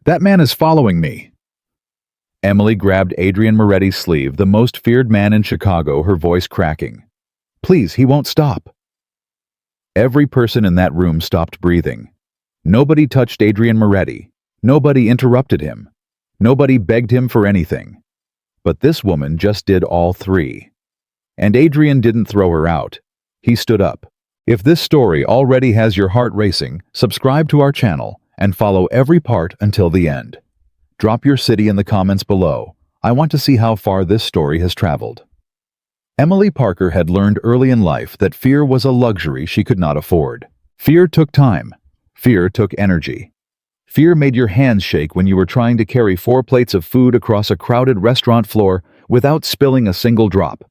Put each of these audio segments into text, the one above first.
That man is following me. Emily grabbed Adrian Moretti's sleeve, the most feared man in Chicago, her voice cracking. Please, he won't stop. Every person in that room stopped breathing. Nobody touched Adrian Moretti. Nobody interrupted him. Nobody begged him for anything. But this woman just did all three. And Adrian didn't throw her out. He stood up. If this story already has your heart racing, subscribe to our channel and follow every part until the end. Drop your city in the comments below. I want to see how far this story has traveled. Emily Parker had learned early in life that fear was a luxury she could not afford. Fear took time. Fear took energy. Fear made your hands shake when you were trying to carry 4 plates of food across a crowded restaurant floor without spilling a single drop.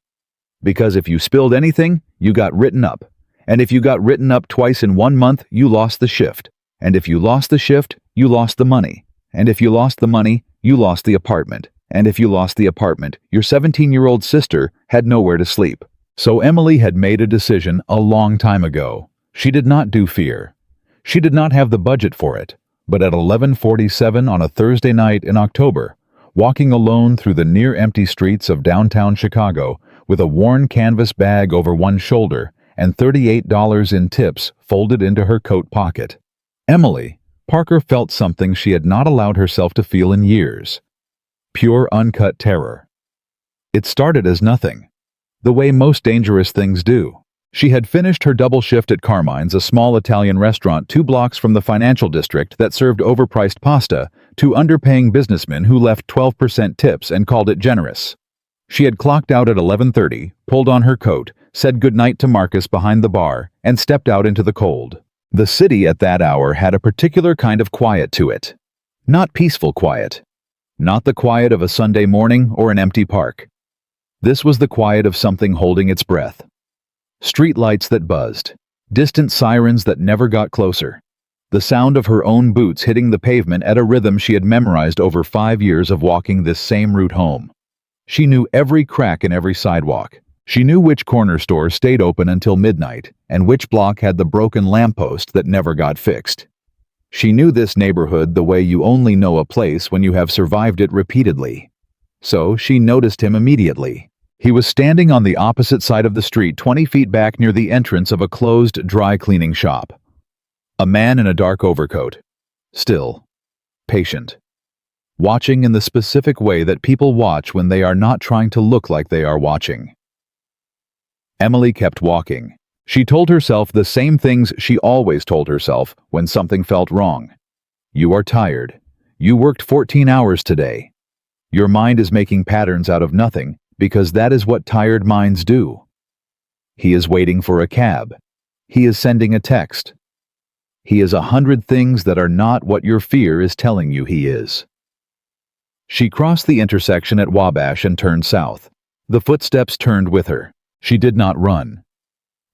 Because if you spilled anything, you got written up. And if you got written up twice in 1 month, you lost the shift. And if you lost the shift, you lost the money. And if you lost the money, you lost the apartment. And if you lost the apartment, your 17-year-old sister had nowhere to sleep. So Emily had made a decision a long time ago. She did not do fear. She did not have the budget for it. But at 11:47 on a Thursday night in October, walking alone through the near-empty streets of downtown Chicago with a worn canvas bag over one shoulder and $38 in tips folded into her coat pocket, Emily Parker felt something she had not allowed herself to feel in years. Pure, uncut terror. It started as nothing, the way most dangerous things do. She had finished her double shift at Carmine's, a small Italian restaurant 2 blocks from the financial district that served overpriced pasta to underpaying businessmen who left 12% tips and called it generous. She had clocked out at 11:30, pulled on her coat, said goodnight to Marcus behind the bar, and stepped out into the cold. The city at that hour had a particular kind of quiet to it. Not peaceful quiet. Not the quiet of a Sunday morning or an empty park. This was the quiet of something holding its breath. Street lights that buzzed. Distant sirens that never got closer. The sound of her own boots hitting the pavement at a rhythm she had memorized over 5 years of walking this same route home. She knew every crack in every sidewalk. She knew which corner store stayed open until midnight and which block had the broken lamppost that never got fixed. She knew this neighborhood the way you only know a place when you have survived it repeatedly. So she noticed him immediately. He was standing on the opposite side of the street 20 feet back near the entrance of a closed dry cleaning shop. A man in a dark overcoat. Still. Patient. Watching in the specific way that people watch when they are not trying to look like they are watching. Emily kept walking. She told herself the same things she always told herself when something felt wrong. You are tired. You worked 14 hours today. Your mind is making patterns out of nothing because that is what tired minds do. He is waiting for a cab. He is sending a text. He is 100 things that are not what your fear is telling you he is. She crossed the intersection at Wabash and turned south. The footsteps turned with her. She did not run.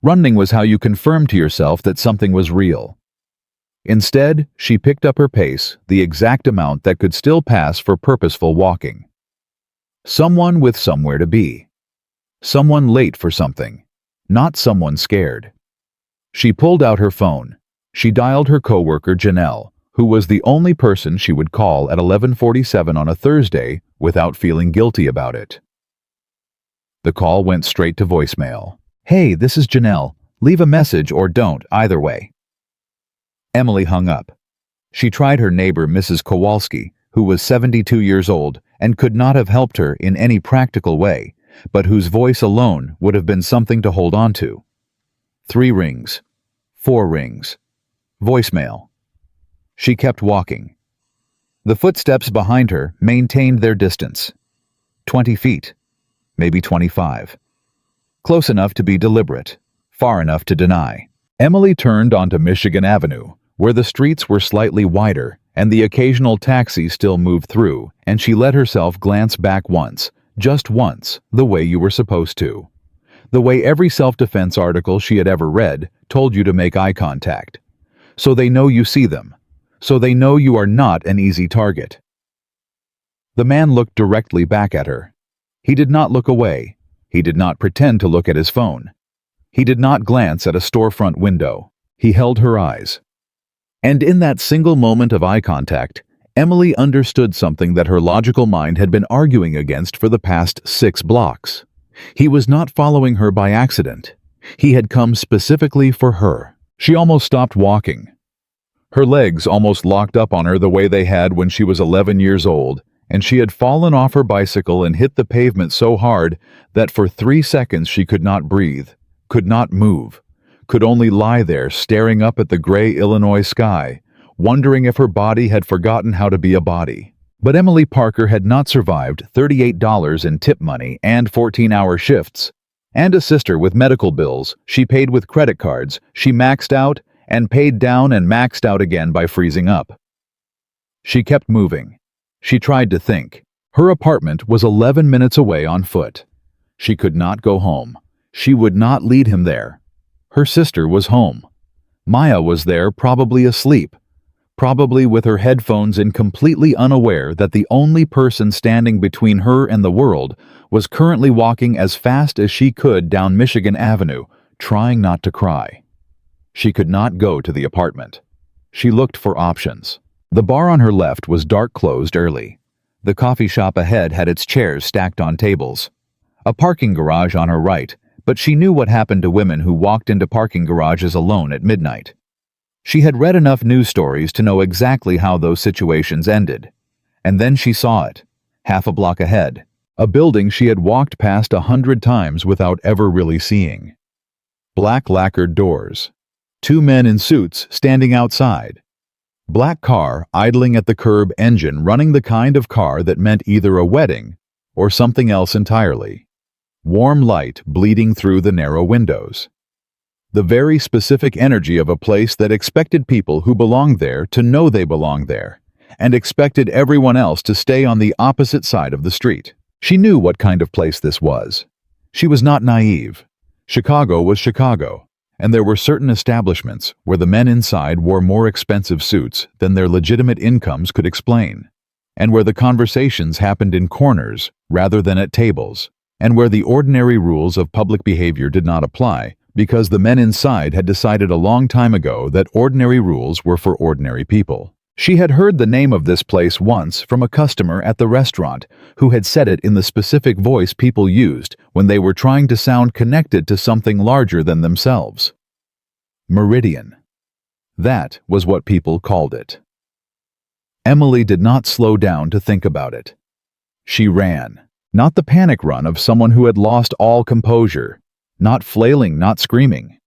Running was how you confirmed to yourself that something was real. Instead, she picked up her pace, the exact amount that could still pass for purposeful walking. Someone with somewhere to be. Someone late for something, not someone scared. She pulled out her phone. She dialed her coworker Janelle, who was the only person she would call at 11:47 on a Thursday without feeling guilty about it. The call went straight to voicemail. Hey, this is Janelle. Leave a message or don't, either way. Emily hung up. She tried her neighbor, Mrs. Kowalski, who was 72 years old and could not have helped her in any practical way, but whose voice alone would have been something to hold on to. 3 rings. 4 rings. Voicemail. She kept walking. The footsteps behind her maintained their distance. 20 feet. Maybe 25. Close enough to be deliberate, far enough to deny. Emily turned onto Michigan Avenue, where the streets were slightly wider and the occasional taxi still moved through, and she let herself glance back once, just once, the way you were supposed to. The way every self-defense article she had ever read told you to make eye contact. So they know you see them. So they know you are not an easy target. The man looked directly back at her. He did not look away. He did not pretend to look at his phone. He did not glance at a storefront window. He held her eyes. And in that single moment of eye contact, Emily understood something that her logical mind had been arguing against for the past 6 blocks. He was not following her by accident. He had come specifically for her. She almost stopped walking. Her legs almost locked up on her the way they had when she was 11 years old, and she had fallen off her bicycle and hit the pavement so hard that for 3 seconds she could not breathe, could not move, could only lie there staring up at the gray Illinois sky, wondering if her body had forgotten how to be a body. But Emily Parker had not survived $38 in tip money and 14-hour shifts, and a sister with medical bills she paid with credit cards she maxed out and paid down and maxed out again by freezing up. She kept moving. She tried to think. Her apartment was 11 minutes away on foot. She could not go home. She would not lead him there. Her sister was home. Maya was there, probably asleep, probably with her headphones in, completely unaware that the only person standing between her and the world was currently walking as fast as she could down Michigan Avenue, trying not to cry. She could not go to the apartment. She looked for options. The bar on her left was dark, closed early. The coffee shop ahead had its chairs stacked on tables. A parking garage on her right, but she knew what happened to women who walked into parking garages alone at midnight. She had read enough news stories to know exactly how those situations ended. And then she saw it, half a block ahead, a building she had walked past 100 times without ever really seeing. Black lacquered doors. 2 men in suits standing outside. Black car idling at the curb, engine running, the kind of car that meant either a wedding or something else entirely. Warm light bleeding through the narrow windows. The very specific energy of a place that expected people who belonged there to know they belonged there, and expected everyone else to stay on the opposite side of the street. She knew what kind of place this was. She was not naive. Chicago was Chicago, and there were certain establishments where the men inside wore more expensive suits than their legitimate incomes could explain, and where the conversations happened in corners rather than at tables, and where the ordinary rules of public behavior did not apply because the men inside had decided a long time ago that ordinary rules were for ordinary people. She had heard the name of this place once from a customer at the restaurant who had said it in the specific voice people used when they were trying to sound connected to something larger than themselves. Meridian. That was what people called it. Emily did not slow down to think about it. She ran. Not the panic run of someone who had lost all composure, not flailing, not screaming.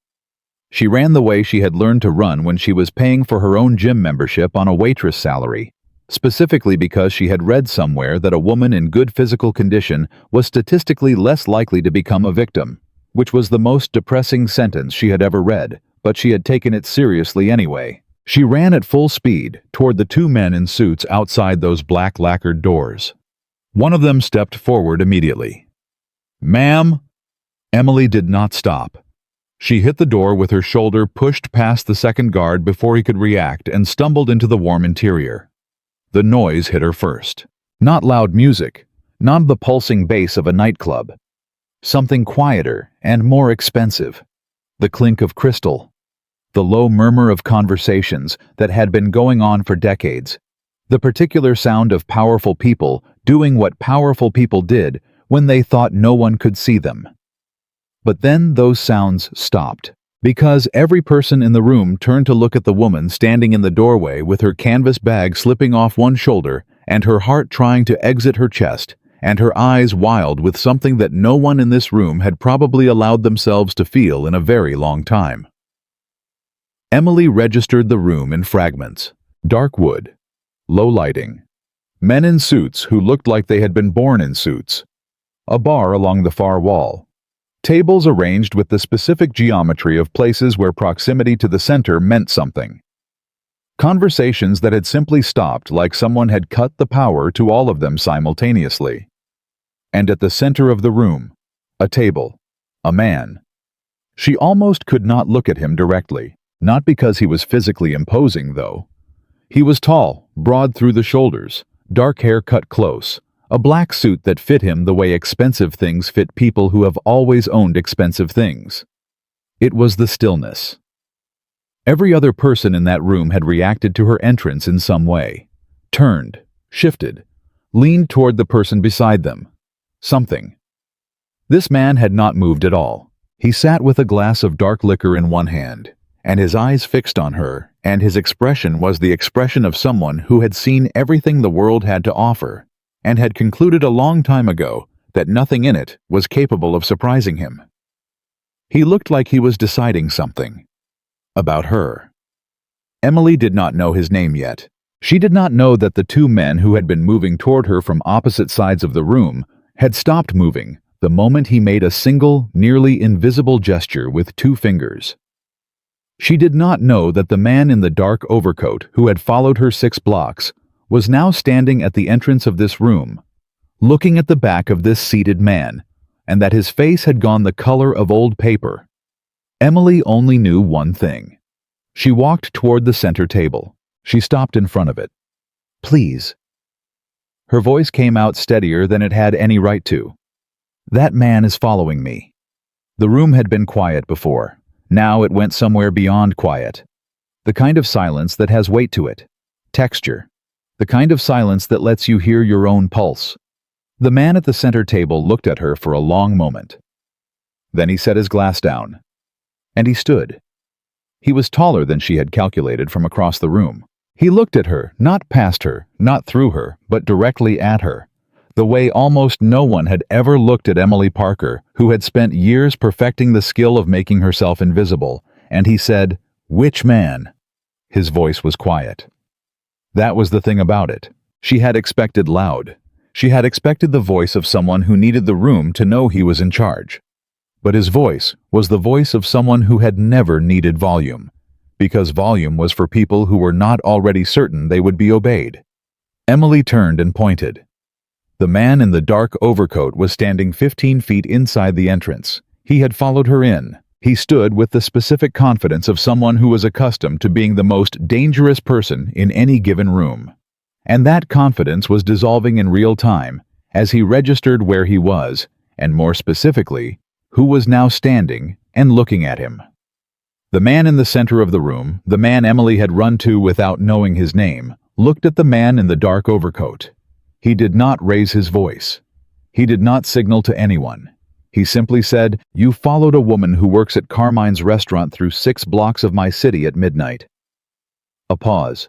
She ran the way she had learned to run when she was paying for her own gym membership on a waitress salary, specifically because she had read somewhere that a woman in good physical condition was statistically less likely to become a victim, which was the most depressing sentence she had ever read, but she had taken it seriously anyway. She ran at full speed toward the 2 men in suits outside those black lacquered doors. One of them stepped forward immediately. "Ma'am?" Emily did not stop. She hit the door with her shoulder pushed past the second guard before he could react and stumbled into the warm interior. The noise hit her first. Not loud music, not the pulsing bass of a nightclub. Something quieter and more expensive. The clink of crystal. The low murmur of conversations that had been going on for decades. The particular sound of powerful people doing what powerful people did when they thought no one could see them. But then those sounds stopped, because every person in the room turned to look at the woman standing in the doorway with her canvas bag slipping off one shoulder and her heart trying to exit her chest, and her eyes wild with something that no one in this room had probably allowed themselves to feel in a very long time. Emily registered the room in fragments. Dark wood. Low lighting. Men in suits who looked like they had been born in suits. A bar along the far wall. Tables arranged with the specific geometry of places where proximity to the center meant something. Conversations that had simply stopped like someone had cut the power to all of them simultaneously. And at the center of the room, a table, a man. She almost could not look at him directly, not because he was physically imposing, though. He was tall, broad through the shoulders, dark hair cut close, a black suit that fit him the way expensive things fit people who have always owned expensive things. It was the stillness. Every other person in that room had reacted to her entrance in some way. turned, shifted, leaned toward the person beside them. Something. This man had not moved at all. He sat with a glass of dark liquor in one hand, and his eyes fixed on her, and his expression was the expression of someone who had seen everything the world had to offer, and had concluded a long time ago that nothing in it was capable of surprising him. He looked like he was deciding something. About her. Emily did not know his name yet. She did not know that the two men who had been moving toward her from opposite sides of the room had stopped moving the moment he made a single, nearly invisible gesture with two fingers. She did not know that the man in the dark overcoat who had followed her 6 blocks was now standing at the entrance of this room, looking at the back of this seated man, and that his face had gone the color of old paper. Emily only knew one thing. She walked toward the center table. She stopped in front of it. "Please." Her voice came out steadier than it had any right to. "That man is following me." The room had been quiet before. Now it went somewhere beyond quiet. The kind of silence that has weight to it. Texture. The kind of silence that lets you hear your own pulse. The man at the center table looked at her for a long moment. Then he set his glass down. And he stood. He was taller than she had calculated from across the room. He looked at her, not past her, not through her, but directly at her, the way almost no one had ever looked at Emily Parker, who had spent years perfecting the skill of making herself invisible, and he said, "Which man?" His voice was quiet. That was the thing about it. She had expected loud. She had expected the voice of someone who needed the room to know he was in charge. But his voice was the voice of someone who had never needed volume, because volume was for people who were not already certain they would be obeyed. Emily turned and pointed. The man in the dark overcoat was standing 15 feet inside the entrance. He had followed her in. He stood with the specific confidence of someone who was accustomed to being the most dangerous person in any given room. And that confidence was dissolving in real time as he registered where he was, and more specifically, who was now standing and looking at him. The man in the center of the room, the man Emily had run to without knowing his name, looked at the man in the dark overcoat. He did not raise his voice. He did not signal to anyone. He simply said, "You followed a woman who works at Carmine's restaurant through 6 blocks of my city at midnight." A pause.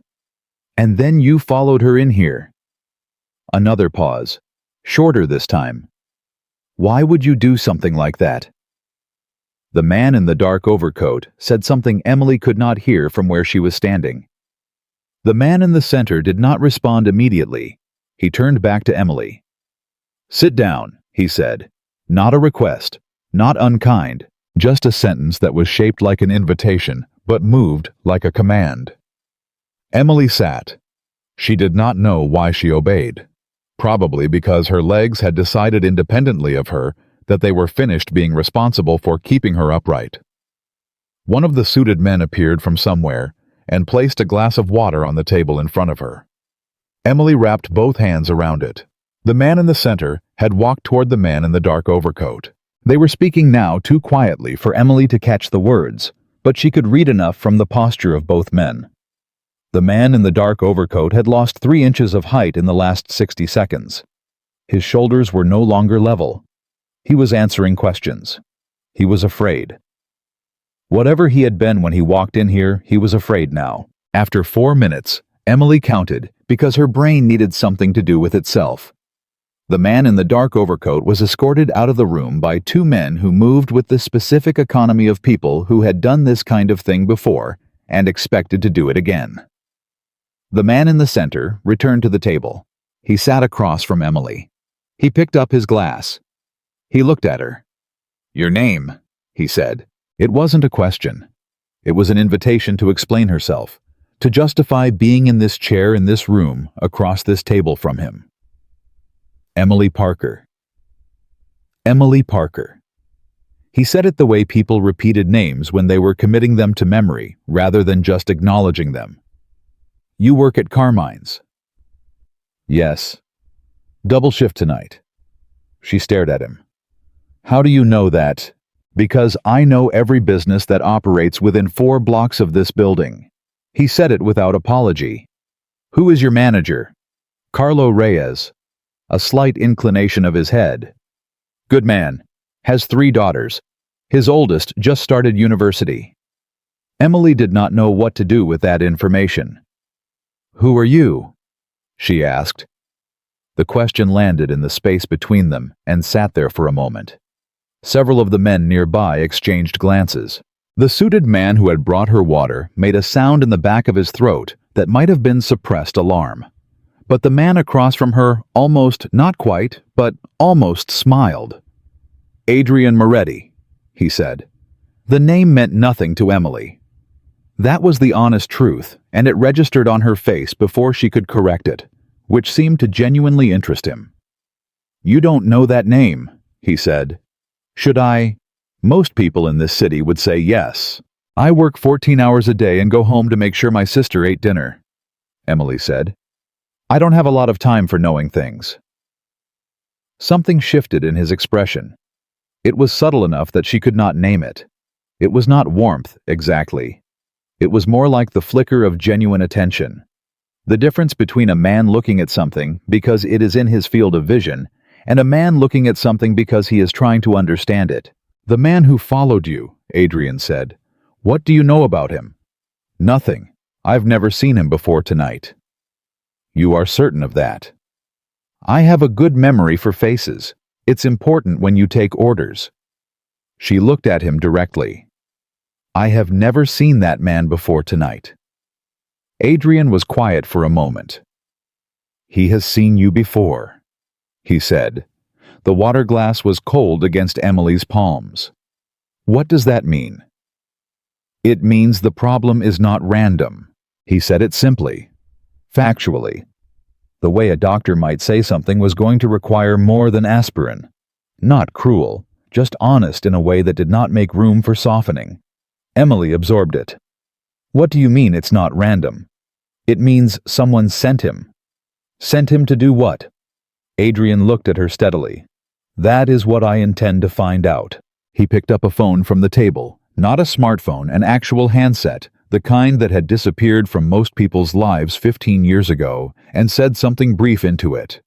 "And then you followed her in here." Another pause. Shorter this time. "Why would you do something like that?" The man in the dark overcoat said something Emily could not hear from where she was standing. The man in the center did not respond immediately. He turned back to Emily. "Sit down," he said. Not a request, not unkind, just a sentence that was shaped like an invitation, but moved like a command. Emily sat. She did not know why she obeyed. Probably because her legs had decided independently of her that they were finished being responsible for keeping her upright. One of the suited men appeared from somewhere and placed a glass of water on the table in front of her. Emily wrapped both hands around it. The man in the center had walked toward the man in the dark overcoat. They were speaking now too quietly for Emily to catch the words, but she could read enough from the posture of both men. The man in the dark overcoat had lost 3 inches of height in the last 60 seconds. His shoulders were no longer level. He was answering questions. He was afraid. Whatever he had been when he walked in here, he was afraid now. After 4 minutes, Emily counted because her brain needed something to do with itself. The man in the dark overcoat was escorted out of the room by 2 men who moved with the specific economy of people who had done this kind of thing before and expected to do it again. The man in the center returned to the table. He sat across from Emily. He picked up his glass. He looked at her. "Your name," he said. It wasn't a question. It was an invitation to explain herself, to justify being in this chair in this room across this table from him. Emily Parker. Emily Parker. He said it the way people repeated names when they were committing them to memory rather than just acknowledging them. "You work at Carmine's." "Yes." "Double shift tonight." She stared at him. "How do you know that?" "Because I know every business that operates within 4 blocks of this building." He said it without apology. "Who is your manager?" Carlo Reyes. A slight inclination of his head. Good man. Has 3 daughters. His oldest just started university. Emily did not know what to do with that information. Who are you? She asked. The question landed in the space between them and sat there for a moment. Several of the men nearby exchanged glances. The suited man who had brought her water made a sound in the back of his throat that might have been suppressed alarm. But the man across from her almost, not quite, but almost smiled. Adrian Moretti, he said. The name meant nothing to Emily. That was the honest truth, and it registered on her face before she could correct it, which seemed to genuinely interest him. You don't know that name, he said. Should I? Most people in this city would say yes. I work 14 hours a day and go home to make sure my sister ate dinner, Emily said. I don't have a lot of time for knowing things. Something shifted in his expression. It was subtle enough that she could not name it. It was not warmth, exactly. It was more like the flicker of genuine attention. The difference between a man looking at something because it is in his field of vision and a man looking at something because he is trying to understand it. The man who followed you, Adrian said. What do you know about him? Nothing. I've never seen him before tonight. You are certain of that? I have a good memory for faces. It's important when you take orders. She looked at him directly. I have never seen that man before tonight. Adrian was quiet for a moment. He has seen you before, he said. The water glass was cold against Emily's palms. What does that mean? It means the problem is not random. He said it simply, factually. The way a doctor might say something was going to require more than aspirin. Not cruel, just honest in a way that did not make room for softening. Emily absorbed it. What do you mean it's not random? It means someone sent him. Sent him to do what? Adrian looked at her steadily. That is what I intend to find out. He picked up a phone from the table, not a smartphone, an actual handset, the kind that had disappeared from most people's lives 15 years ago, and said something brief into it.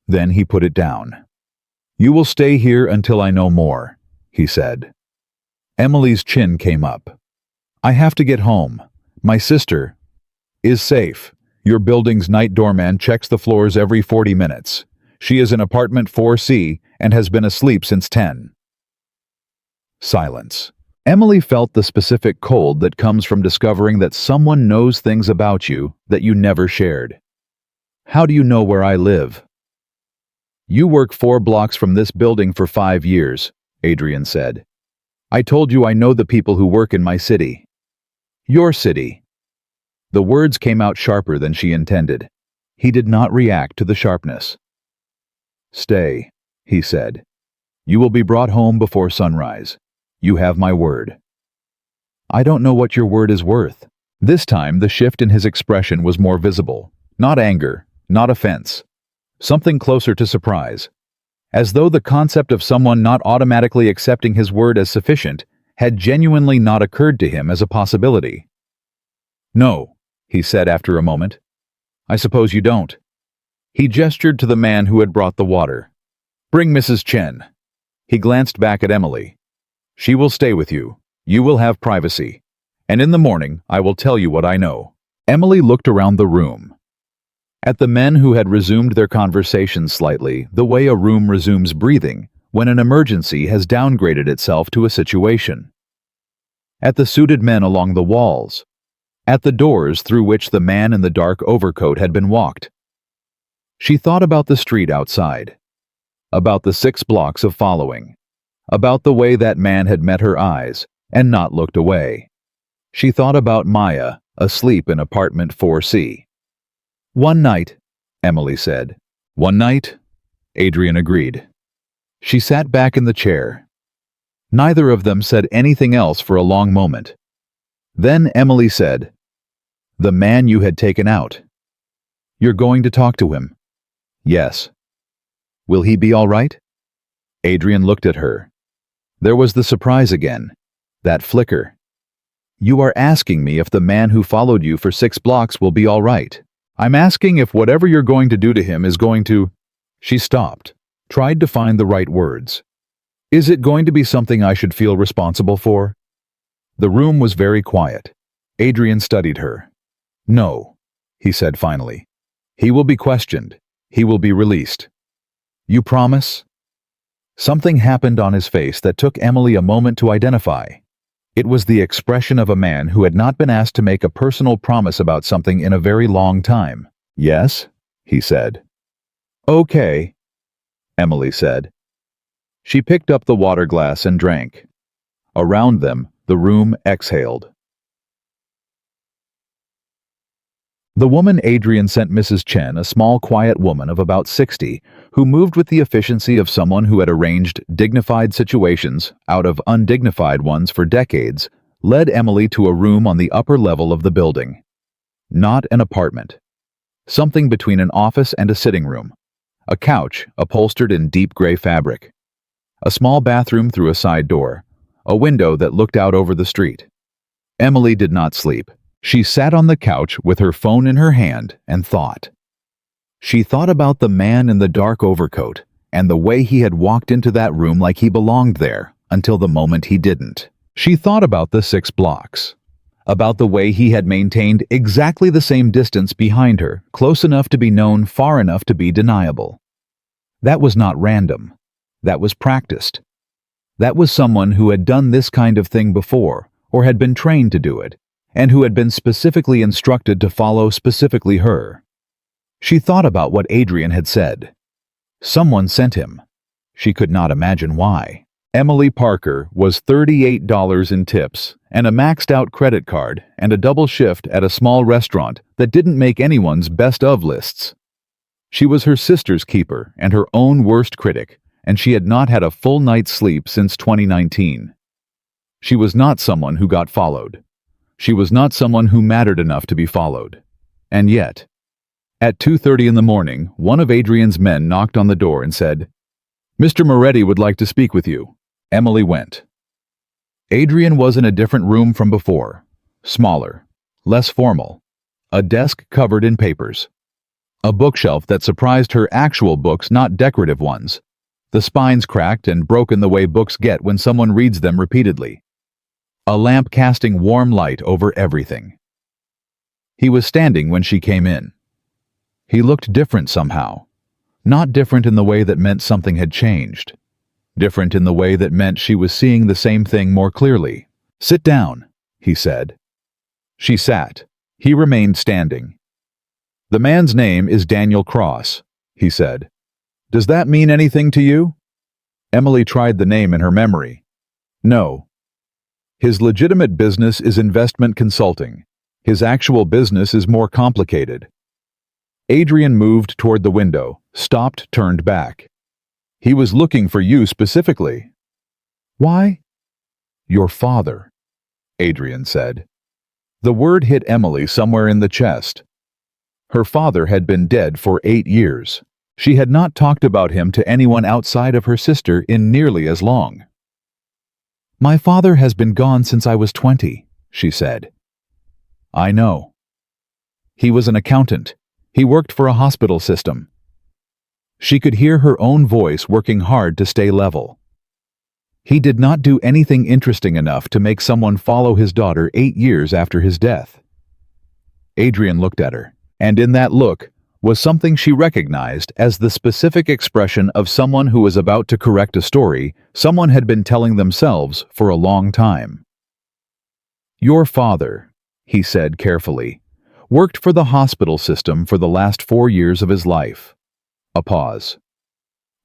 Then he put it down. You will stay here until I know more, he said. Emily's chin came up. I have to get home. My sister is safe. Your building's night doorman checks the floors every 40 minutes. She is in apartment 4C and has been asleep since 10. Silence. Emily felt the specific cold that comes from discovering that someone knows things about you that you never shared. How do you know where I live? You work 4 blocks from this building for 5 years, Adrian said. I told you I know the people who work in my city. Your city. The words came out sharper than she intended. He did not react to the sharpness. Stay, he said. You will be brought home before sunrise. You have my word. I don't know what your word is worth. This time the shift in his expression was more visible. Not anger, not offense. Something closer to surprise. As though the concept of someone not automatically accepting his word as sufficient had genuinely not occurred to him as a possibility. No, he said after a moment. I suppose you don't. He gestured to the man who had brought the water. Bring Mrs. Chen. He glanced back at Emily. She will stay with you. You will have privacy. And in the morning, I will tell you what I know. Emily looked around the room. At the men who had resumed their conversation slightly, the way a room resumes breathing when an emergency has downgraded itself to a situation. At the suited men along the walls. At the doors through which the man in the dark overcoat had been walked. She thought about the street outside. About the 6 blocks of following. About the way that man had met her eyes and not looked away. She thought about Maya, asleep in apartment 4C. One night, Emily said. One night? Adrian agreed. She sat back in the chair. Neither of them said anything else for a long moment. Then Emily said, The man you had taken out. You're going to talk to him? Yes. Will he be all right? Adrian looked at her. There was the surprise again, that flicker. You are asking me if the man who followed you for 6 blocks will be all right. I'm asking if whatever you're going to do to him is going to... She stopped, tried to find the right words. Is it going to be something I should feel responsible for? The room was very quiet. Adrian studied her. No, he said finally. He will be questioned. He will be released. You promise? Something happened on his face that took Emily a moment to identify. It was the expression of a man who had not been asked to make a personal promise about something in a very long time. Yes, he said. Okay, Emily said. She picked up the water glass and drank. Around them, the room exhaled. The woman Adrian sent Mrs. Chen, a small, quiet woman of about 60, who moved with the efficiency of someone who had arranged dignified situations out of undignified ones for decades, led Emily to a room on the upper level of the building. Not an apartment. Something between an office and a sitting room. A couch upholstered in deep gray fabric. A small bathroom through a side door. A window that looked out over the street. Emily did not sleep. She sat on the couch with her phone in her hand and thought. She thought about the man in the dark overcoat and the way he had walked into that room like he belonged there until the moment he didn't. She thought about the 6 blocks. About the way he had maintained exactly the same distance behind her, close enough to be known, far enough to be deniable. That was not random. That was practiced. That was someone who had done this kind of thing before, or had been trained to do it, and who had been specifically instructed to follow specifically her. She thought about what Adrian had said. Someone sent him. She could not imagine why. Emily Parker was $38 in tips and a maxed-out credit card and a double shift at a small restaurant that didn't make anyone's best-of lists. She was her sister's keeper and her own worst critic, and she had not had a full night's sleep since 2019. She was not someone who got followed. She was not someone who mattered enough to be followed. And yet, at 2:30 in the morning, one of Adrian's men knocked on the door and said, "Mr. Moretti would like to speak with you." Emily went. Adrian was in a different room from before. Smaller, less formal. A desk covered in papers. A bookshelf that surprised her, actual books, not decorative ones. The spines cracked and broken the way books get when someone reads them repeatedly. A lamp casting warm light over everything. He was standing when she came in. He looked different somehow. Not different in the way that meant something had changed. Different in the way that meant she was seeing the same thing more clearly. "Sit down," he said. She sat. He remained standing. "The man's name is Daniel Cross," he said. "Does that mean anything to you?" Emily tried the name in her memory. "No." "His legitimate business is investment consulting. His actual business is more complicated." Adrian moved toward the window, stopped, turned back. "He was looking for you specifically." "Why?" "Your father," Adrian said. The word hit Emily somewhere in the chest. Her father had been dead for 8 years. She had not talked about him to anyone outside of her sister in nearly as long. "My father has been gone since I was 20, she said. "I know." "He was an accountant. He worked for a hospital system." She could hear her own voice working hard to stay level. "He did not do anything interesting enough to make someone follow his daughter 8 years after his death." Adrian looked at her, and in that look was something she recognized as the specific expression of someone who was about to correct a story someone had been telling themselves for a long time. "Your father," he said carefully, "worked for the hospital system for the last 4 years of his life." A pause.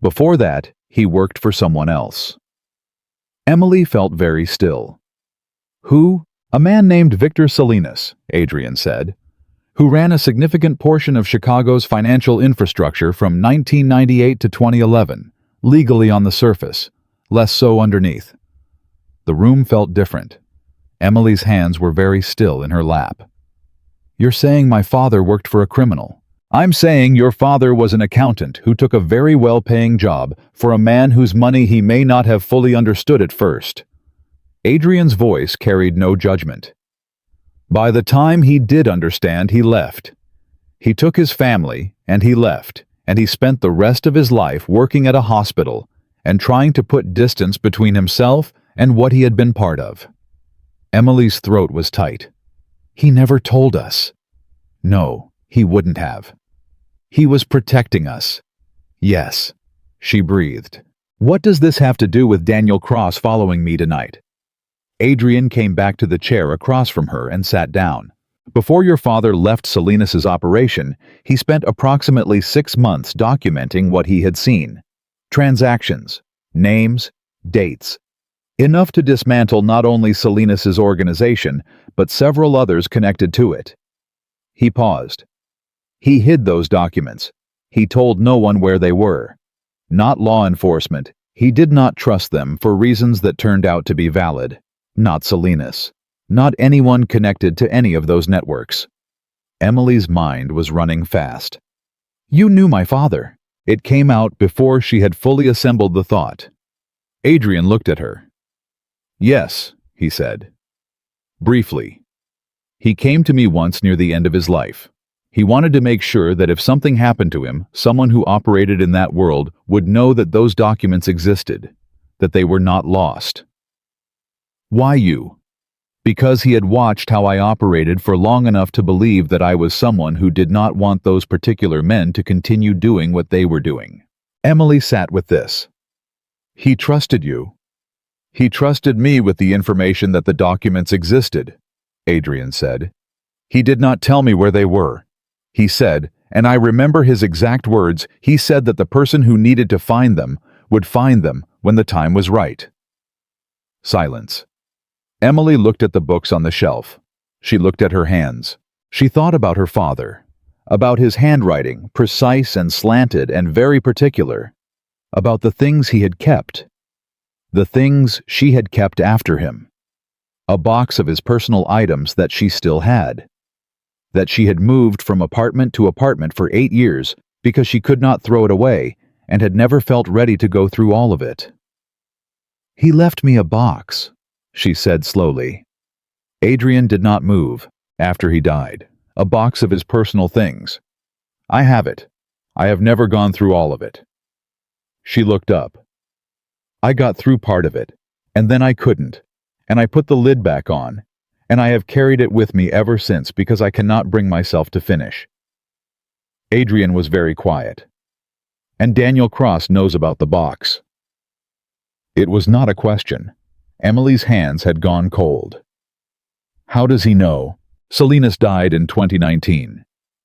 "Before that, he worked for someone else." Emily felt very still. "Who?" "A man named Victor Salinas," Adrian said, "who ran a significant portion of Chicago's financial infrastructure from 1998 to 2011, legally on the surface, less so underneath." The room felt different. Emily's hands were very still in her lap. "You're saying my father worked for a criminal?" "I'm saying your father was an accountant who took a very well-paying job for a man whose money he may not have fully understood at first." Adrian's voice carried no judgment. "By the time he did understand, he left. He took his family, and he left, and he spent the rest of his life working at a hospital and trying to put distance between himself and what he had been part of. Emily's throat was tight. He never told us. No, he wouldn't have. He was protecting us. Yes, she breathed. What does this have to do with Daniel Cross following me tonight? Adrian came back to the chair across from her and sat down. Before your father left Salinas' operation, he spent approximately 6 months documenting what he had seen. Transactions, names, dates. Enough to dismantle not only Salinas' organization, but several others connected to it. He paused. He hid those documents. He told no one where they were. Not law enforcement. He did not trust them for reasons that turned out to be valid. Not Salinas. Not anyone connected to any of those networks. Emily's mind was running fast. You knew my father. It came out before she had fully assembled the thought. Adrian looked at her. Yes, he said. Briefly. He came to me once near the end of his life. He wanted to make sure that if something happened to him, someone who operated in that world would know that those documents existed, that they were not lost. Why you? Because he had watched how I operated for long enough to believe that I was someone who did not want those particular men to continue doing what they were doing. Emily sat with this. He trusted you. He trusted me with the information that the documents existed, Adrian said. He did not tell me where they were. He said, and I remember his exact words, he said that the person who needed to find them would find them when the time was right. Silence. Emily looked at the books on the shelf. She looked at her hands. She thought about her father, about his handwriting, precise and slanted and very particular, about the things he had kept, the things she had kept after him, a box of his personal items that she still had, that she had moved from apartment to apartment for 8 years because she could not throw it away and had never felt ready to go through all of it. He left me a box, she said slowly. Adrian did not move after he died. A box of his personal things. I have it. I have never gone through all of it. She looked up. I got through part of it, and then I couldn't, and I put the lid back on, and I have carried it with me ever since because I cannot bring myself to finish. Adrian was very quiet. And Daniel Cross knows about the box. It was not a question. Emily's hands had gone cold. How does he know? Salinas died in 2019,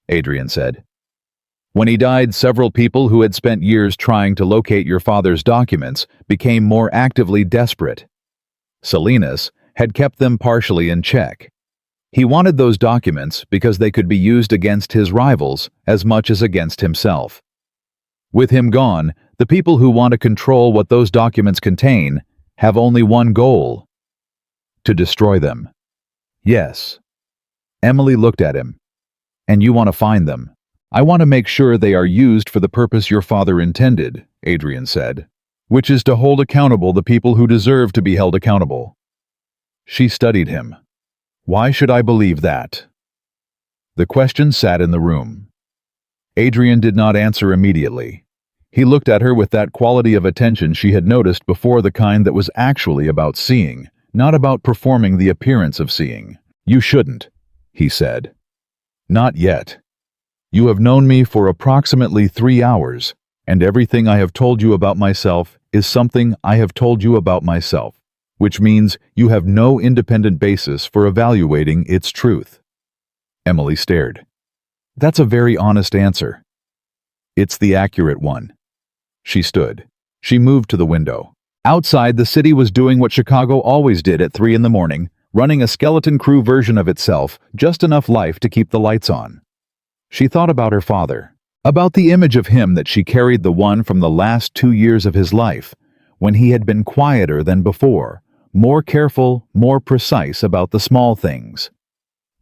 Adrian said. When he died, several people who had spent years trying to locate your father's documents became more actively desperate. Salinas had kept them partially in check. He wanted those documents because they could be used against his rivals as much as against himself. With him gone, the people who want to control what those documents contain have only one goal: to destroy them. Yes. Emily looked at him. And you want to find them. I want to make sure they are used for the purpose your father intended, Adrian said, which is to hold accountable the people who deserve to be held accountable. She studied him. Why should I believe that? The question sat in the room. Adrian did not answer immediately. He looked at her with that quality of attention she had noticed before, the kind that was actually about seeing, not about performing the appearance of seeing. You shouldn't, he said. Not yet. You have known me for approximately 3 hours, and everything I have told you about myself is something I have told you about myself, which means you have no independent basis for evaluating its truth. Emily stared. That's a very honest answer. It's the accurate one. She stood. She moved to the window. Outside, the city was doing what Chicago always did at 3 in the morning, running a skeleton crew version of itself, just enough life to keep the lights on. She thought about her father, about the image of him that she carried, the one from the last 2 years of his life, when he had been quieter than before, more careful, more precise about the small things.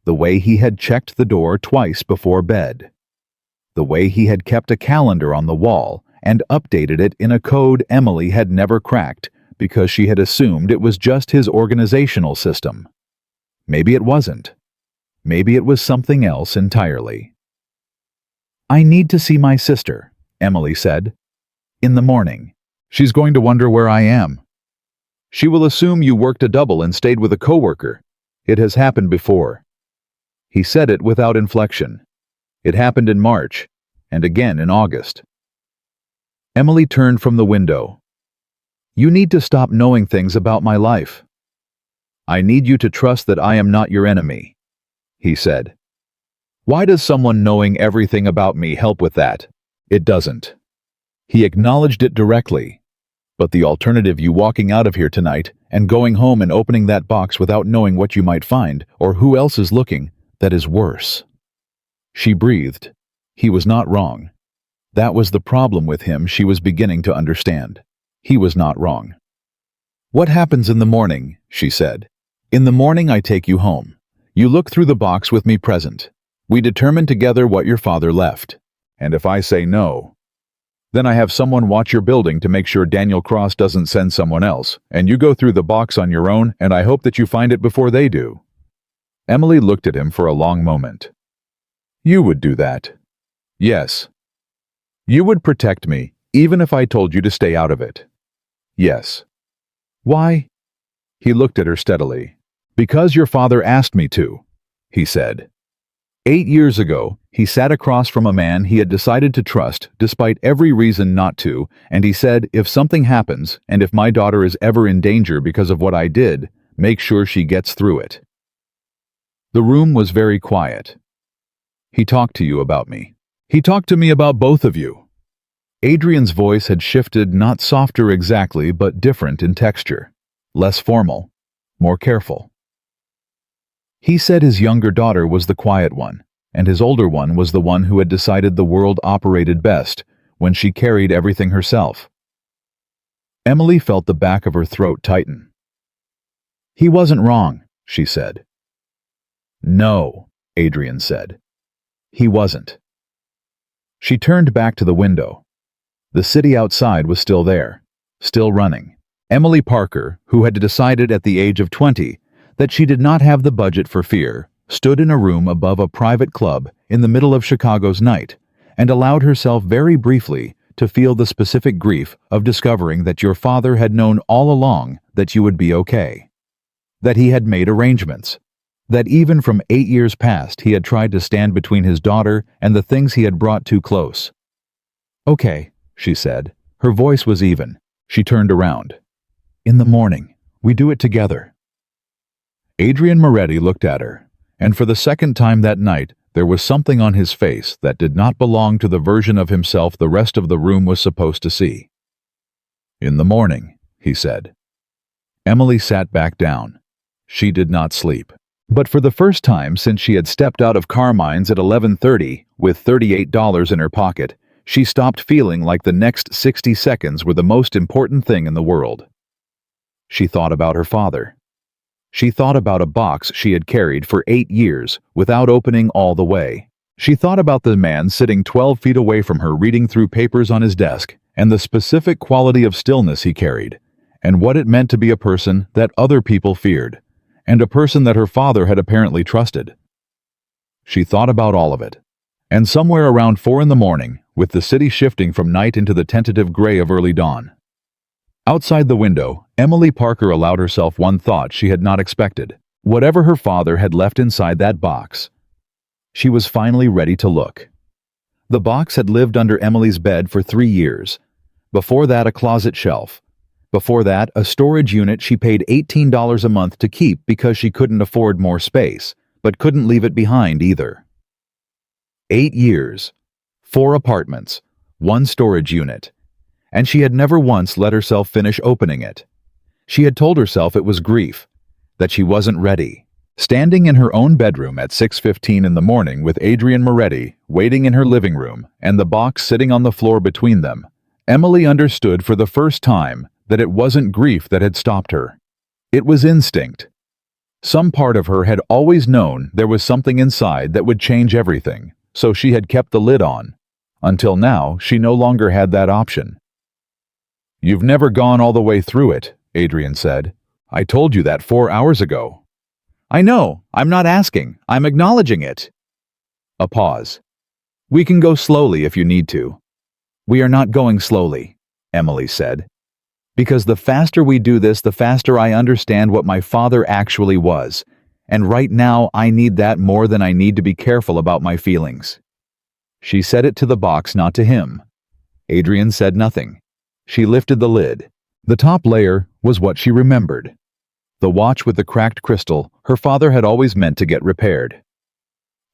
The way he had checked the door twice before bed. The way he had kept a calendar on the wall and updated it in a code Emily had never cracked because she had assumed it was just his organizational system. Maybe it wasn't. Maybe it was something else entirely. "I need to see my sister," Emily said. "In the morning. She's going to wonder where I am. She will assume you worked a double and stayed with a coworker. It has happened before." He said it without inflection. It happened in March, and again in August. Emily turned from the window. "You need to stop knowing things about my life. I need you to trust that I am not your enemy," he said. "Why does someone knowing everything about me help with that? It doesn't." He acknowledged it directly. "But the alternative, you walking out of here tonight and going home and opening that box without knowing what you might find or who else is looking, that is worse." She breathed. He was not wrong. That was the problem with him she was beginning to understand. He was not wrong. "What happens in the morning?" she said. "In the morning I take you home. You look through the box with me present. We determine together what your father left. And if I say no, then I have someone watch your building to make sure Daniel Cross doesn't send someone else, and you go through the box on your own, and I hope that you find it before they do." Emily looked at him for a long moment. "You would do that?" "Yes." "You would protect me, even if I told you to stay out of it?" "Yes." "Why?" He looked at her steadily. "Because your father asked me to," he said. 8 years ago, he sat across from a man he had decided to trust despite every reason not to, and he said, "If something happens, and if my daughter is ever in danger because of what I did, make sure she gets through it." The room was very quiet. "He talked to you about me. He talked to me about both of you." Adrian's voice had shifted, not softer exactly, but different in texture. Less formal, more careful. "He said his younger daughter was the quiet one, and his older one was the one who had decided the world operated best when she carried everything herself." Emily felt the back of her throat tighten. "He wasn't wrong," she said. "No," Adrian said. "He wasn't." She turned back to the window. The city outside was still there, still running. Emily Parker, who had decided at the age of 20 that she did not have the budget for fear, stood in a room above a private club in the middle of Chicago's night and allowed herself very briefly to feel the specific grief of discovering that your father had known all along that you would be okay, that he had made arrangements, that even from 8 years past he had tried to stand between his daughter and the things he had brought too close. "Okay," she said. Her voice was even. She turned around. "In the morning. We do it together." Adrian Moretti looked at her, and for the second time that night there was something on his face that did not belong to the version of himself the rest of the room was supposed to see. "In the morning," he said. Emily sat back down. She did not sleep. But for the first time since she had stepped out of Carmine's at 11:30 with $38 in her pocket, she stopped feeling like the next 60 seconds were the most important thing in the world. She thought about her father. She thought about a box she had carried for 8 years without opening all the way. She thought about the man sitting 12 feet away from her reading through papers on his desk and the specific quality of stillness he carried, and what it meant to be a person that other people feared, and a person that her father had apparently trusted. She thought about all of it. And somewhere around 4 in the morning, with the city shifting from night into the tentative gray of early dawn. Outside the window, Emily Parker allowed herself one thought she had not expected. Whatever her father had left inside that box, she was finally ready to look. The box had lived under Emily's bed for 3 years. Before that, a closet shelf. Before that, a storage unit she paid $18 a month to keep because she couldn't afford more space, but couldn't leave it behind either. 8 years, 4 apartments, 1 storage unit, and she had never once let herself finish opening it. She had told herself it was grief, that she wasn't ready. Standing in her own bedroom at 6:15 in the morning with Adrian Moretti waiting in her living room and the box sitting on the floor between them, Emily understood for the first time that it wasn't grief that had stopped her. It was instinct. Some part of her had always known there was something inside that would change everything, so she had kept the lid on. Until now, she no longer had that option. "You've never gone all the way through it," Adrian said. "I told you that 4 hours ago." "I know. I'm not asking. I'm acknowledging it." A pause. We can go slowly if you need to. We are not going slowly, Emily said. Because the faster we do this, the faster I understand what my father actually was. And right now, I need that more than I need to be careful about my feelings. She said it to the box, not to him. Adrian said nothing. She lifted the lid. The top layer was what she remembered. The watch with the cracked crystal her father had always meant to get repaired.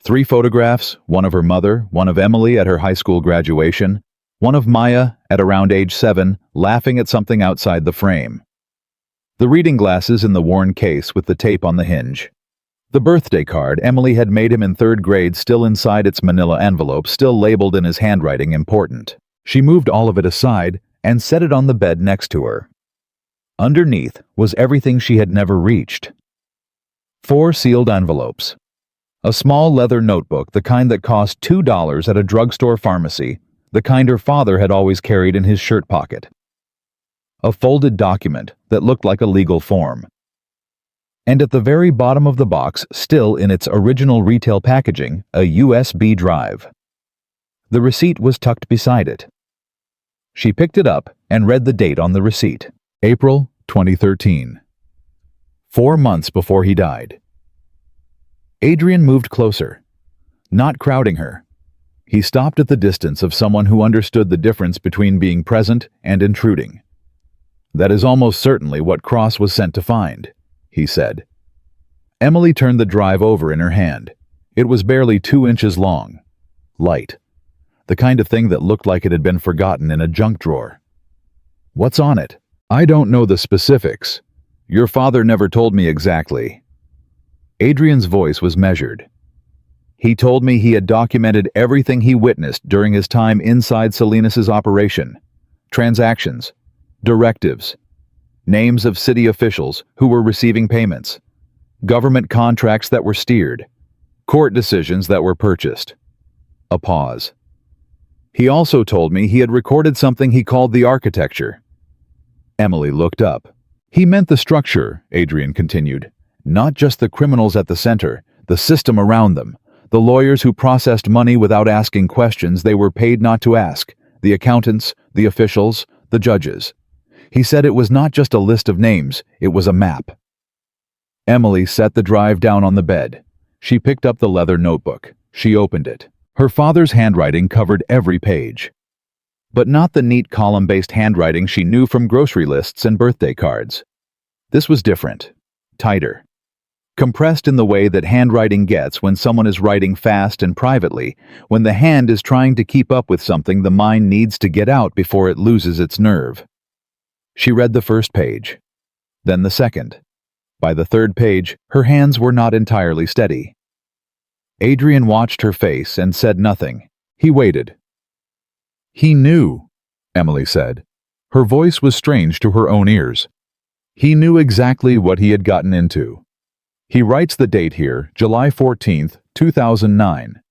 3 photographs, one of her mother, one of Emily at her high school graduation, one of Maya at around age 7, laughing at something outside the frame. The reading glasses in the worn case with the tape on the hinge. The birthday card Emily had made him in 3rd grade still inside its manila envelope, still labeled in his handwriting important. She moved all of it aside and set it on the bed next to her. Underneath was everything she had never reached. 4 sealed envelopes. A small leather notebook, the kind that cost $2 at a drugstore pharmacy, the kind her father had always carried in his shirt pocket. A folded document that looked like a legal form. And at the very bottom of the box, still in its original retail packaging, a USB drive. The receipt was tucked beside it. She picked it up and read the date on the receipt. April 2013. 4 months before he died. Adrian moved closer, not crowding her. He stopped at the distance of someone who understood the difference between being present and intruding. That is almost certainly what Cross was sent to find, he said. Emily turned the drive over in her hand. It was barely 2 inches long. Light. The kind of thing that looked like it had been forgotten in a junk drawer. What's on it? I don't know the specifics. Your father never told me exactly. Adrian's voice was measured. He told me he had documented everything he witnessed during his time inside Salinas' operation. Transactions, directives, names of city officials who were receiving payments, government contracts that were steered, court decisions that were purchased. A pause. He also told me he had recorded something he called the architecture. Emily looked up. He meant the structure, Adrian continued. Not just the criminals at the center, the system around them, the lawyers who processed money without asking questions they were paid not to ask, the accountants, the officials, the judges. He said it was not just a list of names, it was a map. Emily set the drive down on the bed. She picked up the leather notebook. She opened it. Her father's handwriting covered every page. But not the neat column-based handwriting she knew from grocery lists and birthday cards. This was different, tighter. Compressed in the way that handwriting gets when someone is writing fast and privately, when the hand is trying to keep up with something the mind needs to get out before it loses its nerve. She read the first page, then the second. By the 3rd page, her hands were not entirely steady. Adrian watched her face and said nothing. He waited. He knew, Emily said. Her voice was strange to her own ears. He knew exactly what he had gotten into. He writes the date here, July 14th, 2009.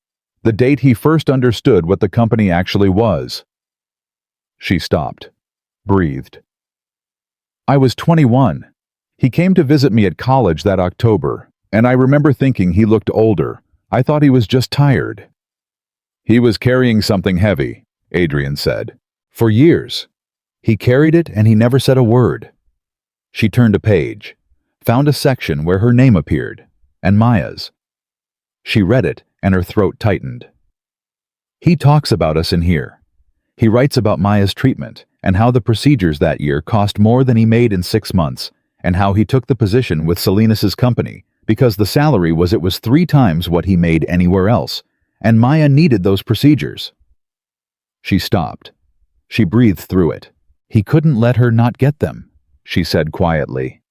The date he first understood what the company actually was. She stopped, breathed. I was 21. He came to visit me at college that October, and I remember thinking he looked older. I thought he was just tired. He was carrying something heavy, Adrian said. For years. He carried it and he never said a word. She turned a page, found a section where her name appeared, and Maya's. She read it and her throat tightened. He talks about us in here. He writes about Maya's treatment and how the procedures that year cost more than he made in 6 months, and how he took the position with Salinas' company because the salary was 3 times what he made anywhere else, and Maya needed those procedures. She stopped. She breathed through it. He couldn't let her not get them, she said quietly.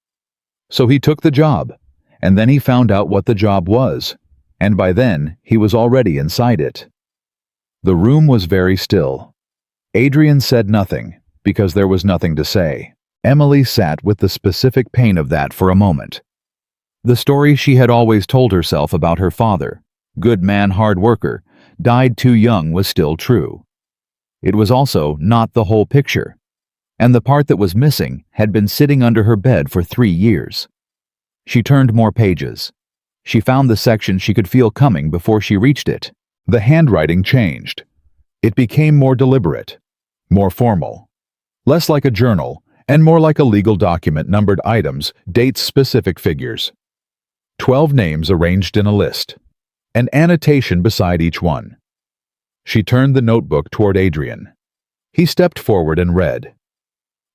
So he took the job, and then he found out what the job was, and by then he was already inside it. The room was very still. Adrian said nothing, because there was nothing to say. Emily sat with the specific pain of that for a moment. The story she had always told herself about her father, good man, hard worker, died too young, was still true. It was also not the whole picture, and the part that was missing had been sitting under her bed for 3 years. She turned more pages. She found the section she could feel coming before she reached it. The handwriting changed. It became more deliberate, more formal, less like a journal, and more like a legal document, numbered items, dates, specific figures. 12 names arranged in a list, an annotation beside each one. She turned the notebook toward Adrian. He stepped forward and read.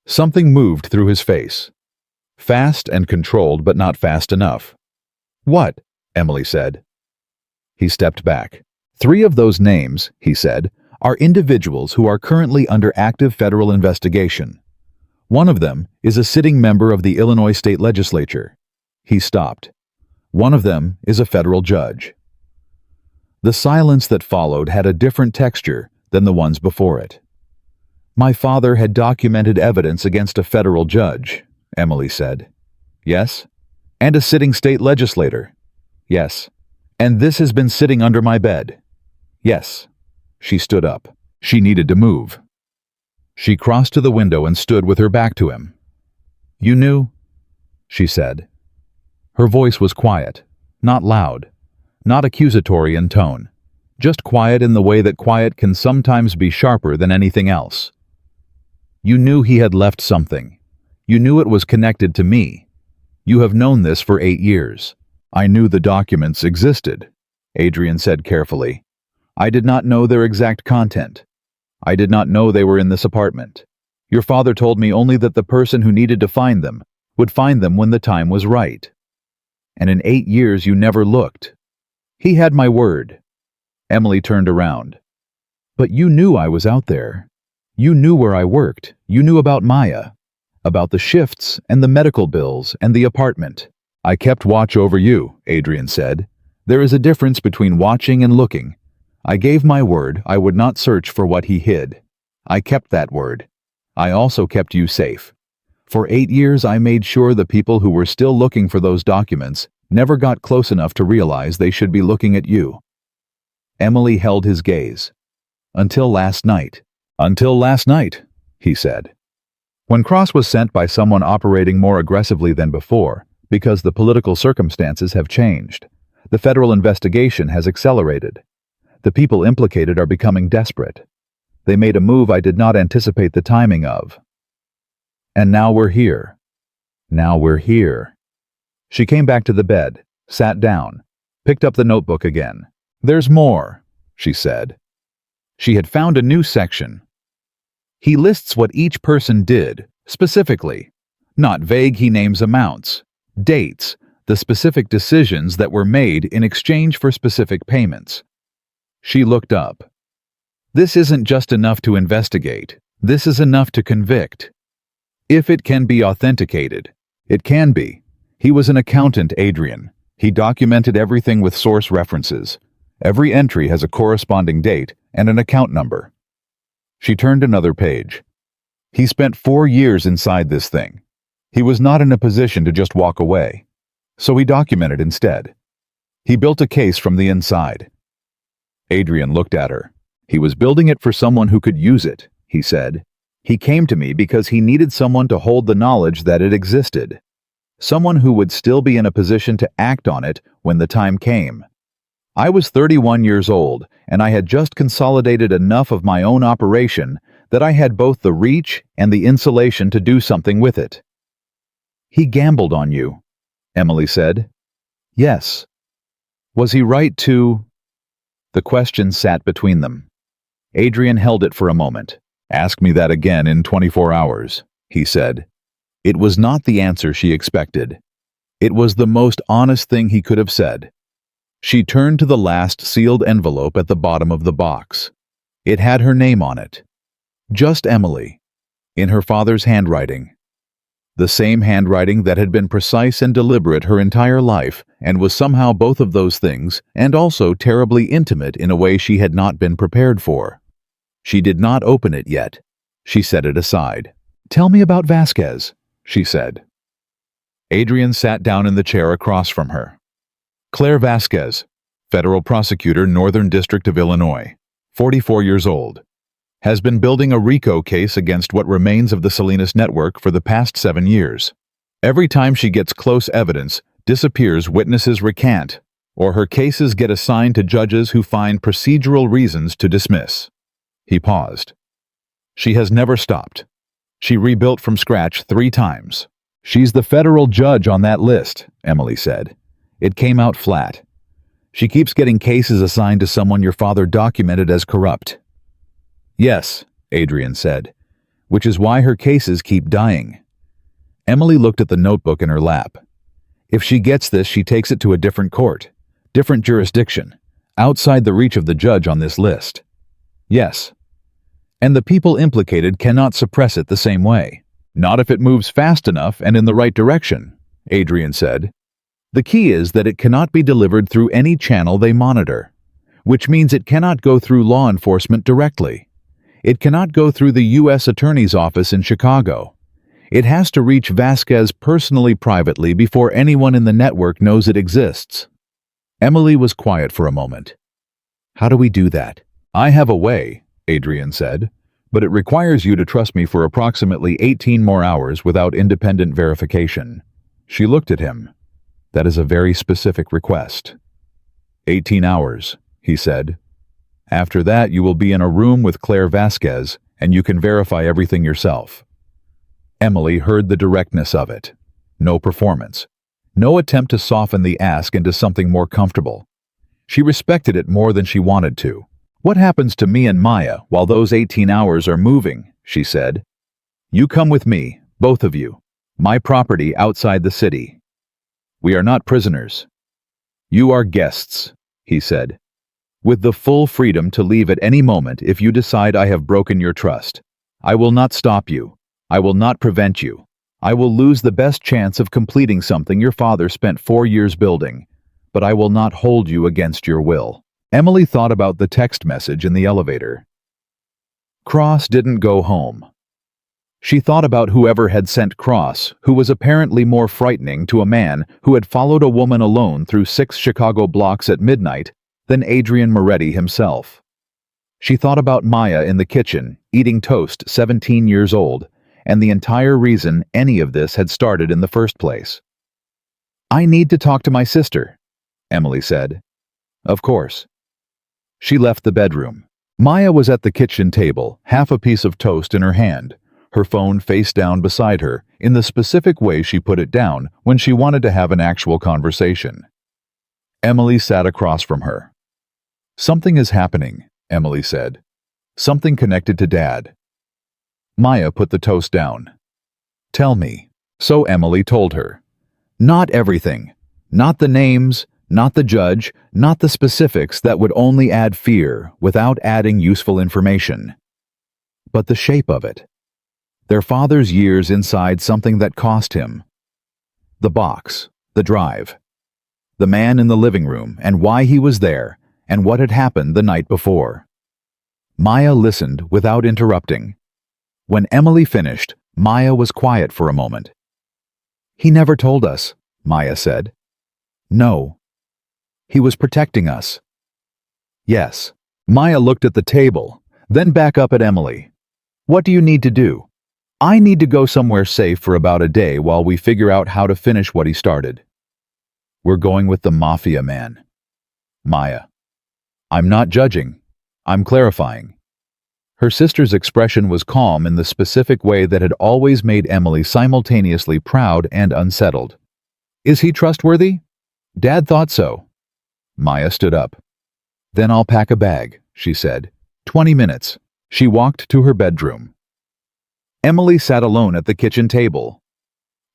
Something moved through his face. Fast and controlled, but not fast enough. "What?" Emily said. He stepped back. 3 of those names, he said, are individuals who are currently under active federal investigation. One of them is a sitting member of the Illinois State Legislature. He stopped. One of them is a federal judge. The silence that followed had a different texture than the ones before it. "My father had documented evidence against a federal judge," Emily said. "Yes." "And a sitting state legislator." "Yes." "And this has been sitting under my bed." "Yes." She stood up. She needed to move. She crossed to the window and stood with her back to him. "You knew?" she said. Her voice was quiet, not loud, not accusatory in tone, just quiet in the way that quiet can sometimes be sharper than anything else. "You knew he had left something. You knew it was connected to me. You have known this for 8 years. I knew the documents existed," Adrian said carefully. "I did not know their exact content. I did not know they were in this apartment. Your father told me only that the person who needed to find them would find them when the time was right. And in 8 years you never looked. He had my word." Emily turned around. "But you knew I was out there. You knew where I worked. You knew about Maya, about the shifts and the medical bills and the apartment." "I kept watch over you," Adrian said. "There is a difference between watching and looking. I gave my word I would not search for what he hid. I kept that word. I also kept you safe. For 8 years I made sure the people who were still looking for those documents never got close enough to realize they should be looking at you." Emily held his gaze. "Until last night." "Until last night," he said. "When Cross was sent by someone operating more aggressively than before, because the political circumstances have changed, the federal investigation has accelerated. The people implicated are becoming desperate. They made a move I did not anticipate the timing of. And now we're here. Now we're here." She came back to the bed, sat down, picked up the notebook again. "There's more," she said. She had found a new section. "He lists what each person did, specifically. Not vague, he names amounts, dates, the specific decisions that were made in exchange for specific payments." She looked up. "This isn't just enough to investigate. This is enough to convict. If it can be authenticated, it can be. He was an accountant, Adrian. He documented everything with source references. Every entry has a corresponding date and an account number." She turned another page. "He spent 4 years inside this thing. He was not in a position to just walk away. So he documented instead. He built a case from the inside." Adrian looked at her. "He was building it for someone who could use it," he said. "He came to me because he needed someone to hold the knowledge that it existed. Someone who would still be in a position to act on it when the time came. I was 31 years old, and I had just consolidated enough of my own operation that I had both the reach and the insulation to do something with it." "He gambled on you," Emily said. "Yes." "Was he right to—" The question sat between them. Adrian held it for a moment. "Ask me that again in 24 hours, he said. It was not the answer she expected. It was the most honest thing he could have said. She turned to the last sealed envelope at the bottom of the box. It had her name on it. Just Emily, in her father's handwriting. The same handwriting that had been precise and deliberate her entire life, and was somehow both of those things, and also terribly intimate in a way she had not been prepared for. She did not open it yet. She set it aside. "Tell me about Vasquez," she said. Adrian sat down in the chair across from her. "Claire Vasquez, federal prosecutor, Northern District of Illinois, 44 years old. Has been building a RICO case against what remains of the Salinas network for the past 7 years. Every time she gets close evidence, disappears, witnesses recant, or her cases get assigned to judges who find procedural reasons to dismiss. He paused. She has never stopped. She rebuilt from scratch 3 times. She's the federal judge on that list, Emily said. It came out flat. She keeps getting cases assigned to someone your father documented as corrupt. Yes, Adrian said, which is why her cases keep dying. Emily looked at the notebook in her lap. If she gets this, she takes it to a different court, different jurisdiction, outside the reach of the judge on this list. Yes. And the people implicated cannot suppress it the same way. Not if it moves fast enough and in the right direction, Adrian said. The key is that it cannot be delivered through any channel they monitor, which means it cannot go through law enforcement directly. It cannot go through the U.S. Attorney's Office in Chicago. It has to reach Vasquez personally, privately, before anyone in the network knows it exists. Emily was quiet for a moment. How do we do that? I have a way, Adrian said, but it requires you to trust me for approximately 18 more hours without independent verification. She looked at him. That is a very specific request. 18 hours, he said. After that, you will be in a room with Claire Vasquez, and you can verify everything yourself. Emily heard the directness of it. No performance. No attempt to soften the ask into something more comfortable. She respected it more than she wanted to. What happens to me and Maya while those 18 hours are moving, she said. You come with me, both of you. My property outside the city. We are not prisoners. You are guests, he said, with the full freedom to leave at any moment if you decide I have broken your trust. I will not stop you. I will not prevent you. I will lose the best chance of completing something your father spent 4 years building, but I will not hold you against your will. Emily thought about the text message in the elevator. Cross didn't go home. She thought about whoever had sent Cross, who was apparently more frightening to a man who had followed a woman alone through 6 Chicago blocks at midnight than Adrian Moretti himself. She thought about Maya in the kitchen, eating toast, 17 years old, and the entire reason any of this had started in the first place. I need to talk to my sister, Emily said. Of course. She left the bedroom. Maya was at the kitchen table, half a piece of toast in her hand, her phone face down beside her, in the specific way she put it down when she wanted to have an actual conversation. Emily sat across from her. Something is happening, Emily said. Something connected to Dad. Maya put the toast down. Tell me. So Emily told her. Not everything. Not the names, not the judge, not the specifics that would only add fear without adding useful information. But the shape of it. Their father's years inside something that cost him. The box, the drive. The man in the living room and why he was there and what had happened the night before. Maya listened without interrupting. When Emily finished, Maya was quiet for a moment. He never told us, Maya said. No. He was protecting us. Yes. Maya looked at the table, then back up at Emily. What do you need to do? I need to go somewhere safe for about a day while we figure out how to finish what he started. We're going with the Mafia man. Maya. I'm not judging. I'm clarifying. Her sister's expression was calm in the specific way that had always made Emily simultaneously proud and unsettled. Is he trustworthy? Dad thought so. Maya stood up. Then I'll pack a bag, she said. 20 minutes. She walked to her bedroom. Emily sat alone at the kitchen table.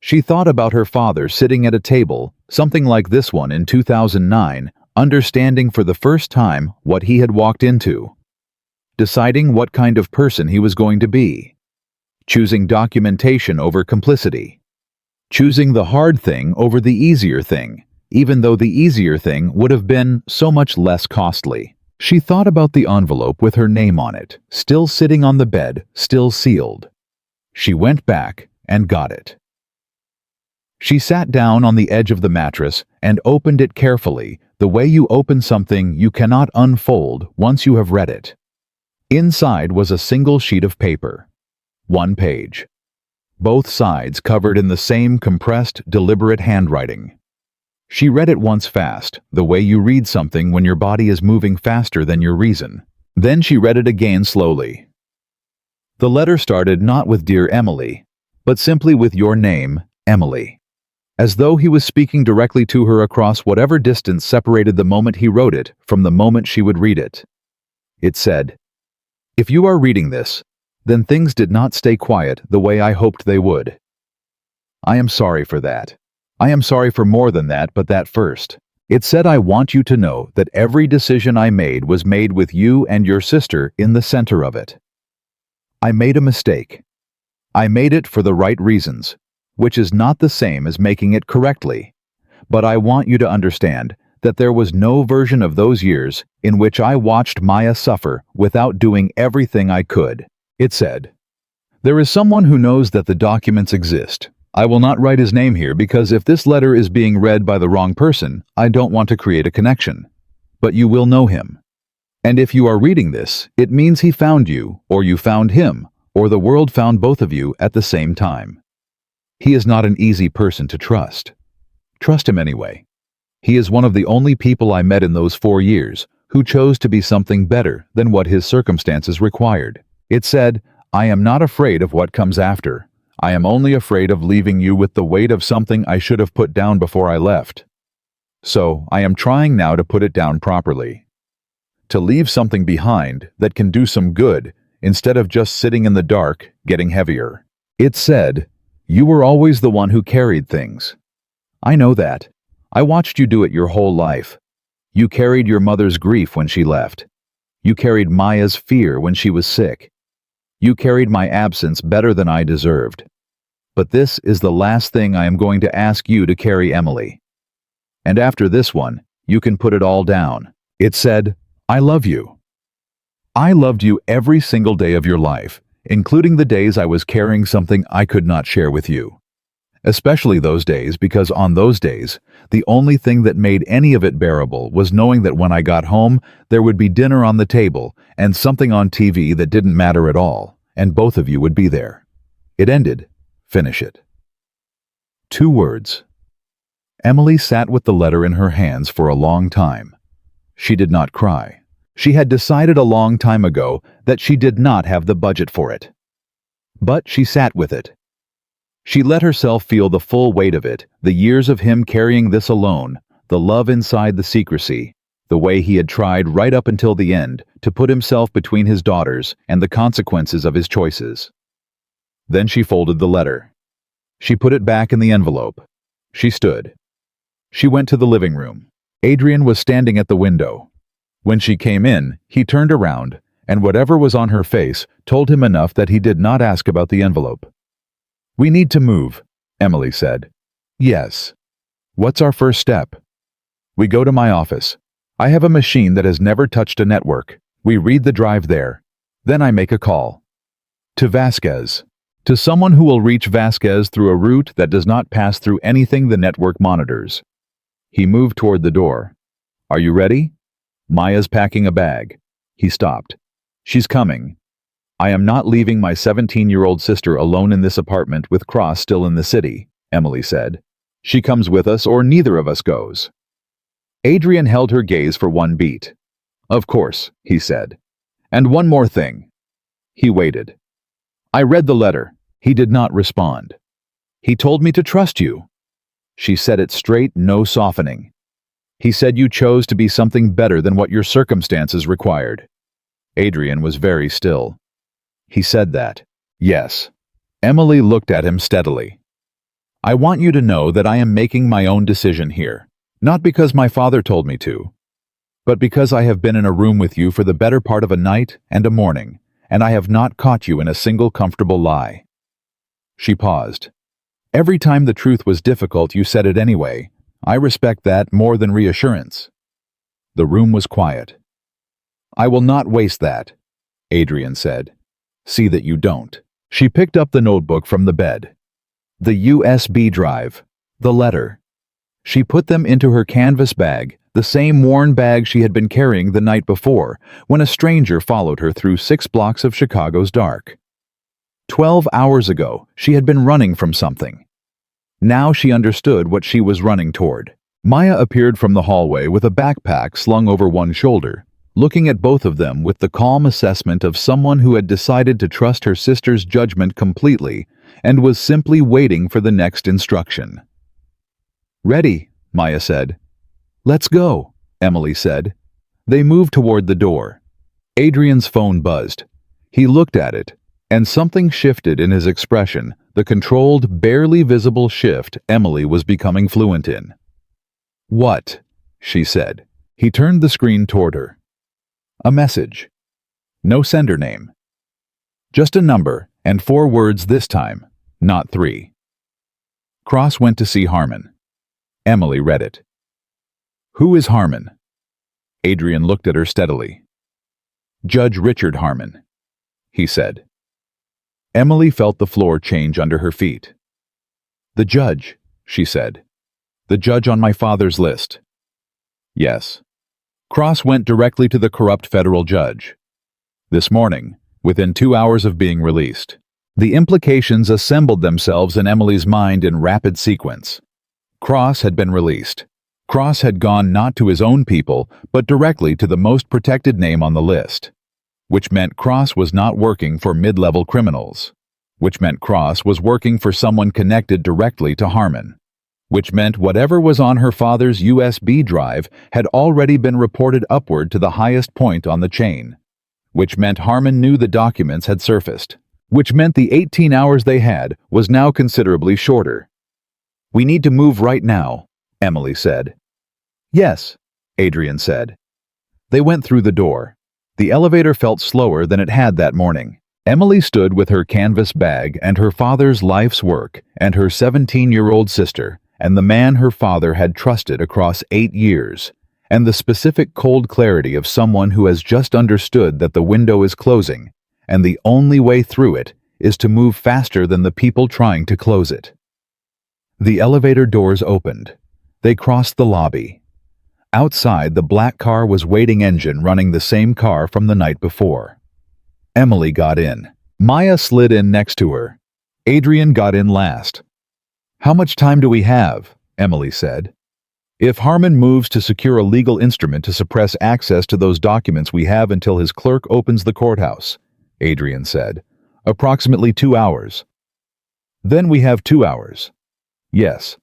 She thought about her father sitting at a table, something like this one in 2009, understanding for the first time what he had walked into. Deciding what kind of person he was going to be. Choosing documentation over complicity. Choosing the hard thing over the easier thing, even though the easier thing would have been so much less costly. She thought about the envelope with her name on it, still sitting on the bed, still sealed. She went back and got it. She sat down on the edge of the mattress and opened it carefully, the way you open something you cannot unfold once you have read it. Inside was a single sheet of paper. 1 page. Both sides covered in the same compressed, deliberate handwriting. She read it once fast, the way you read something when your body is moving faster than your reason. Then she read it again slowly. The letter started not with "Dear Emily," but simply with your name, Emily. As though he was speaking directly to her across whatever distance separated the moment he wrote it from the moment she would read it. It said, "If you are reading this, then things did not stay quiet the way I hoped they would. I am sorry for that. I am sorry for more than that, but that first. It said I want you to know that every decision I made was made with you and your sister in the center of it. I made a mistake. I made it for the right reasons, which is not the same as making it correctly. But I want you to understand that there was no version of those years in which I watched Maya suffer without doing everything I could." It said, "There is someone who knows that the documents exist. I will not write his name here because if this letter is being read by the wrong person, I don't want to create a connection. But you will know him. And if you are reading this, it means he found you, or you found him, or the world found both of you at the same time. He is not an easy person to trust. Trust him anyway. He is one of the only people I met in those 4 years who chose to be something better than what his circumstances required." It said, "I am not afraid of what comes after. I am only afraid of leaving you with the weight of something I should have put down before I left. So I am trying now to put it down properly. To leave something behind that can do some good instead of just sitting in the dark, getting heavier." It said, "You were always the one who carried things. I know that. I watched you do it your whole life. You carried your mother's grief when she left. You carried Maya's fear when she was sick. You carried my absence better than I deserved. But this is the last thing I am going to ask you to carry, Emily. And after this one, you can put it all down." It said, "I love you. I loved you every single day of your life, including the days I was carrying something I could not share with you. Especially those days because on those days, the only thing that made any of it bearable was knowing that when I got home, there would be dinner on the table and something on TV that didn't matter at all, and both of you would be there. It ended. Finish it." 2 words. Emily sat with the letter in her hands for a long time. She did not cry. She had decided a long time ago that she did not have the budget for it. But she sat with it. She let herself feel the full weight of it, the years of him carrying this alone, the love inside the secrecy, the way he had tried right up until the end to put himself between his daughters and the consequences of his choices. Then she folded the letter. She put it back in the envelope. She stood. She went to the living room. Adrian was standing at the window. When she came in, he turned around, and whatever was on her face told him enough that he did not ask about the envelope. "We need to move," Emily said. "Yes. What's our first step?" "We go to my office. I have a machine that has never touched a network. We read the drive there. Then I make a call. To Vasquez. To someone who will reach Vasquez through a route that does not pass through anything the network monitors." He moved toward the door. "Are you ready?" "Maya's packing a bag." He stopped. "She's coming. I am not leaving my 17-year-old sister alone in this apartment with Cross still in the city," Emily said. "She comes with us or neither of us goes." Adrian held her gaze for one beat. "Of course," he said. "And one more thing." He waited. "I read the letter." He did not respond. "He told me to trust you." She said it straight, no softening. "He said you chose to be something better than what your circumstances required." Adrian was very still. "He said that." "Yes." Emily looked at him steadily. "I want you to know that I am making my own decision here, not because my father told me to, but because I have been in a room with you for the better part of a night and a morning, and I have not caught you in a single comfortable lie." She paused. "Every time the truth was difficult, you said it anyway. I respect that more than reassurance." The room was quiet. "I will not waste that," Adrian said. "See that you don't." She picked up the notebook from the bed. The USB drive. The letter. She put them into her canvas bag, the same worn bag she had been carrying the night before, when a stranger followed her through 6 blocks of Chicago's dark. 12 hours ago, she had been running from something. Now she understood what she was running toward. Maya appeared from the hallway with a backpack slung over one shoulder, looking at both of them with the calm assessment of someone who had decided to trust her sister's judgment completely and was simply waiting for the next instruction. "Ready," Maya said. "Let's go," Emily said. They moved toward the door. Adrian's phone buzzed. He looked at it, and something shifted in his expression, the controlled, barely visible shift Emily was becoming fluent in. "What?" she said. He turned the screen toward her. A message. No sender name. Just a number, and 4 words this time, not 3. Cross went to see Harmon. Emily read it. "Who is Harmon?" Adrian looked at her steadily. "Judge Richard Harmon," he said. Emily felt the floor change under her feet. "The judge," she said. "The judge on my father's list." "Yes." Cross went directly to the corrupt federal judge. This morning, within 2 hours of being released. The implications assembled themselves in Emily's mind in rapid sequence. Cross had been released. Cross had gone not to his own people, but directly to the most protected name on the list. Which meant Cross was not working for mid-level criminals. Which meant Cross was working for someone connected directly to Harmon. Which meant whatever was on her father's USB drive had already been reported upward to the highest point on the chain. Which meant Harmon knew the documents had surfaced. Which meant the 18 hours they had was now considerably shorter. "We need to move right now," Emily said. "Yes," Adrian said. They went through the door. The elevator felt slower than it had that morning. Emily stood with her canvas bag and her father's life's work and her 17-year-old sister and the man her father had trusted across 8 years, and the specific cold clarity of someone who has just understood that the window is closing, and the only way through it is to move faster than the people trying to close it. The elevator doors opened. They crossed the lobby. Outside, the black car was waiting engine running the same car from the night before. Emily got in. Maya slid in next to her. Adrian got in last. "How much time do we have?" Emily said. "If Harmon moves to secure a legal instrument to suppress access to those documents, we have until his clerk opens the courthouse," Adrian said. "Approximately 2 hours." "Then we have 2 hours." "Yes.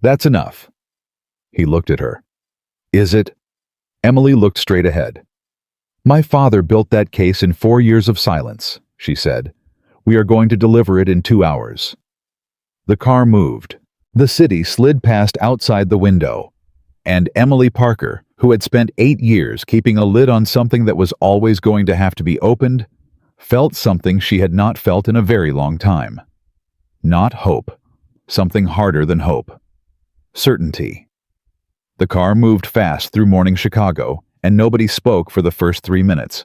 That's enough." He looked at her. "Is it?" Emily looked straight ahead. "My father built that case in 4 years of silence," she said. "We are going to deliver it in 2 hours." The car moved. The city slid past outside the window. And Emily Parker, who had spent 8 years keeping a lid on something that was always going to have to be opened, felt something she had not felt in a very long time. Not hope. Something harder than hope. Certainty. The car moved fast through morning Chicago, and nobody spoke for the first 3 minutes.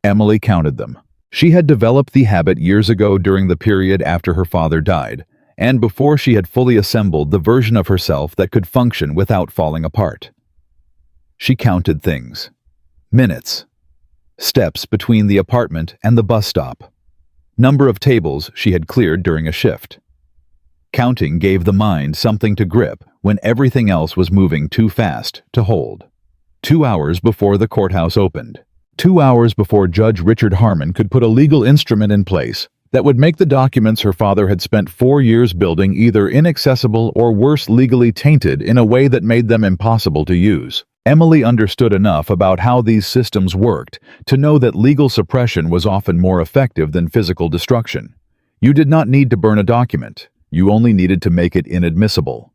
Emily counted them. She had developed the habit years ago during the period after her father died, and before she had fully assembled the version of herself that could function without falling apart. She counted things. Minutes. Steps between the apartment and the bus stop. Number of tables she had cleared during a shift. Counting gave the mind something to grip when everything else was moving too fast to hold. 2 hours before the courthouse opened. 2 hours before Judge Richard Harmon could put a legal instrument in place that would make the documents her father had spent 4 years building either inaccessible or worse, legally tainted in a way that made them impossible to use. Emily understood enough about how these systems worked to know that legal suppression was often more effective than physical destruction. You did not need to burn a document. You only needed to make it inadmissible.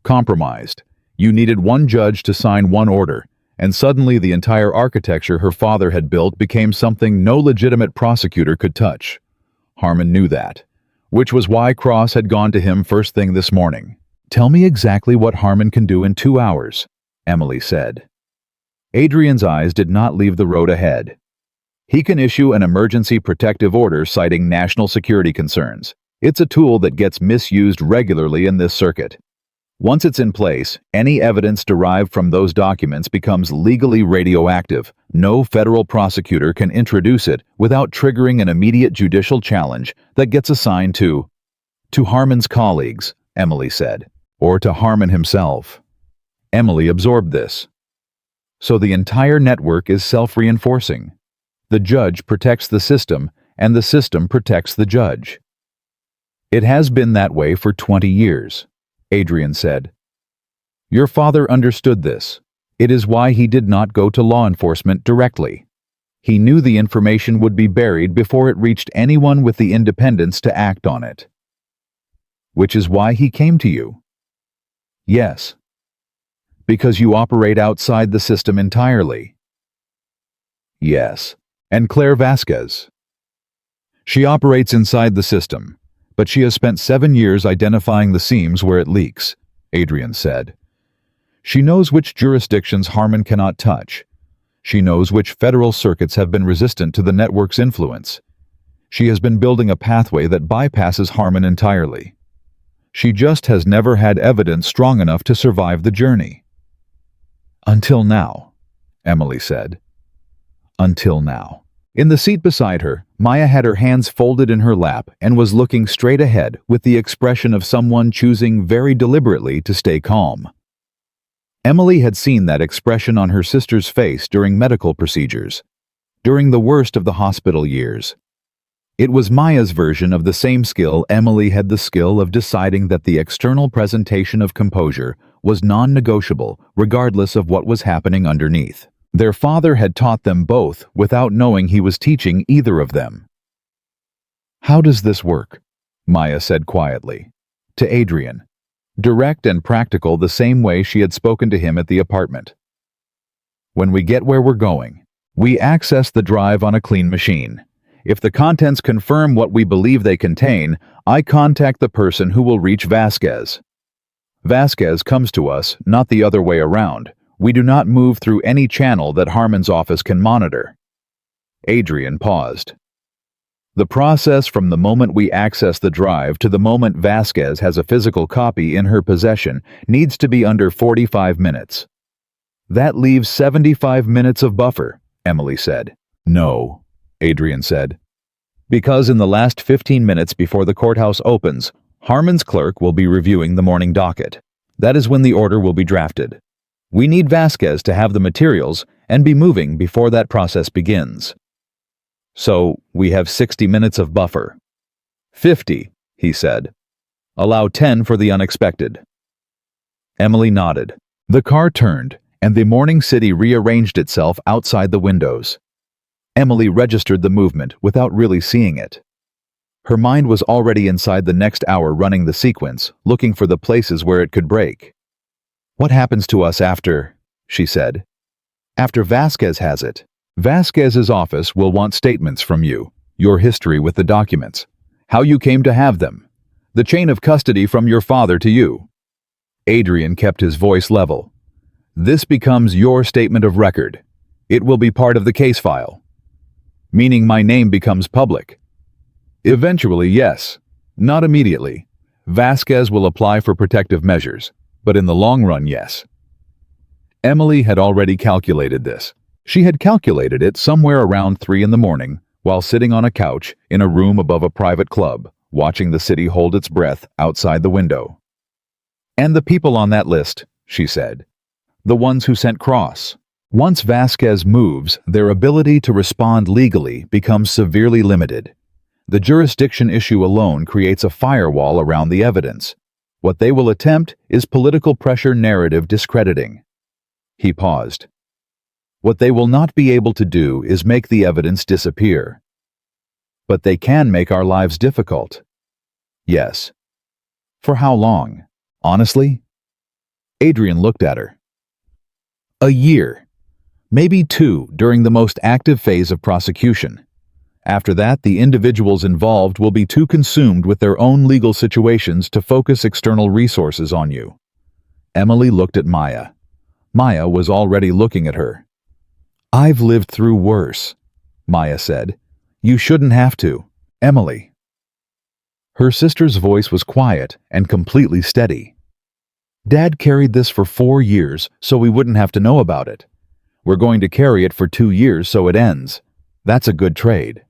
Compromised. You needed one judge to sign one order, and suddenly the entire architecture her father had built became something no legitimate prosecutor could touch. Harmon knew that, which was why Cross had gone to him first thing this morning. "Tell me exactly what Harmon can do in 2 hours, Emily said. Adrian's eyes did not leave the road ahead. "He can issue an emergency protective order citing national security concerns. It's a tool that gets misused regularly in this circuit. Once it's in place, any evidence derived from those documents becomes legally radioactive. No federal prosecutor can introduce it without triggering an immediate judicial challenge that gets assigned to Harmon's colleagues," Emily said, "or to Harmon himself." Emily absorbed this. So the entire network is self-reinforcing. The judge protects the system, and the system protects the judge. It has been that way for 20 years, Adrian said. Your father understood this. It is why he did not go to law enforcement directly. He knew the information would be buried before it reached anyone with the independence to act on it. Which is why he came to you. Yes. Because you operate outside the system entirely. Yes. And Claire Vasquez. She operates inside the system, but she has spent 7 years identifying the seams where it leaks, Adrian said. She knows which jurisdictions Harmon cannot touch. She knows which federal circuits have been resistant to the network's influence. She has been building a pathway that bypasses Harmon entirely. She just has never had evidence strong enough to survive the journey. Until now, Emily said. Until now. In the seat beside her, Maya had her hands folded in her lap and was looking straight ahead with the expression of someone choosing very deliberately to stay calm. Emily had seen that expression on her sister's face during medical procedures, during the worst of the hospital years. It was Maya's version of the same skill. Emily had the skill of deciding that the external presentation of composure was non-negotiable regardless of what was happening underneath. Their father had taught them both without knowing he was teaching either of them. How does this work? Maya said quietly. To Adrian. Direct and practical, the same way she had spoken to him at the apartment. When we get where we're going, we access the drive on a clean machine. If the contents confirm what we believe they contain, I contact the person who will reach Vasquez. Vasquez comes to us, not the other way around. We do not move through any channel that Harmon's office can monitor. Adrian paused. The process from the moment we access the drive to the moment Vasquez has a physical copy in her possession needs to be under 45 minutes. That leaves 75 minutes of buffer, Emily said. No, Adrian said. Because in the last 15 minutes before the courthouse opens, Harmon's clerk will be reviewing the morning docket. That is when the order will be drafted. We need Vasquez to have the materials and be moving before that process begins. So, we have 60 minutes of buffer. 50, he said. Allow 10 for the unexpected. Emily nodded. The car turned, and the morning city rearranged itself outside the windows. Emily registered the movement without really seeing it. Her mind was already inside the next hour running the sequence, looking for the places where it could break. What happens to us after, she said. After Vasquez has it. Vasquez's office will want statements from you, your history with the documents, how you came to have them, the chain of custody from your father to you. Adrian kept his voice level. This becomes your statement of record. It will be part of the case file. Meaning my name becomes public. Eventually, yes. Not immediately. Vasquez will apply for protective measures, but in the long run, yes. Emily had already calculated this. She had calculated it somewhere around 3 in the morning, while sitting on a couch in a room above a private club, watching the city hold its breath outside the window. And the people on that list, she said. The ones who sent Cross. Once Vasquez moves, their ability to respond legally becomes severely limited. The jurisdiction issue alone creates a firewall around the evidence. What they will attempt is political pressure narrative discrediting. He paused. What they will not be able to do is make the evidence disappear. But they can make our lives difficult. Yes. For how long? Honestly? Adrian looked at her. A year. Maybe 2 during the most active phase of prosecution. After that, the individuals involved will be too consumed with their own legal situations to focus external resources on you. Emily looked at Maya. Maya was already looking at her. I've lived through worse, Maya said. You shouldn't have to, Emily. Her sister's voice was quiet and completely steady. Dad carried this for 4 years so we wouldn't have to know about it. We're going to carry it for 2 years so it ends. That's a good trade.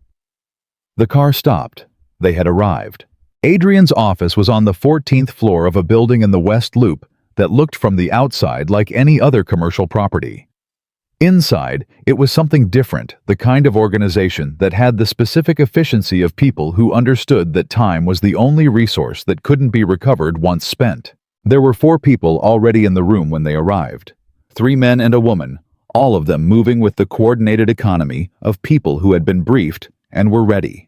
The car stopped. They had arrived. Adrian's office was on the 14th floor of a building in the West Loop, that looked from the outside like any other commercial property. Inside, it was something different, the kind of organization that had the specific efficiency of people who understood that time was the only resource that couldn't be recovered once spent. There were 4 people already in the room when they arrived. 3 men and a woman, all of them moving with the coordinated economy of people who had been briefed and were ready.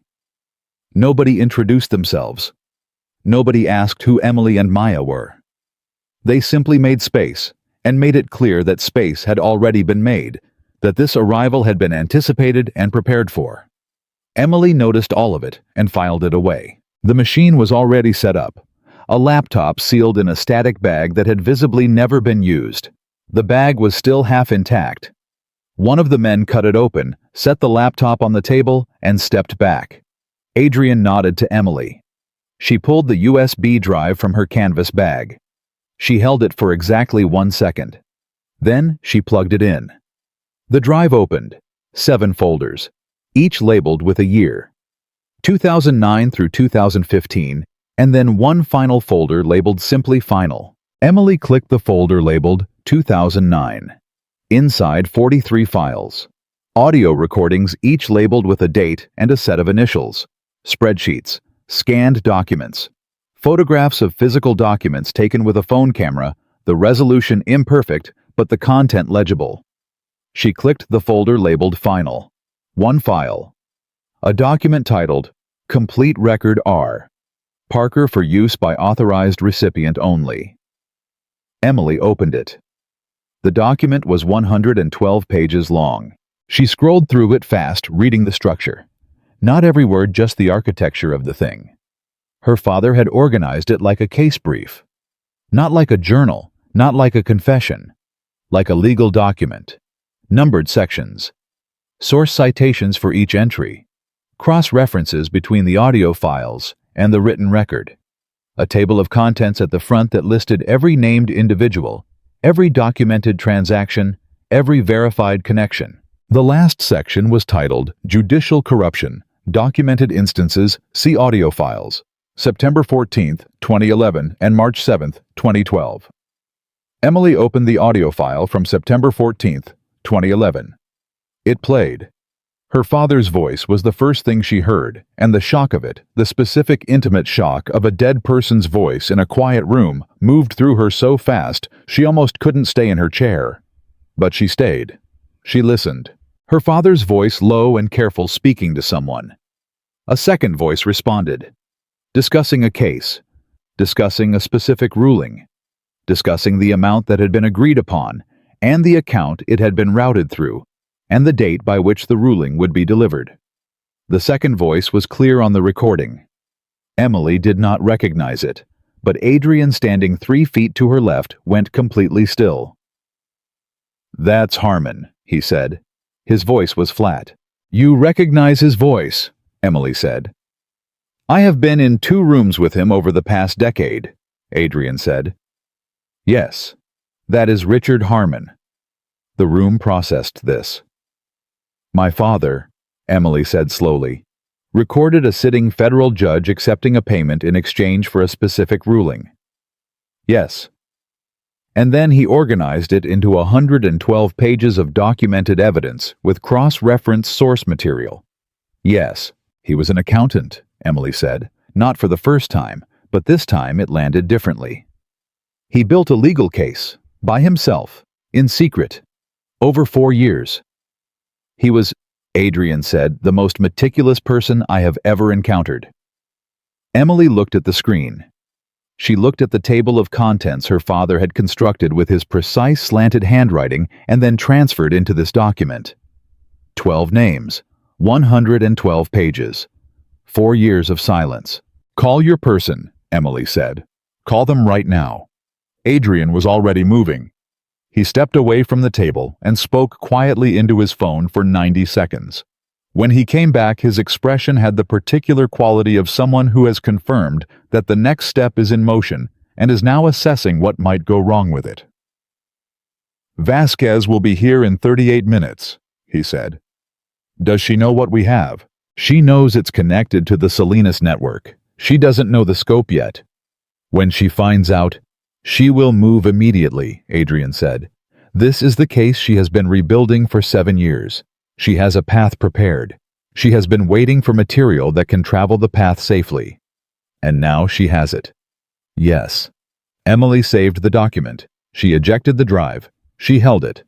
Nobody introduced themselves. Nobody asked who Emily and Maya were. They simply made space, and made it clear that space had already been made, that this arrival had been anticipated and prepared for. Emily noticed all of it and filed it away. The machine was already set up, a laptop sealed in a static bag that had visibly never been used. The bag was still half intact. One of the men cut it open, set the laptop on the table, and stepped back. Adrian nodded to Emily. She pulled the USB drive from her canvas bag. She held it for exactly 1 second. Then she plugged it in. The drive opened. 7 folders, each labeled with a year. 2009 through 2015, and then one final folder labeled simply Final. Emily clicked the folder labeled 2009. Inside 43 files. Audio recordings each labeled with a date and a set of initials. Spreadsheets, scanned documents. Photographs of physical documents taken with a phone camera, the resolution imperfect, but the content legible. She clicked the folder labeled Final. One file. A document titled, Complete Record R. Parker for use by authorized recipient only. Emily opened it. The document was 112 pages long. She scrolled through it fast, reading the structure. Not every word, just the architecture of the thing. Her father had organized it like a case brief. Not like a journal, not like a confession. Like a legal document. Numbered sections. Source citations for each entry. Cross-references between the audio files and the written record. A table of contents at the front that listed every named individual, every documented transaction, every verified connection. The last section was titled Judicial Corruption, Documented Instances, See Audio Files. September 14, 2011 and March 7, 2012. Emily opened the audio file from September 14, 2011. It played. Her father's voice was the first thing she heard, and the shock of it, the specific intimate shock of a dead person's voice in a quiet room, moved through her so fast she almost couldn't stay in her chair. But she stayed. She listened. Her father's voice low and careful, speaking to someone. A second voice responded. Discussing a case, discussing a specific ruling, discussing the amount that had been agreed upon, and the account it had been routed through, and the date by which the ruling would be delivered. The second voice was clear on the recording. Emily did not recognize it, but Adrian, standing 3 feet to her left, went completely still. "That's Harmon," he said. His voice was flat. "You recognize his voice," Emily said. "I have been in 2 rooms with him over the past decade," Adrian said. "Yes, that is Richard Harmon." The room processed this. "My father," Emily said slowly, "recorded a sitting federal judge accepting a payment in exchange for a specific ruling." "Yes." "And then he organized it into 112 pages of documented evidence with cross-reference source material." "Yes, he was an accountant," Emily said, "not for the first time, but this time it landed differently. He built a legal case, by himself, in secret, over 4 years. He was," Adrian said, "the most meticulous person I have ever encountered." Emily looked at the screen. She looked at the table of contents her father had constructed with his precise slanted handwriting and then transferred into this document. 12 names, 112 pages. 4 years of silence. "Call your person," Emily said. "Call them right now." Adrian was already moving. He stepped away from the table and spoke quietly into his phone for 90 seconds. When he came back, his expression had the particular quality of someone who has confirmed that the next step is in motion and is now assessing what might go wrong with it. "Vasquez will be here in 38 minutes, he said. "Does she know what we have?" "She knows it's connected to the Salinas network. She doesn't know the scope yet. When she finds out, She will move immediately, Adrian said. This is the case she has been rebuilding for 7 years. She has a path prepared. She has been waiting for material that can travel the path safely. And now she has it. Yes. Emily saved the document. She ejected the drive. She held it.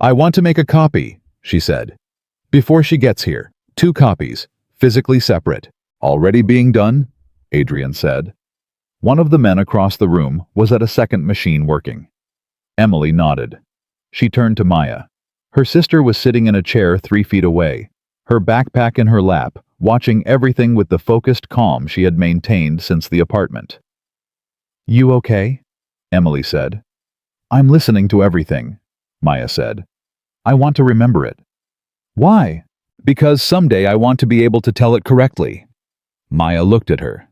I want to make a copy, she said. Before she gets here, 2 copies, physically separate. Already being done, Adrian said. One of the men across the room was at a second machine working. Emily nodded. She turned to Maya. Her sister was sitting in a chair 3 feet away, her backpack in her lap, watching everything with the focused calm she had maintained since the apartment. You okay? Emily said. I'm listening to everything, Maya said. I want to remember it. Why? Because someday I want to be able to tell it correctly. Maya looked at her.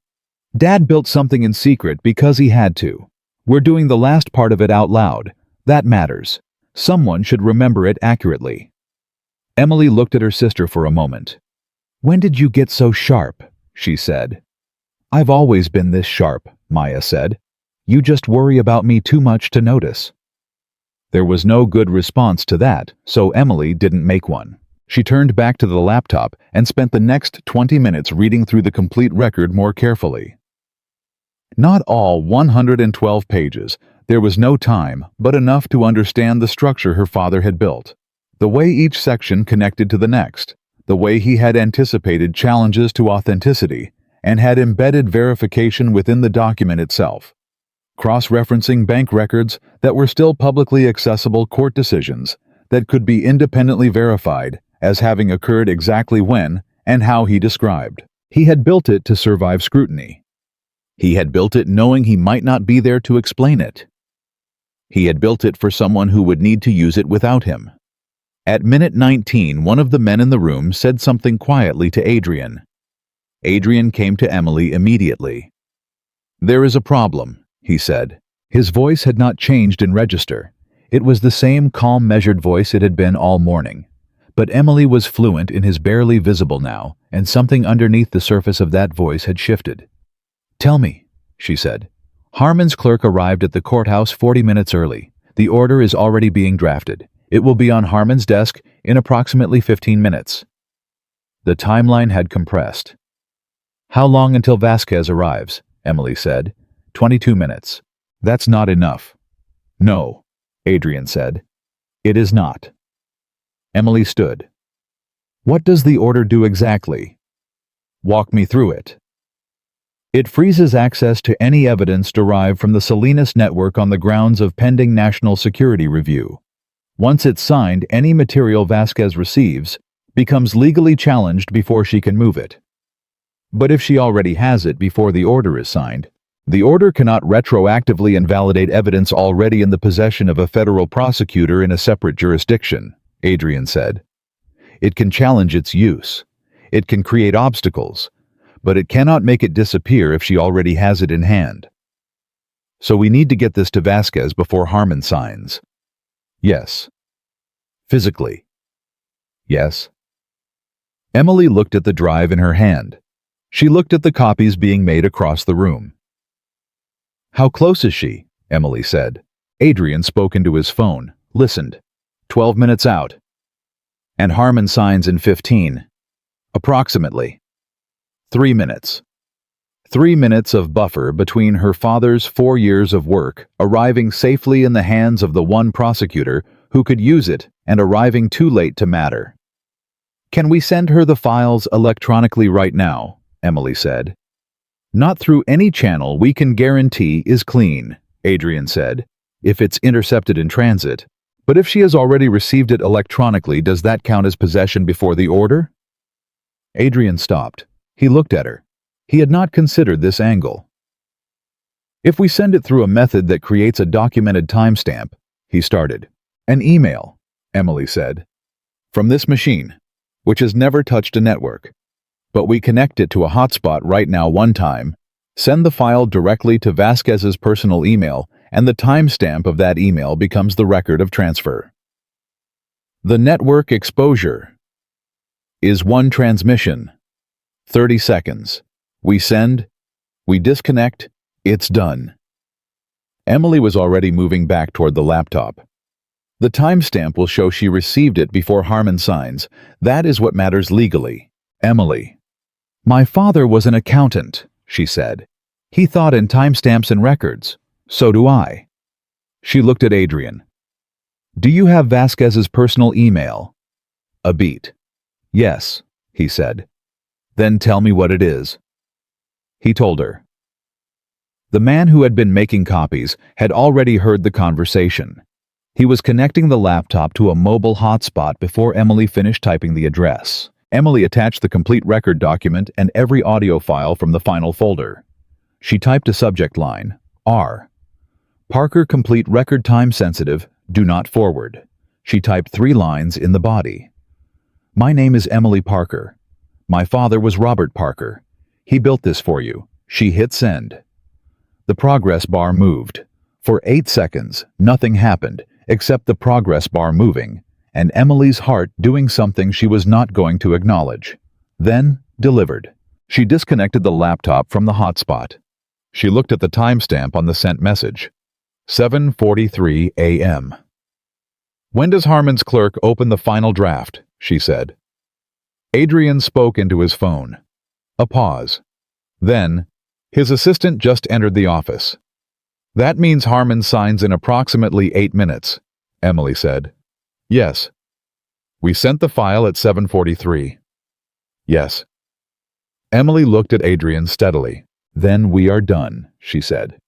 Dad built something in secret because he had to. We're doing the last part of it out loud. That matters. Someone should remember it accurately. Emily looked at her sister for a moment. When did you get so sharp? She said. I've always been this sharp, Maya said. You just worry about me too much to notice. There was no good response to that, so Emily didn't make one. She turned back to the laptop and spent the next 20 minutes reading through the complete record more carefully. Not all 112 pages. There was no time, but enough to understand the structure her father had built, the way each section connected to the next, the way he had anticipated challenges to authenticity, and had embedded verification within the document itself. Cross-referencing bank records that were still publicly accessible court decisions that could be independently verified as having occurred exactly when and how he described. He had built it to survive scrutiny. He had built it knowing he might not be there to explain it. He had built it for someone who would need to use it without him. At minute 19, one of the men in the room said something quietly to Adrian. Adrian came to Emily immediately. There is a problem, he said. His voice had not changed in register. It was the same calm, measured voice it had been all morning. But Emily was fluent in his barely visible now, and something underneath the surface of that voice had shifted. Tell me, she said. Harmon's clerk arrived at the courthouse 40 minutes early. The order is already being drafted. It will be on Harmon's desk in approximately 15 minutes. The timeline had compressed. How long until Vasquez arrives? Emily said. 22 minutes. That's not enough. No, Adrian said. It is not. Emily stood. What does the order do exactly? Walk me through it. It freezes access to any evidence derived from the Salinas network on the grounds of pending national security review. Once it's signed, any material Vasquez receives becomes legally challenged before she can move it. But if she already has it before the order is signed, the order cannot retroactively invalidate evidence already in the possession of a federal prosecutor in a separate jurisdiction, Adrian said. It can challenge its use. It can create obstacles, but it cannot make it disappear if she already has it in hand. So we need to get this to Vasquez before Harmon signs. Yes. Physically. Yes. Emily looked at the drive in her hand. She looked at the copies being made across the room. How close is she? Emily said. Adrian spoke into his phone, listened. 12 minutes out. And Harmon signs in 15. Approximately. 3 minutes. 3 minutes of buffer between her father's 4 years of work arriving safely in the hands of the one prosecutor who could use it and arriving too late to matter. Can we send her the files electronically right now? Emily said. Not through any channel we can guarantee is clean, Adrian said, if it's intercepted in transit. But if she has already received it electronically, does that count as possession before the order? Adrian stopped. He looked at her. He had not considered this angle. If we send it through a method that creates a documented timestamp, he started. An email, Emily said. From this machine, which has never touched a network. But we connect it to a hotspot right now one time, send the file directly to Vasquez's personal email, and the timestamp of that email becomes the record of transfer. The network exposure is one transmission. 30 seconds. We send, we disconnect, it's done. Emily was already moving back toward the laptop. The timestamp will show she received it before Harmon signs. That is what matters legally. Emily. My father was an accountant, she said. He thought in timestamps and records. So do I. She looked at Adrian. Do you have Vasquez's personal email? A beat. Yes, he said. Then tell me what it is. He told her. The man who had been making copies had already heard the conversation. He was connecting the laptop to a mobile hotspot before Emily finished typing the address. Emily attached the complete record document and every audio file from the final folder. She typed a subject line, R. Parker complete record time sensitive, do not forward. She typed 3 lines in the body. My name is Emily Parker. My father was Robert Parker. He built this for you. She hit send. The progress bar moved. For 8 seconds, nothing happened except the progress bar moving, and Emily's heart doing something she was not going to acknowledge. Then, delivered. She disconnected the laptop from the hotspot. She looked at the timestamp on the sent message. 7:43 a.m. When does Harmon's clerk open the final draft? She said. Adrian spoke into his phone. A pause. Then, his assistant just entered the office. That means Harmon signs in approximately 8 minutes, Emily said. Yes. We sent the file at 7:43. Yes. Emily looked at Adrian steadily. Then we are done, she said.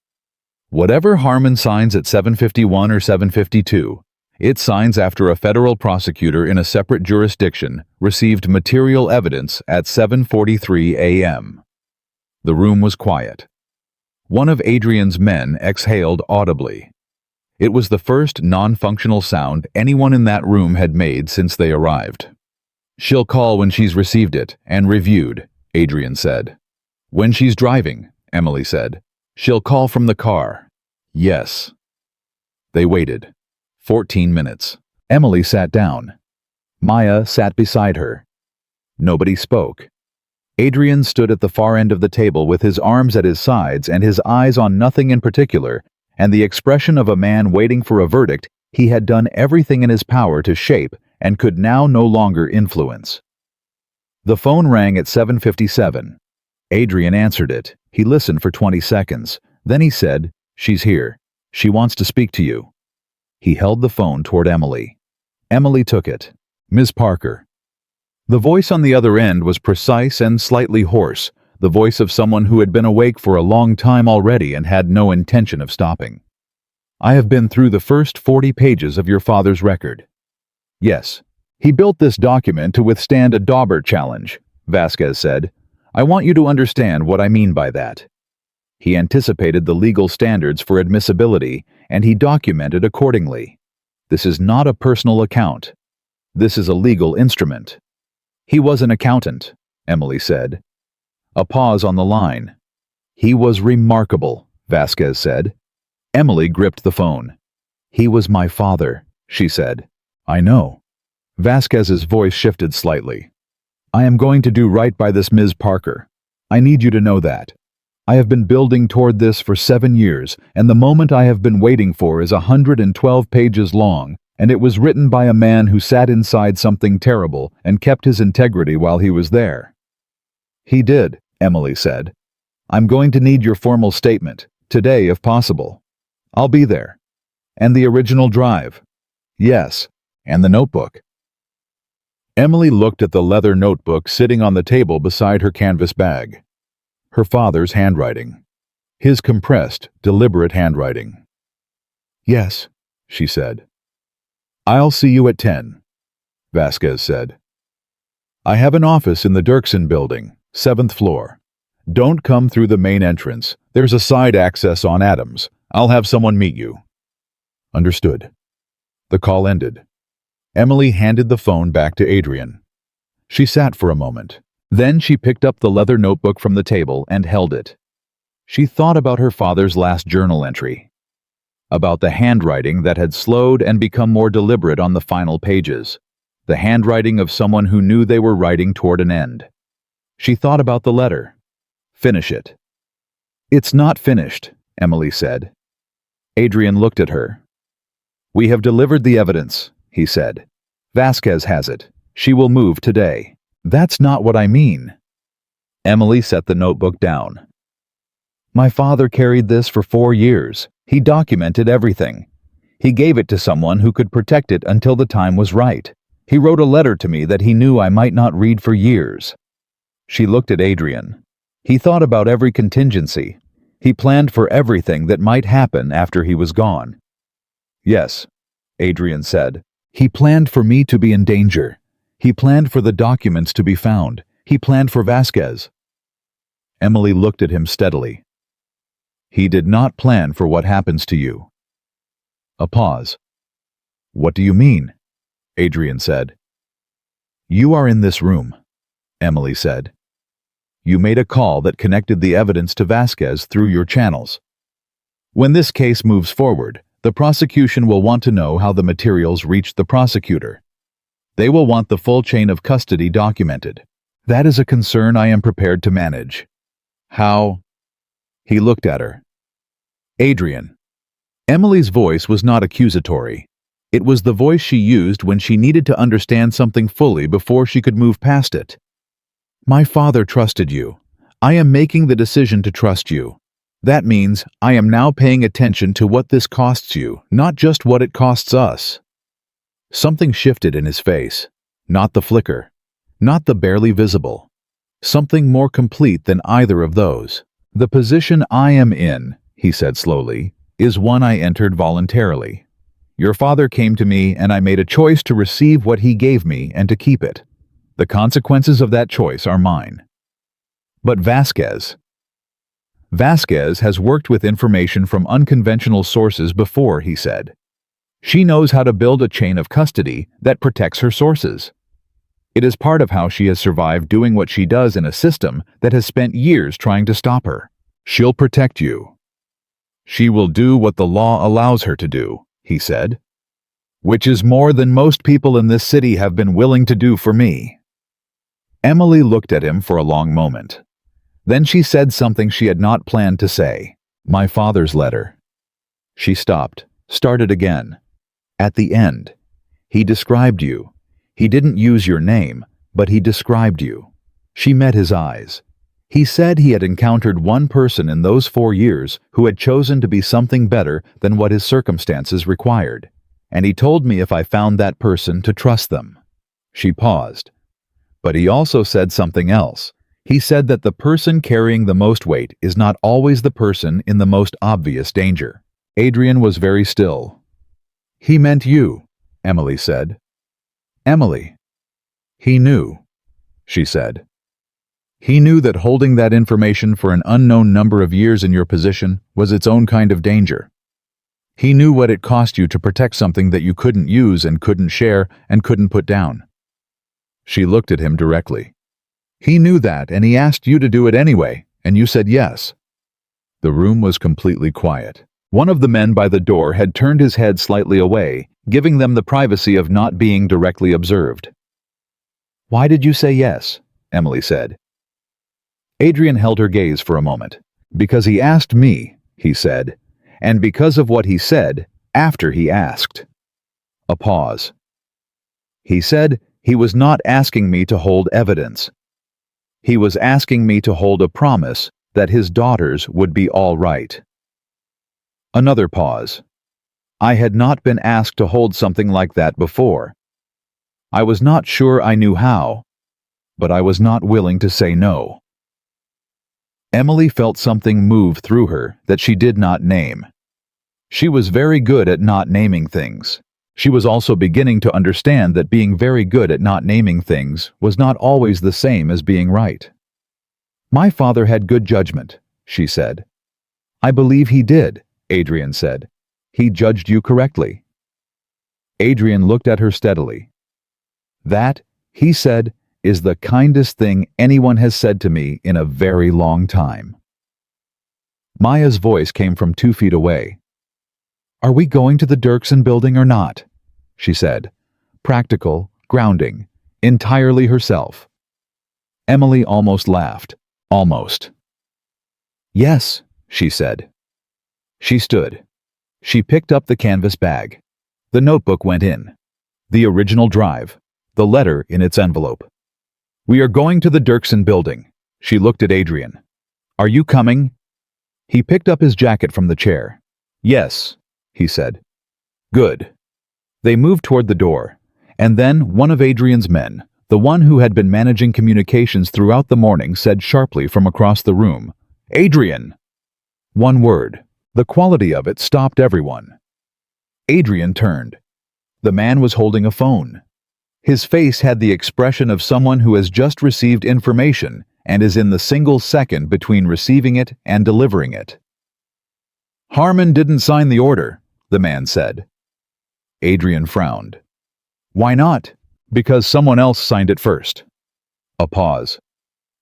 Whatever Harmon signs at 7:51 or 7:52, it signs after a federal prosecutor in a separate jurisdiction received material evidence at 7:43 a.m. The room was quiet. One of Adrian's men exhaled audibly. It was the first non-functional sound anyone in that room had made since they arrived. She'll call when she's received it and reviewed, Adrian said. When she's driving, Emily said. She'll call from the car. Yes. They waited. 14 minutes. Emily sat down. Maya sat beside her. Nobody spoke. Adrian stood at the far end of the table with his arms at his sides and his eyes on nothing in particular, and the expression of a man waiting for a verdict he had done everything in his power to shape and could now no longer influence. The phone rang at 7:57. Adrian answered it. He listened for 20 seconds. Then he said, She's here. She wants to speak to you. He held the phone toward Emily. Emily took it. Ms. Parker. The voice on the other end was precise and slightly hoarse, the voice of someone who had been awake for a long time already and had no intention of stopping. I have been through the first 40 pages of your father's record. Yes, he built this document to withstand a Dauber challenge, Vasquez said. I want you to understand what I mean by that. He anticipated the legal standards for admissibility, and he documented accordingly. This is not a personal account. This is a legal instrument. He was an accountant, Emily said. A pause on the line. He was remarkable, Vasquez said. Emily gripped the phone. He was my father, she said. I know. Vasquez's voice shifted slightly. I am going to do right by this Ms. Parker. I need you to know that. I have been building toward this for 7 years, and the moment I have been waiting for is 112 pages long, and it was written by a man who sat inside something terrible and kept his integrity while he was there. He did, Emily said. I'm going to need your formal statement, today if possible. I'll be there. And the original drive. Yes, and the notebook. Emily looked at the leather notebook sitting on the table beside her canvas bag. Her father's handwriting. His compressed, deliberate handwriting. Yes, she said. I'll see you at 10, Vasquez said. I have an office in the Dirksen building, 7th floor. Don't come through the main entrance. There's a side access on Adams. I'll have someone meet you. Understood. The call ended. Emily handed the phone back to Adrian. She sat for a moment. Then she picked up the leather notebook from the table and held it. She thought about her father's last journal entry. About the handwriting that had slowed and become more deliberate on the final pages. The handwriting of someone who knew they were writing toward an end. She thought about the letter. Finish it. It's not finished, Emily said. Adrian looked at her. "We have delivered the evidence," he said. "Vasquez has it. She will move today." "That's not what I mean." Emily set the notebook down. "My father carried this for 4 years. He documented everything. He gave it to someone who could protect it until the time was right. He wrote a letter to me that he knew I might not read for years." She looked at Adrian. He thought about every contingency. He planned for everything that might happen after he was gone. "Yes," Adrian said. "He planned for me to be in danger. He planned for the documents to be found. He planned for Vasquez." Emily looked at him steadily. "He did not plan for what happens to you." A pause. "What do you mean?" Adrian said. "You are in this room," Emily said. "You made a call that connected the evidence to Vasquez through your channels. When this case moves forward, the prosecution will want to know how the materials reached the prosecutor. They will want the full chain of custody documented. That is a concern I am prepared to manage." "How?" He looked at her. "Adrian." Emily's voice was not accusatory. It was the voice she used when she needed to understand something fully before she could move past it. "My father trusted you. I am making the decision to trust you. That means I am now paying attention to what this costs you, not just what it costs us." Something shifted in his face. Not the flicker. Not the barely visible. Something more complete than either of those. "The position I am in," he said slowly, "is one I entered voluntarily. Your father came to me and I made a choice to receive what he gave me and to keep it. The consequences of that choice are mine." "But Vasquez." "Vasquez has worked with information from unconventional sources before," he said. "She knows how to build a chain of custody that protects her sources. It is part of how she has survived doing what she does in a system that has spent years trying to stop her. She'll protect you. She will do what the law allows her to do," he said. "Which is more than most people in this city have been willing to do for me." Emily looked at him for a long moment. Then she said something she had not planned to say. "My father's letter." She stopped, started again. "At the end, he described you. He didn't use your name, but he described you." She met his eyes. He said he had encountered one person in those 4 years who had chosen to be something better than what his circumstances required, and he told me if I found that person to trust them. She paused. "But he also said something else. He said that the person carrying the most weight is not always the person in the most obvious danger." Adrian was very still. "He meant you," Emily said. "Emily." "He knew," she said. "He knew that holding that information for an unknown number of years in your position was its own kind of danger. He knew what it cost you to protect something that you couldn't use and couldn't share and couldn't put down." She looked at him directly. "He knew that, and he asked you to do it anyway, and you said yes." The room was completely quiet. One of the men by the door had turned his head slightly away, giving them the privacy of not being directly observed. "Why did you say yes?" Emily said. Adrian held her gaze for a moment. "Because he asked me," he said, "and because of what he said after he asked." A pause. "He said he was not asking me to hold evidence. He was asking me to hold a promise that his daughters would be all right." Another pause. "I had not been asked to hold something like that before. I was not sure I knew how, but I was not willing to say no." Emily felt something move through her that she did not name. She was very good at not naming things. She was also beginning to understand that being very good at not naming things was not always the same as being right. "My father had good judgment," she said. "I believe he did," Adrian said. "He judged you correctly." Adrian looked at her steadily. "That," he said, "is the kindest thing anyone has said to me in a very long time." Maya's voice came from 2 feet away. "Are we going to the Dirksen building or not?" she said. Practical, grounding, entirely herself. Emily almost laughed. Almost. "Yes," she said. She stood. She picked up the canvas bag. The notebook went in. The original drive. The letter in its envelope. "We are going to the Dirksen building." She looked at Adrian. "Are you coming?" He picked up his jacket from the chair. "Yes," he said. "Good." They moved toward the door, and then one of Adrian's men, the one who had been managing communications throughout the morning, said sharply from across the room, "Adrian!" One word. The quality of it stopped everyone. Adrian turned. The man was holding a phone. His face had the expression of someone who has just received information and is in the single second between receiving it and delivering it. "Harmon didn't sign the order," the man said. Adrian frowned. "Why not?" "Because someone else signed it first." A pause.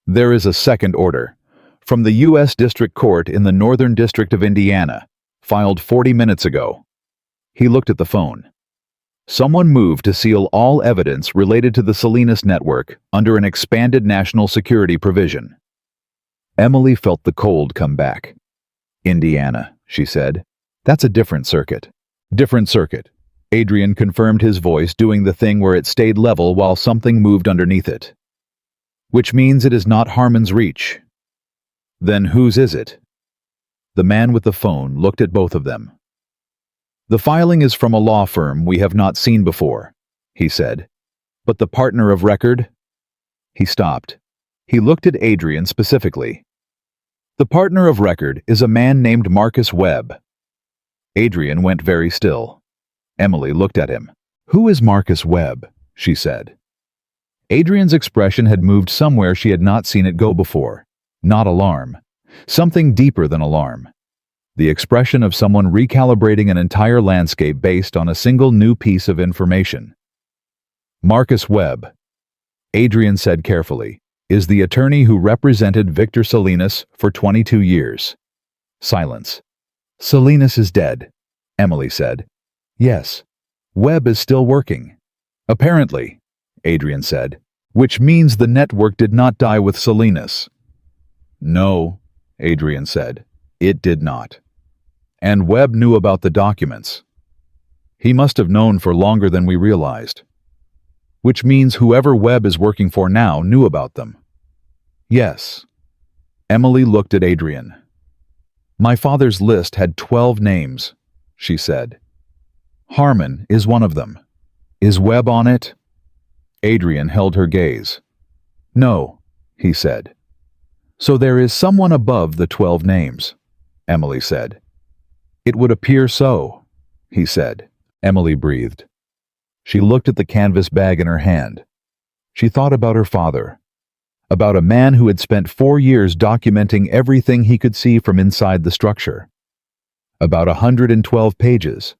"There is a second order. From the U.S. District Court in the Northern District of Indiana, filed 40 minutes ago." He looked at the phone. "Someone moved to seal all evidence related to the Salinas network under an expanded national security provision." Emily felt the cold come back. "Indiana," she said. "That's a different circuit." "Different circuit." Adrian confirmed, his voice doing the thing where it stayed level while something moved underneath it. "Which means it is not Harmon's reach." "Then whose is it?" The man with the phone looked at both of them. "The filing is from a law firm we have not seen before," he said. "But the partner of record?" He stopped. He looked at Adrian specifically. "The partner of record is a man named Marcus Webb." Adrian went very still. Emily looked at him. "Who is Marcus Webb?" she said. Adrian's expression had moved somewhere she had not seen it go before. Not alarm. Something deeper than alarm. The expression of someone recalibrating an entire landscape based on a single new piece of information. "Marcus Webb," Adrian said carefully, "is the attorney who represented Victor Salinas for 22 years. Silence. "Salinas is dead," Emily said. "Yes. Webb is still working." "Apparently," Adrian said, "which means the network did not die with Salinas." "No," Adrian said, "it did not. And Webb knew about the documents. He must have known for longer than we realized. Which means whoever Webb is working for now knew about them." "Yes." Emily looked at Adrian. "My father's list had 12 names," she said. "Harmon is one of them. Is Webb on it?" Adrian held her gaze. "No," he said. "So there is someone above the 12 names," Emily said. "It would appear so," he said. Emily breathed. She looked at the canvas bag in her hand. She thought about her father, about a man who had spent 4 years documenting everything he could see from inside the structure, about 112 pages,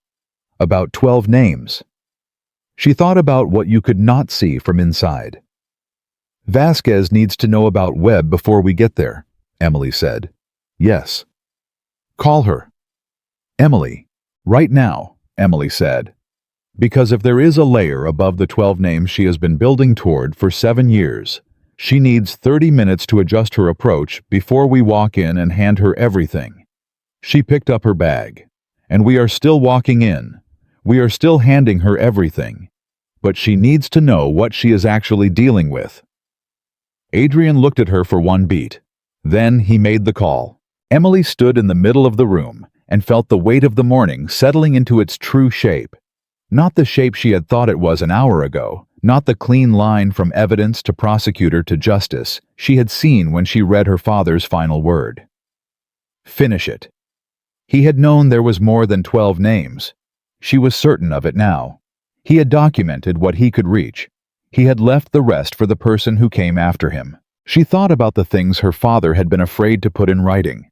about 12 names. She thought about what you could not see from inside. "Vasquez needs to know about Webb before we get there," Emily said. "Yes." "Call her." "Emily, right now," Emily said. "Because if there is a layer above the 12 names she has been building toward for 7 years, she needs 30 minutes to adjust her approach before we walk in and hand her everything." She picked up her bag. "And we are still walking in. We are still handing her everything. But she needs to know what she is actually dealing with." Adrian looked at her for one beat. Then he made the call. Emily stood in the middle of the room and felt the weight of the morning settling into its true shape. Not the shape she had thought it was an hour ago, not the clean line from evidence to prosecutor to justice she had seen when she read her father's final word. Finish it. He had known there was more than 12 names. She was certain of it now. He had documented what he could reach. He had left the rest for the person who came after him. She thought about the things her father had been afraid to put in writing.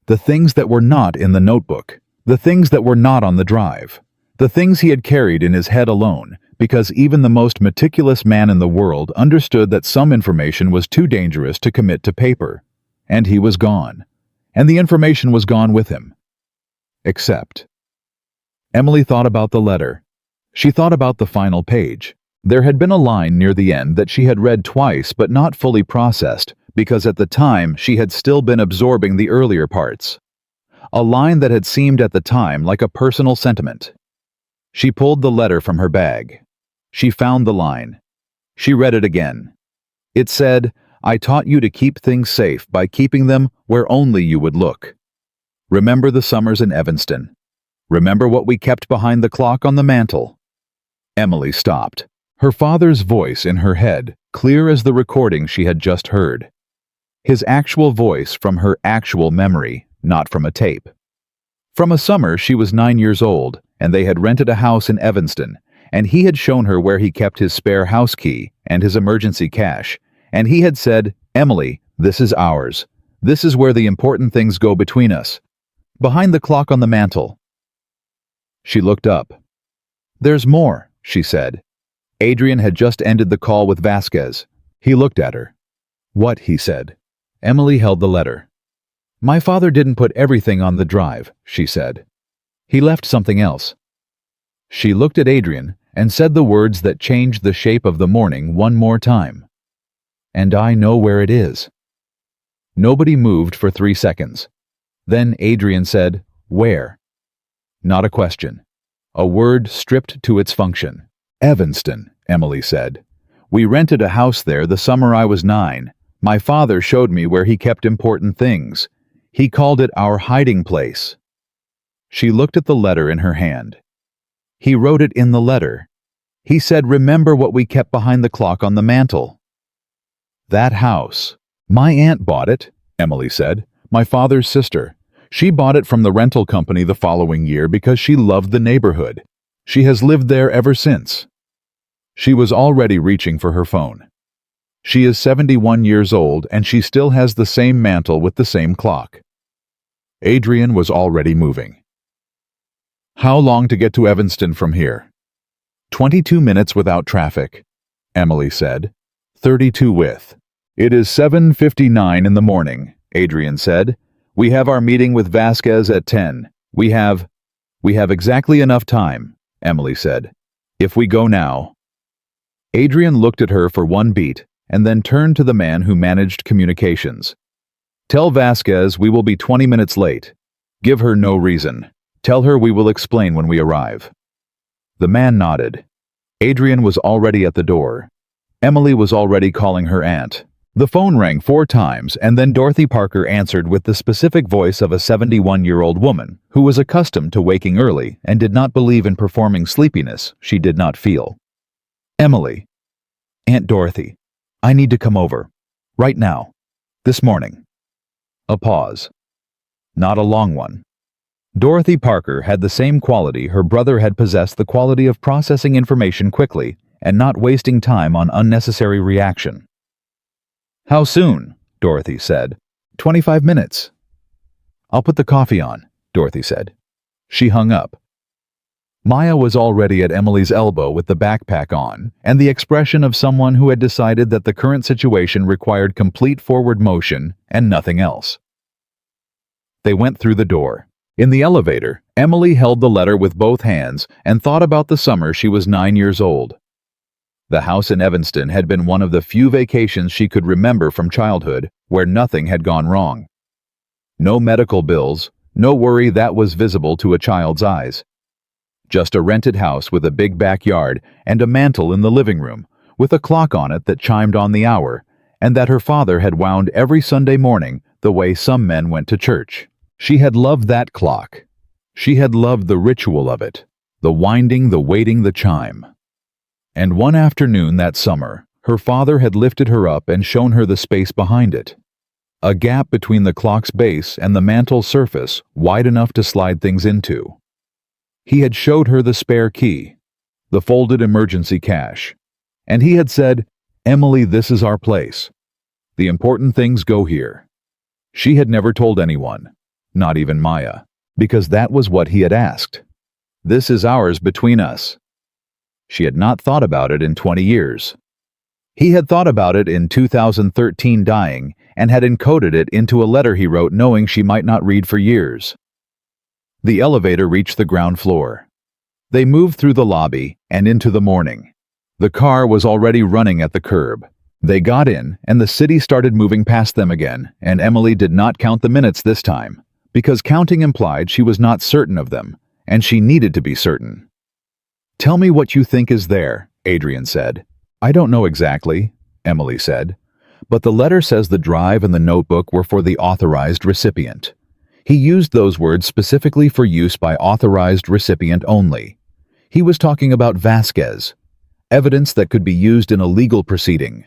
The things that were not in the notebook. The things that were not on the drive. The things he had carried in his head alone, because even the most meticulous man in the world understood that some information was too dangerous to commit to paper. And he was gone. And the information was gone with him. Except. Emily thought about the letter. She thought about the final page. There had been a line near the end that she had read twice but not fully processed, because at the time she had still been absorbing the earlier parts. a line that had seemed at the time like a personal sentiment. She pulled the letter from her bag. She found the line. She read it again. It said, "I taught you to keep things safe by keeping them where only you would look. Remember the summers in Evanston. Remember what we kept behind the clock on the mantel." Emily stopped, her father's voice in her head, clear as the recording she had just heard. His actual voice from her actual memory, not from a tape. From a summer she was 9 years old, and they had rented a house in Evanston, and he had shown her where he kept his spare house key and his emergency cash, and he had said, "Emily, this is ours. This is where the important things go between us. Behind the clock on the mantel." She looked up. "There's more," she said. Adrian had just ended the call with Vasquez. He looked at her. "What?" he said. Emily held the letter. "My father didn't put everything on the drive," she said. "He left something else." She looked at Adrian and said the words that changed the shape of the morning one more time. "And I know where it is." Nobody moved for 3 seconds. Then Adrian said, "Where?" Not a question. A word stripped to its function. "Evanston," Emily said. "We rented a house there the summer I was 9. My father showed me where he kept important things. He called it our hiding place." She looked at the letter in her hand. He wrote it in the letter. He said, "Remember what we kept behind the clock on the mantel." That house. "My aunt bought it," Emily said. "My father's sister. She bought it from the rental company the following year because she loved the neighborhood. She has lived there ever since." She was already reaching for her phone. She is 71 years old and she still has the same mantel with the same clock. Adrian was already moving. "How long to get to Evanston from here?" 22 minutes without traffic," Emily said. 32 with. "It is 7:59 in the morning," Adrian said. "We have our meeting with Vasquez at 10. We have exactly enough time," Emily said. "If we go now." Adrian looked at her for one beat and then turned to the man who managed communications. "Tell Vasquez we will be 20 minutes late. Give her no reason. Tell her we will explain when we arrive." The man nodded. Adrian was already at the door. Emily was already calling her aunt. The phone rang 4 times, and then Dorothy Parker answered with the specific voice of a 71-year-old woman who was accustomed to waking early and did not believe in performing sleepiness she did not feel. "Emily. Aunt Dorothy. I need to come over. Right now. This morning." A pause. Not a long one. Dorothy Parker had the same quality her brother had possessed, the quality of processing information quickly and not wasting time on unnecessary reaction. "How soon?" Dorothy said. 25 minutes. "I'll put the coffee on," Dorothy said. She hung up. Maya was already at Emily's elbow with the backpack on and the expression of someone who had decided that the current situation required complete forward motion and nothing else. They went through the door. In the elevator, Emily held the letter with both hands and thought about the summer she was 9 years old. The house in Evanston had been one of the few vacations she could remember from childhood where nothing had gone wrong. No medical bills, no worry that was visible to a child's eyes. Just a rented house with a big backyard and a mantel in the living room, with a clock on it that chimed on the hour, and that her father had wound every Sunday morning the way some men went to church. She had loved that clock. She had loved the ritual of it, the winding, the waiting, the chime. And one afternoon that summer, her father had lifted her up and shown her the space behind it. A gap between the clock's base and the mantel surface wide enough to slide things into. He had showed her the spare key, the folded emergency cash, and he had said, "Emily, this is our place. The important things go here." She had never told anyone, not even Maya, because that was what he had asked. "This is ours between us." She had not thought about it in 20 years. He had thought about it in 2013 dying and had encoded it into a letter he wrote knowing she might not read for years. The elevator reached the ground floor. They moved through the lobby and into the morning. The car was already running at the curb. They got in and the city started moving past them again, and Emily did not count the minutes this time, because counting implied she was not certain of them, and she needed to be certain. "Tell me what you think is there," Adrian said. "I don't know exactly," Emily said, "but the letter says the drive and the notebook were for the authorized recipient. He used those words specifically for use by authorized recipient only. He was talking about Vasquez, evidence that could be used in a legal proceeding."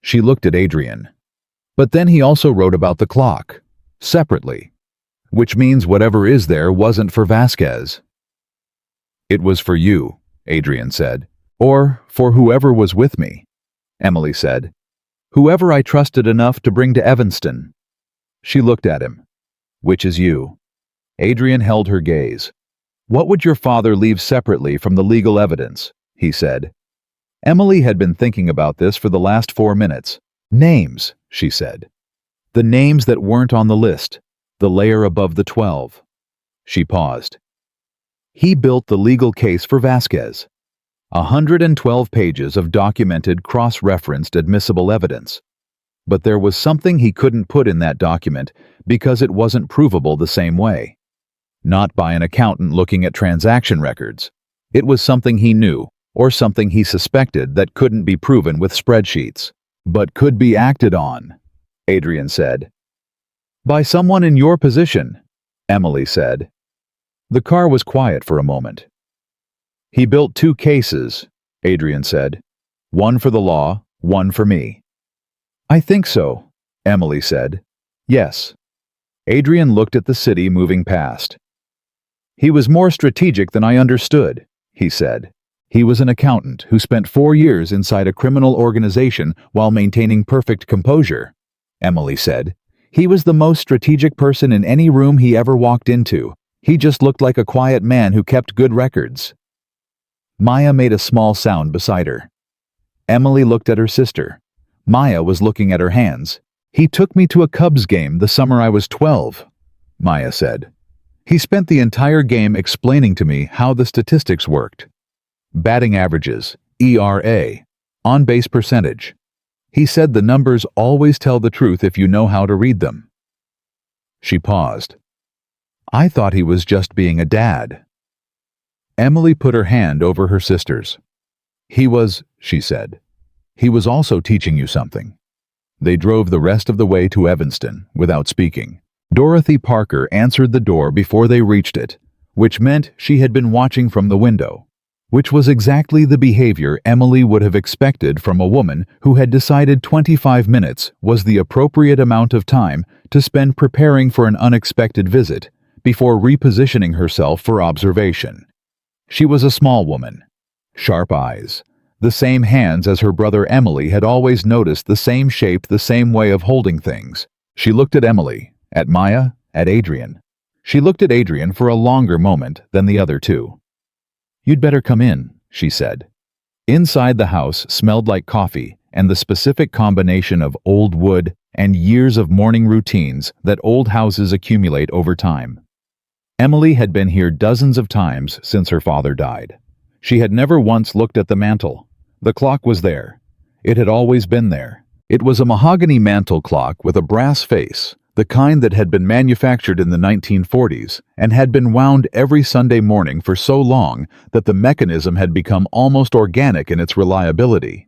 She looked at Adrian. "But then he also wrote about the clock, separately, which means whatever is there wasn't for Vasquez." "It was for you," Adrian said. "Or for whoever was with me," Emily said. "Whoever I trusted enough to bring to Evanston." She looked at him. "Which is you?" Adrian held her gaze. "What would your father leave separately from the legal evidence?" he said. Emily had been thinking about this for the last 4 minutes. "Names," she said. "The names that weren't on the list, the layer above the 12. She paused. "He built the legal case for Vasquez. 112 pages of documented, cross-referenced admissible evidence. But there was something he couldn't put in that document because it wasn't provable the same way. Not by an accountant looking at transaction records. It was something he knew, or something he suspected that couldn't be proven with spreadsheets, but could be acted on," Adrian said. "By someone in your position," Emily said. The car was quiet for a moment. "He built 2 cases," Adrian said. "One for the law, one for me." "I think so," Emily said. "Yes." Adrian looked at the city moving past. "He was more strategic than I understood," he said. "He was an accountant who spent 4 years inside a criminal organization while maintaining perfect composure," Emily said. "He was the most strategic person in any room he ever walked into. He just looked like a quiet man who kept good records." Maya made a small sound beside her. Emily looked at her sister. Maya was looking at her hands. "He took me to a Cubs game the summer I was 12, Maya said. "He spent the entire game explaining to me how the statistics worked. Batting averages, ERA, on-base percentage. He said the numbers always tell the truth if you know how to read them." She paused. "I thought he was just being a dad." Emily put her hand over her sister's. "He was," she said. "He was also teaching you something." They drove the rest of the way to Evanston without speaking. Dorothy Parker answered the door before they reached it, which meant she had been watching from the window, which was exactly the behavior Emily would have expected from a woman who had decided 25 minutes was the appropriate amount of time to spend preparing for an unexpected visit before repositioning herself for observation. She was a small woman, sharp eyes, the same hands as her brother Emily had always noticed, the same shape, the same way of holding things. She looked at Emily, at Maya, at Adrian. She looked at Adrian for a longer moment than the other two. "You'd better come in," she said. Inside the house smelled like coffee and the specific combination of old wood and years of morning routines that old houses accumulate over time. Emily had been here dozens of times since her father died. She had never once looked at the mantel. The clock was there. It had always been there. It was a mahogany mantel clock with a brass face, the kind that had been manufactured in the 1940s and had been wound every Sunday morning for so long that the mechanism had become almost organic in its reliability.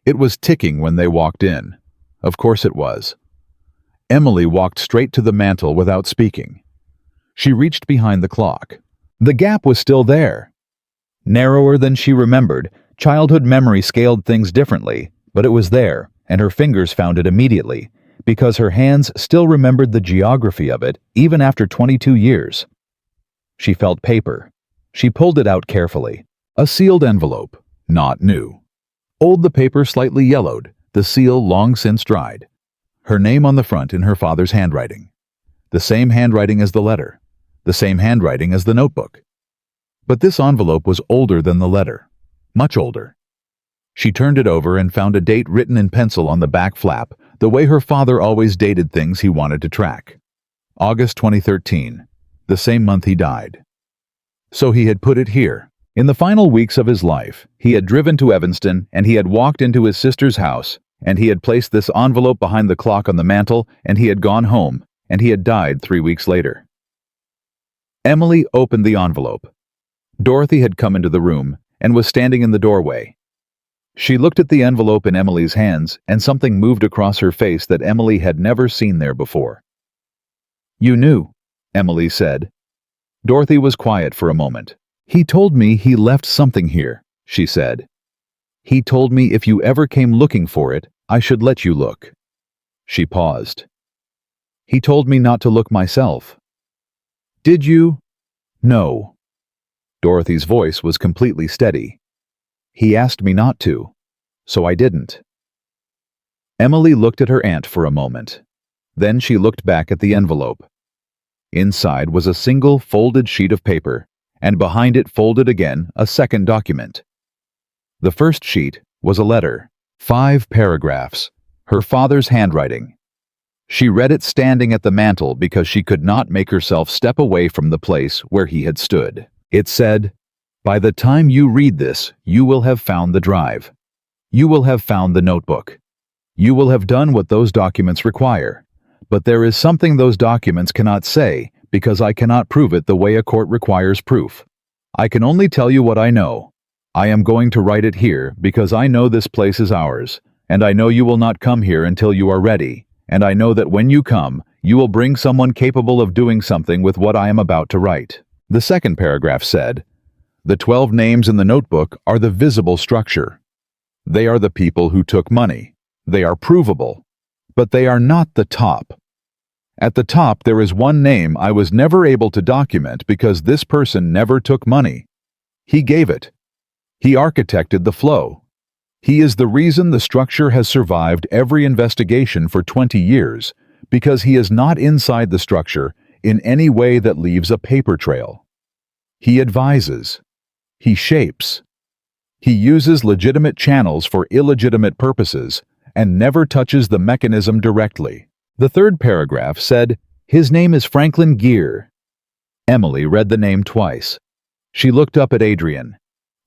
It was ticking when they walked in. Of course it was. Emily walked straight to the mantel without speaking. She reached behind the clock. The gap was still there. Narrower than she remembered, childhood memory scaled things differently, but it was there, and her fingers found it immediately, because her hands still remembered the geography of it even after 22 years. She felt paper. She pulled it out carefully. A sealed envelope, not new. Old, the paper slightly yellowed, the seal long since dried. Her name on the front in her father's handwriting. The same handwriting as the letter. The same handwriting as the notebook. But this envelope was older than the letter. Much older. She turned it over and found a date written in pencil on the back flap, the way her father always dated things he wanted to track. August 2013, the same month he died. So he had put it here. In the final weeks of his life, he had driven to Evanston and he had walked into his sister's house, and he had placed this envelope behind the clock on the mantel, and he had gone home, and he had died 3 weeks later. Emily opened the envelope. Dorothy had come into the room and was standing in the doorway. She looked at the envelope in Emily's hands, and something moved across her face that Emily had never seen there before. "You knew," Emily said. Dorothy was quiet for a moment. "He told me he left something here," she said. "He told me if you ever came looking for it, I should let you look." She paused. "He told me not to look myself." "Did you?" "No." Dorothy's voice was completely steady. "He asked me not to, so I didn't." Emily looked at her aunt for a moment. Then she looked back at the envelope. Inside was a single folded sheet of paper, and behind it, folded again, a second document. The first sheet was a letter, 5 paragraphs, her father's handwriting. She read it standing at the mantel because she could not make herself step away from the place where he had stood. It said, "By the time you read this, you will have found the drive. You will have found the notebook. You will have done what those documents require. But there is something those documents cannot say, because I cannot prove it the way a court requires proof. I can only tell you what I know. I am going to write it here because I know this place is ours, and I know you will not come here until you are ready, and I know that when you come, you will bring someone capable of doing something with what I am about to write." The second paragraph said, "The 12 names in the notebook are the visible structure. They are the people who took money. They are provable. But they are not the top. At the top there is one name I was never able to document because this person never took money. He gave it. He architected the flow. He is the reason the structure has survived every investigation for 20 years, because he is not inside the structure in any way that leaves a paper trail. He advises. He shapes. He uses legitimate channels for illegitimate purposes and never touches the mechanism directly." The third paragraph said, "His name is Franklin Gear." Emily read the name twice. She looked up at Adrian.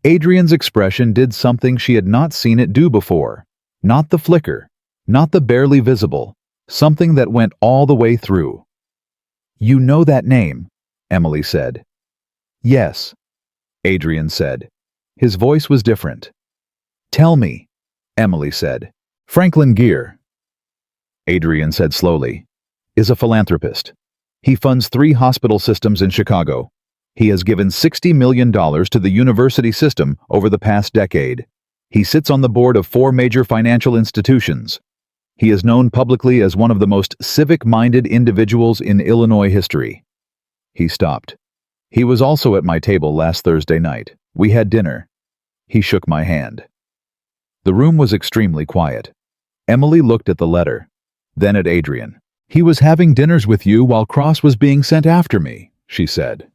Adrian's expression did something she had not seen it do before. Not the flicker, not the barely visible, something that went all the way through. "You know that name," Emily said. "Yes," Adrian said. His voice was different. "Tell me," Emily said. "Franklin Gear," Adrian said slowly, "is a philanthropist. He funds 3 hospital systems in Chicago. He has given $60 million to the university system over the past decade. He sits on the board of 4 major financial institutions. He is known publicly as one of the most civic-minded individuals in Illinois history." He stopped. "He was also at my table last Thursday night. We had dinner." He shook my hand. The room was extremely quiet. Emily looked at the letter, then at Adrian. "He was having dinners with you while Cross was being sent after me," she said.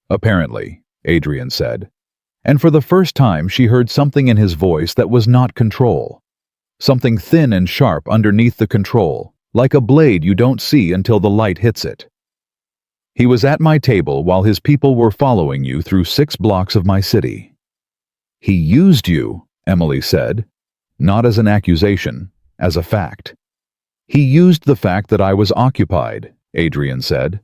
"Apparently," Adrian said. And for the first time she heard something in his voice that was not control. Something thin and sharp underneath the control, like a blade you don't see until the light hits it. "He was at my table while his people were following you through 6 blocks of my city." "He used you," Emily said. "Not as an accusation, as a fact." "He used the fact that I was occupied," Adrian said.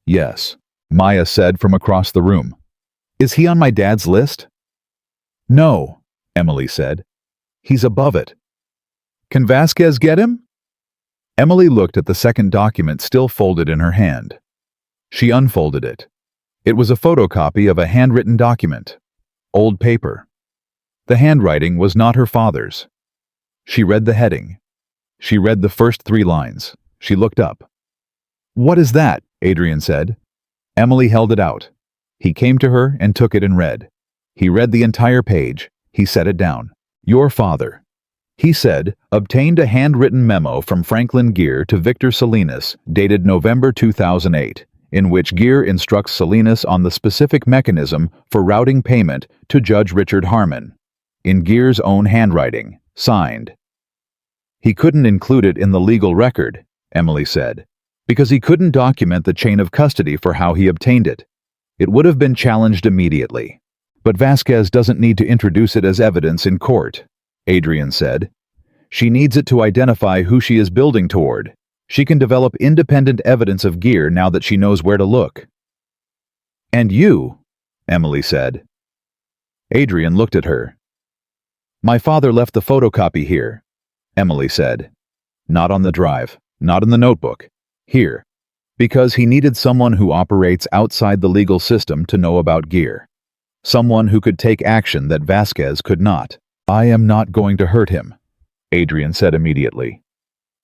"Yes," Maya said from across the room. "Is he on my dad's list?" "No," Emily said. "He's above it." "Can Vasquez get him?" Emily looked at the second document still folded in her hand. She unfolded it. It was a photocopy of a handwritten document. Old paper. The handwriting was not her father's. She read the heading. She read the first 3 lines. She looked up. "What is that?" Adrian said. Emily held it out. He came to her and took it and read. He read the entire page. He set it down. "Your father," he said, "obtained a handwritten memo from Franklin Gear to Victor Salinas, dated November 2008, in which Gear instructs Salinas on the specific mechanism for routing payment to Judge Richard Harmon. In Gear's own handwriting, signed." "He couldn't include it in the legal record," Emily said, "because he couldn't document the chain of custody for how he obtained it. It would have been challenged immediately. But Vasquez doesn't need to introduce it as evidence in court," Adrian said. "She needs it to identify who she is building toward. She can develop independent evidence of Gear now that she knows where to look. And you, Emily said. Adrian looked at her. My father left the photocopy here, Emily said. Not on the drive, not in the notebook. Here. Because he needed someone who operates outside the legal system to know about Gear. Someone who could take action that Vasquez could not. I am not going to hurt him, Adrian said immediately.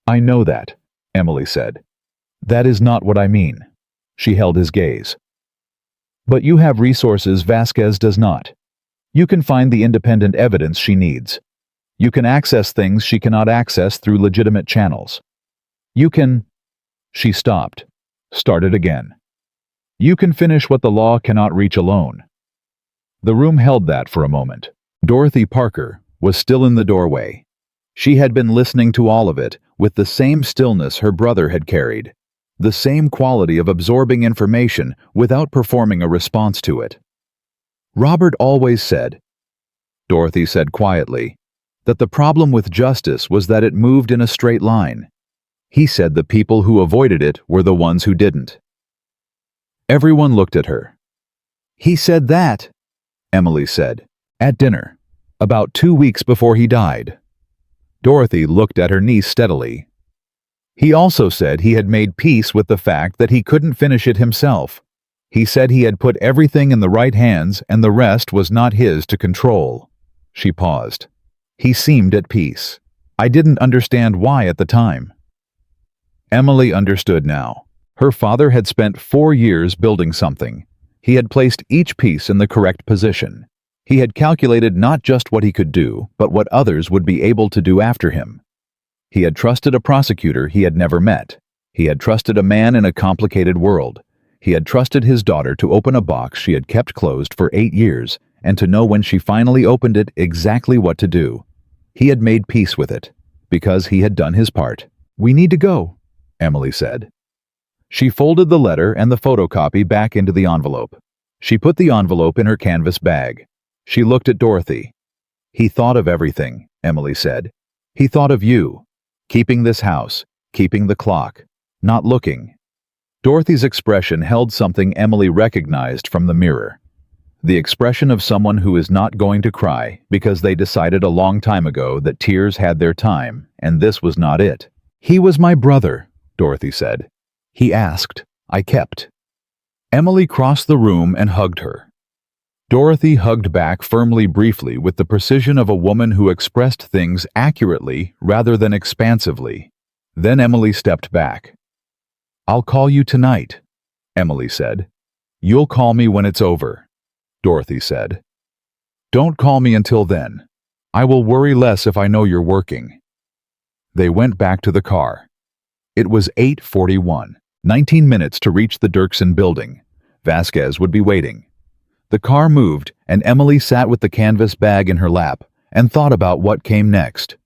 I know that, Emily said. That is not what I mean. She held his gaze. But you have resources Vasquez does not. You can find the independent evidence she needs. You can access things she cannot access through legitimate channels. You can... She stopped, started again. You can finish what the law cannot reach alone. The room held that for a moment. Dorothy Parker was still in the doorway. She had been listening to all of it with the same stillness her brother had carried, the same quality of absorbing information without performing a response to it. Robert always said, Dorothy said quietly, that the problem with justice was that it moved in a straight line. He said the people who avoided it were the ones who didn't. Everyone looked at her. He said that, Emily said, at dinner, about 2 weeks before he died. Dorothy looked at her niece steadily. He also said he had made peace with the fact that he couldn't finish it himself. He said he had put everything in the right hands and the rest was not his to control. She paused. He seemed at peace. I didn't understand why at the time. Emily understood now. Her father had spent 4 years building something. He had placed each piece in the correct position. He had calculated not just what he could do, but what others would be able to do after him. He had trusted a prosecutor he had never met. He had trusted a man in a complicated world. He had trusted his daughter to open a box she had kept closed for 8 years and to know when she finally opened it exactly what to do. He had made peace with it, because he had done his part. We need to go, Emily said. She folded the letter and the photocopy back into the envelope. She put the envelope in her canvas bag. She looked at Dorothy. He thought of everything, Emily said. He thought of you, keeping this house, keeping the clock, not looking. Dorothy's expression held something Emily recognized from the mirror. The expression of someone who is not going to cry because they decided a long time ago that tears had their time, and this was not it. He was my brother, Dorothy said. He asked. I kept. Emily crossed the room and hugged her. Dorothy hugged back firmly briefly with the precision of a woman who expressed things accurately rather than expansively. Then Emily stepped back. I'll call you tonight, Emily said. You'll call me when it's over, Dorothy said. Don't call me until then. I will worry less if I know you're working. They went back to the car. It was 8:41, 19 minutes to reach the Dirksen building. Vasquez would be waiting. The car moved, and Emily sat with the canvas bag in her lap and thought about what came next.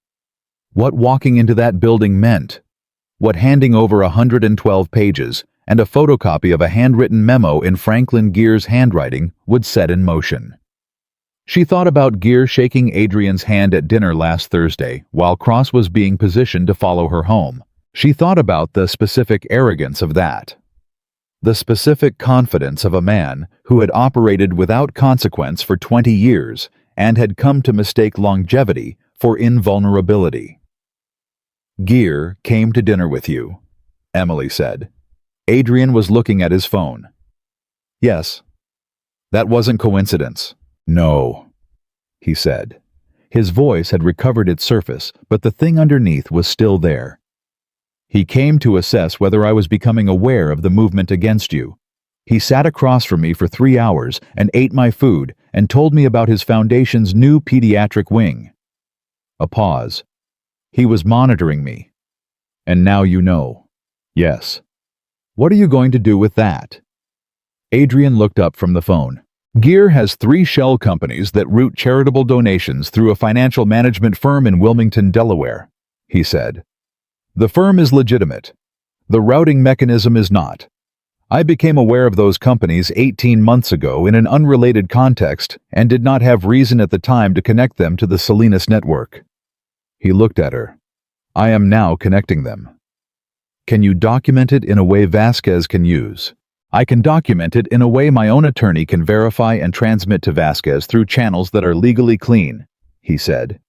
What walking into that building meant. What handing over 112 pages and a photocopy of a handwritten memo in Franklin Gear's handwriting would set in motion. She thought about Gear shaking Adrian's hand at dinner last Thursday while Cross was being positioned to follow her home. She thought about the specific arrogance of that. The specific confidence of a man who had operated without consequence for 20 years and had come to mistake longevity for invulnerability. Gear came to dinner with you, Emily said. Adrian was looking at his phone. Yes. That wasn't coincidence. No, he said. His voice had recovered its surface, but the thing underneath was still there. He came to assess whether I was becoming aware of the movement against you. He sat across from me for 3 hours and ate my food and told me about his foundation's new pediatric wing. A pause. He was monitoring me. And now you know. Yes. What are you going to do with that? Adrian looked up from the phone. Gear has 3 shell companies that route charitable donations through a financial management firm in Wilmington, Delaware, he said. The firm is legitimate. The routing mechanism is not. I became aware of those companies 18 months ago in an unrelated context and did not have reason at the time to connect them to the Salinas network. He looked at her. I am now connecting them. Can you document it in a way Vasquez can use? I can document it in a way my own attorney can verify and transmit to Vasquez through channels that are legally clean, he said.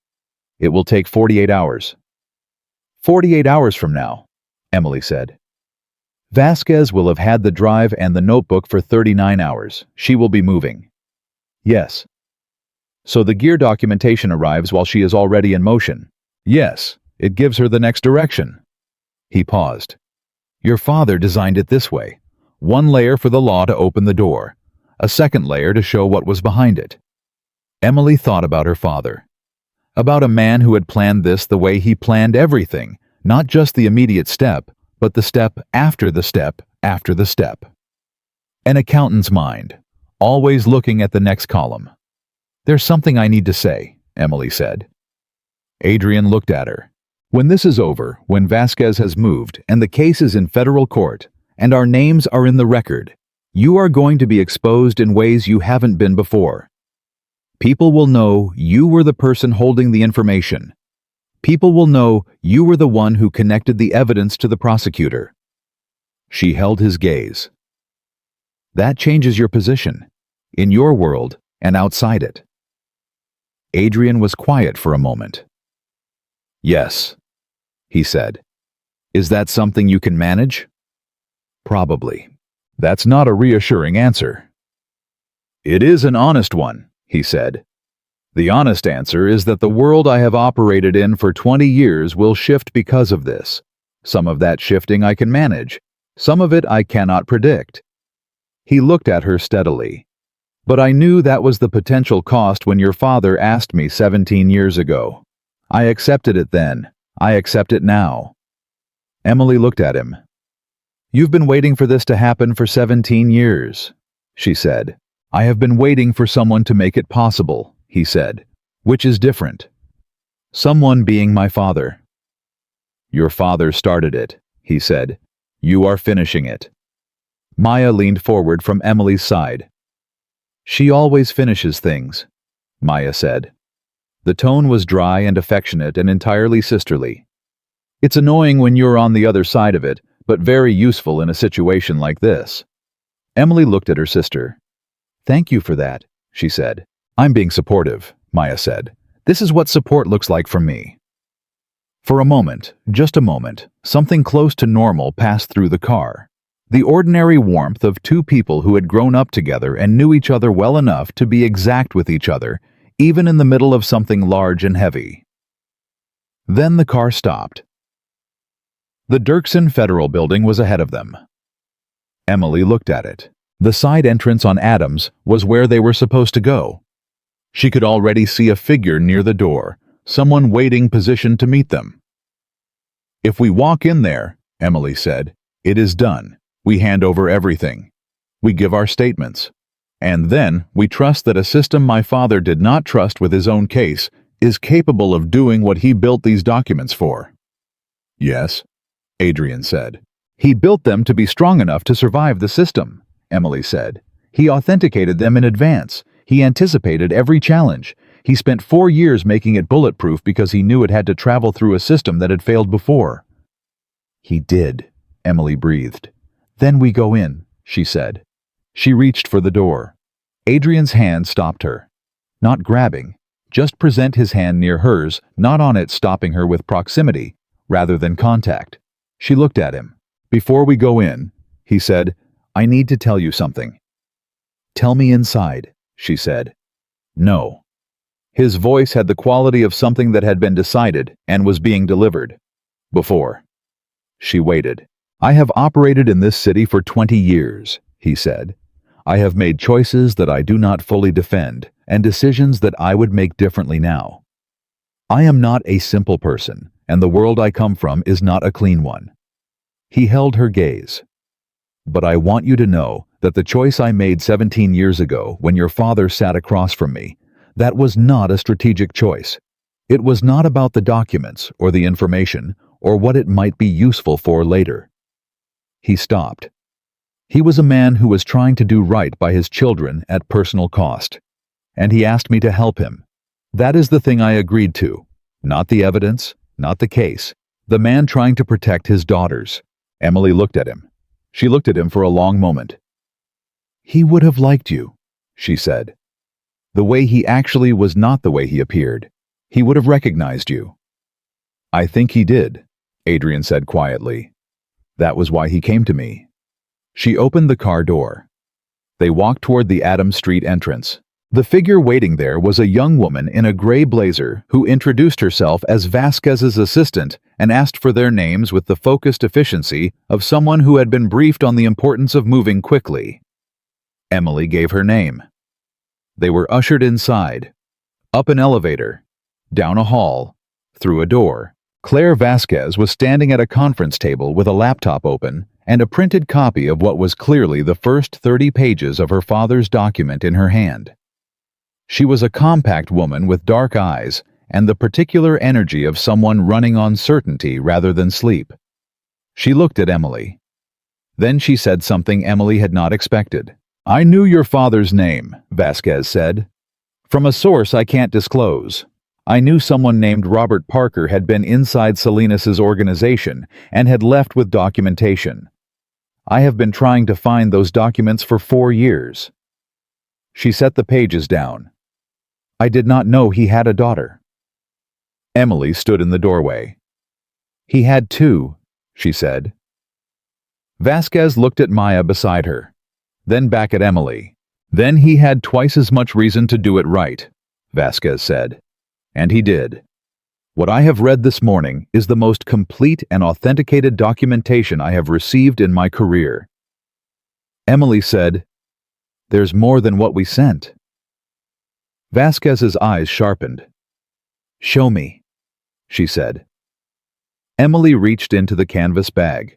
It will take 48 hours. 48 hours from now, Emily said. Vasquez will have had the drive and the notebook for 39 hours. She will be moving. Yes. So the gear documentation arrives while she is already in motion. Yes, it gives her the next direction. He paused. Your father designed it this way. One layer for the law to open the door, a second layer to show what was behind it. Emily thought about her father. About a man who had planned this the way he planned everything, not just the immediate step, but the step after the step after the step. An accountant's mind, always looking at the next column. There's something I need to say, Emily said. Adrian looked at her. When this is over, when Vasquez has moved and the case is in federal court, and our names are in the record, you are going to be exposed in ways you haven't been before. People will know you were the person holding the information. People will know you were the one who connected the evidence to the prosecutor. She held his gaze. That changes your position, in your world and outside it. Adrian was quiet for a moment. Yes, he said. Is that something you can manage? Probably. That's not a reassuring answer. It is an honest one, he said. The honest answer is that the world I have operated in for 20 years will shift because of this. Some of that shifting I can manage. Some of it I cannot predict. He looked at her steadily. But I knew that was the potential cost when your father asked me 17 years ago. I accepted it then. I accept it now. Emily looked at him. You've been waiting for this to happen for 17 years, she said. I have been waiting for someone to make it possible, he said, which is different. Someone being my father. Your father started it, he said. You are finishing it. Maya leaned forward from Emily's side. She always finishes things, Maya said. The tone was dry and affectionate and entirely sisterly. It's annoying when you're on the other side of it, but very useful in a situation like this. Emily looked at her sister. Thank you for that, she said. I'm being supportive, Maya said. This is what support looks like from me. For a moment, just a moment, something close to normal passed through the car. The ordinary warmth of two people who had grown up together and knew each other well enough to be exact with each other, even in the middle of something large and heavy. Then the car stopped. The Dirksen Federal Building was ahead of them. Emily looked at it. The side entrance on Adams was where they were supposed to go. She could already see a figure near the door, someone waiting positioned to meet them. If we walk in there, Emily said, it is done. We hand over everything. We give our statements. And then we trust that a system my father did not trust with his own case is capable of doing what he built these documents for. Yes, Adrian said. He built them to be strong enough to survive the system, Emily said. He authenticated them in advance. He anticipated every challenge. He spent 4 years making it bulletproof because he knew it had to travel through a system that had failed before. He did, Emily breathed. Then we go in, she said. She reached for the door. Adrian's hand stopped her. Not grabbing, just present his hand near hers, not on it stopping her with proximity, rather than contact. She looked at him. Before we go in, he said, I need to tell you something. Tell me inside, she said. No. His voice had the quality of something that had been decided and was being delivered. Before. She waited. I have operated in this city for 20 years, he said. I have made choices that I do not fully defend and decisions that I would make differently now. I am not a simple person, and the world I come from is not a clean one. He held her gaze. But I want you to know that the choice I made 17 years ago when your father sat across from me, that was not a strategic choice. It was not about the documents or the information or what it might be useful for later. He stopped. He was a man who was trying to do right by his children at personal cost, and he asked me to help him. That is the thing I agreed to, not the evidence, not the case, the man trying to protect his daughters. Emily looked at him. She looked at him for a long moment. "He would have liked you," she said. "The way he actually was not the way he appeared. He would have recognized you." "I think he did," Adrian said quietly. "That was why he came to me." She opened the car door. They walked toward the Adams Street entrance. The figure waiting there was a young woman in a gray blazer who introduced herself as Vasquez's assistant and asked for their names with the focused efficiency of someone who had been briefed on the importance of moving quickly. Emily gave her name. They were ushered inside, up an elevator, down a hall, through a door. Claire Vasquez was standing at a conference table with a laptop open and a printed copy of what was clearly the first 30 pages of her father's document in her hand. She was a compact woman with dark eyes and the particular energy of someone running on certainty rather than sleep. She looked at Emily. Then she said something Emily had not expected. "I knew your father's name," Vasquez said. "From a source I can't disclose. I knew someone named Robert Parker had been inside Salinas' organization and had left with documentation. I have been trying to find those documents for 4 years." She set the pages down. "I did not know he had a daughter." Emily stood in the doorway. "He had 2, she said. Vasquez looked at Maya beside her, then back at Emily. "Then he had twice as much reason to do it right," Vasquez said. "And he did. What I have read this morning is the most complete and authenticated documentation I have received in my career." Emily said, "There's more than what we sent." Vasquez's eyes sharpened. "Show me," she said. Emily reached into the canvas bag.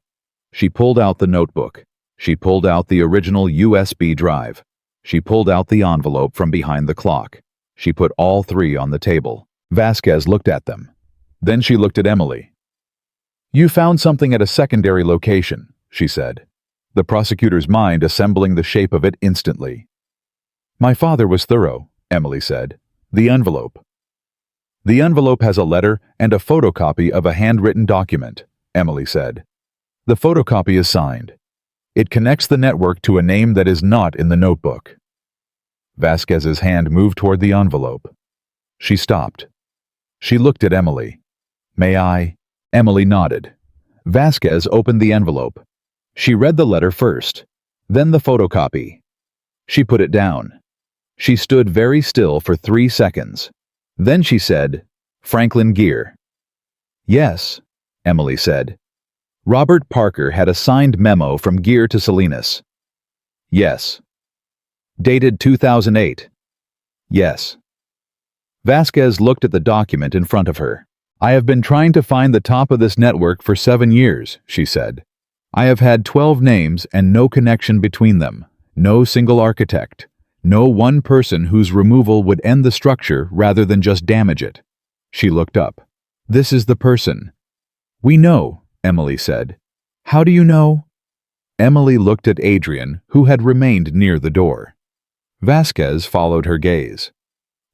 She pulled out the notebook. She pulled out the original USB drive. She pulled out the envelope from behind the clock. She put all 3 on the table. Vasquez looked at them. Then she looked at Emily. "You found something at a secondary location," she said, the prosecutor's mind assembling the shape of it instantly. "My father was thorough," Emily said. "The envelope." "The envelope has a letter and a photocopy of a handwritten document," Emily said. "The photocopy is signed. It connects the network to a name that is not in the notebook." Vasquez's hand moved toward the envelope. She stopped. She looked at Emily. "May I?" Emily nodded. Vasquez opened the envelope. She read the letter first, then the photocopy. She put it down. She stood very still for 3 seconds. Then she said, "Franklin Gear." "Yes," Emily said. "Robert Parker had a signed memo from Gear to Salinas." "Yes." "Dated 2008." "Yes." Vasquez looked at the document in front of her. "I have been trying to find the top of this network for 7 years," she said. "I have had 12 names and no connection between them, no single architect, no one person whose removal would end the structure rather than just damage it." She looked up. "This is the person." "We know," Emily said. "How do you know?" Emily looked at Adrian, who had remained near the door. Vasquez followed her gaze.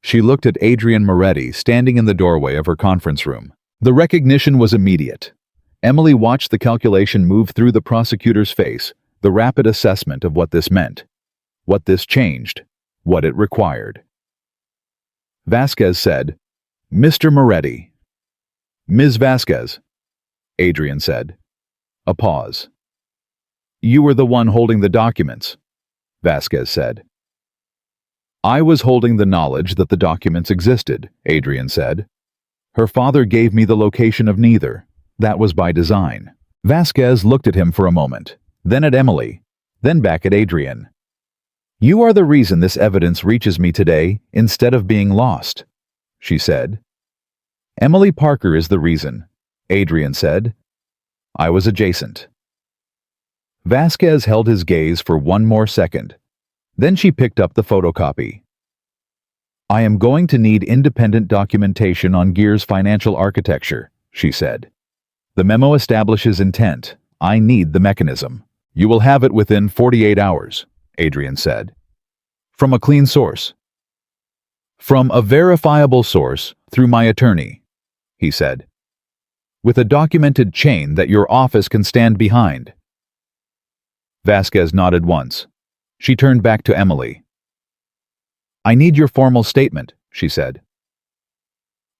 She looked at Adrian Moretti standing in the doorway of her conference room. The recognition was immediate. Emily watched the calculation move through the prosecutor's face, the rapid assessment of what this meant, what this changed, what it required. Vasquez said, "Mr. Moretti." "Ms. Vasquez," Adrian said. A pause. "You were the one holding the documents," Vasquez said. "I was holding the knowledge that the documents existed," Adrian said. "Her father gave me the location of neither. That was by design." Vasquez looked at him for a moment, then at Emily, then back at Adrian. "You are the reason this evidence reaches me today instead of being lost," she said. "Emily Parker is the reason," Adrian said. "I was adjacent." Vasquez held his gaze for 1 more second. Then she picked up the photocopy. "I am going to need independent documentation on Gear's financial architecture," she said. "The memo establishes intent. I need the mechanism." "You will have it within 48 hours, Adrian said. "From a clean source." "From a verifiable source through my attorney," he said. with a documented chain that your office can stand behind. Vasquez nodded once. She turned back to Emily. I need your formal statement, she said.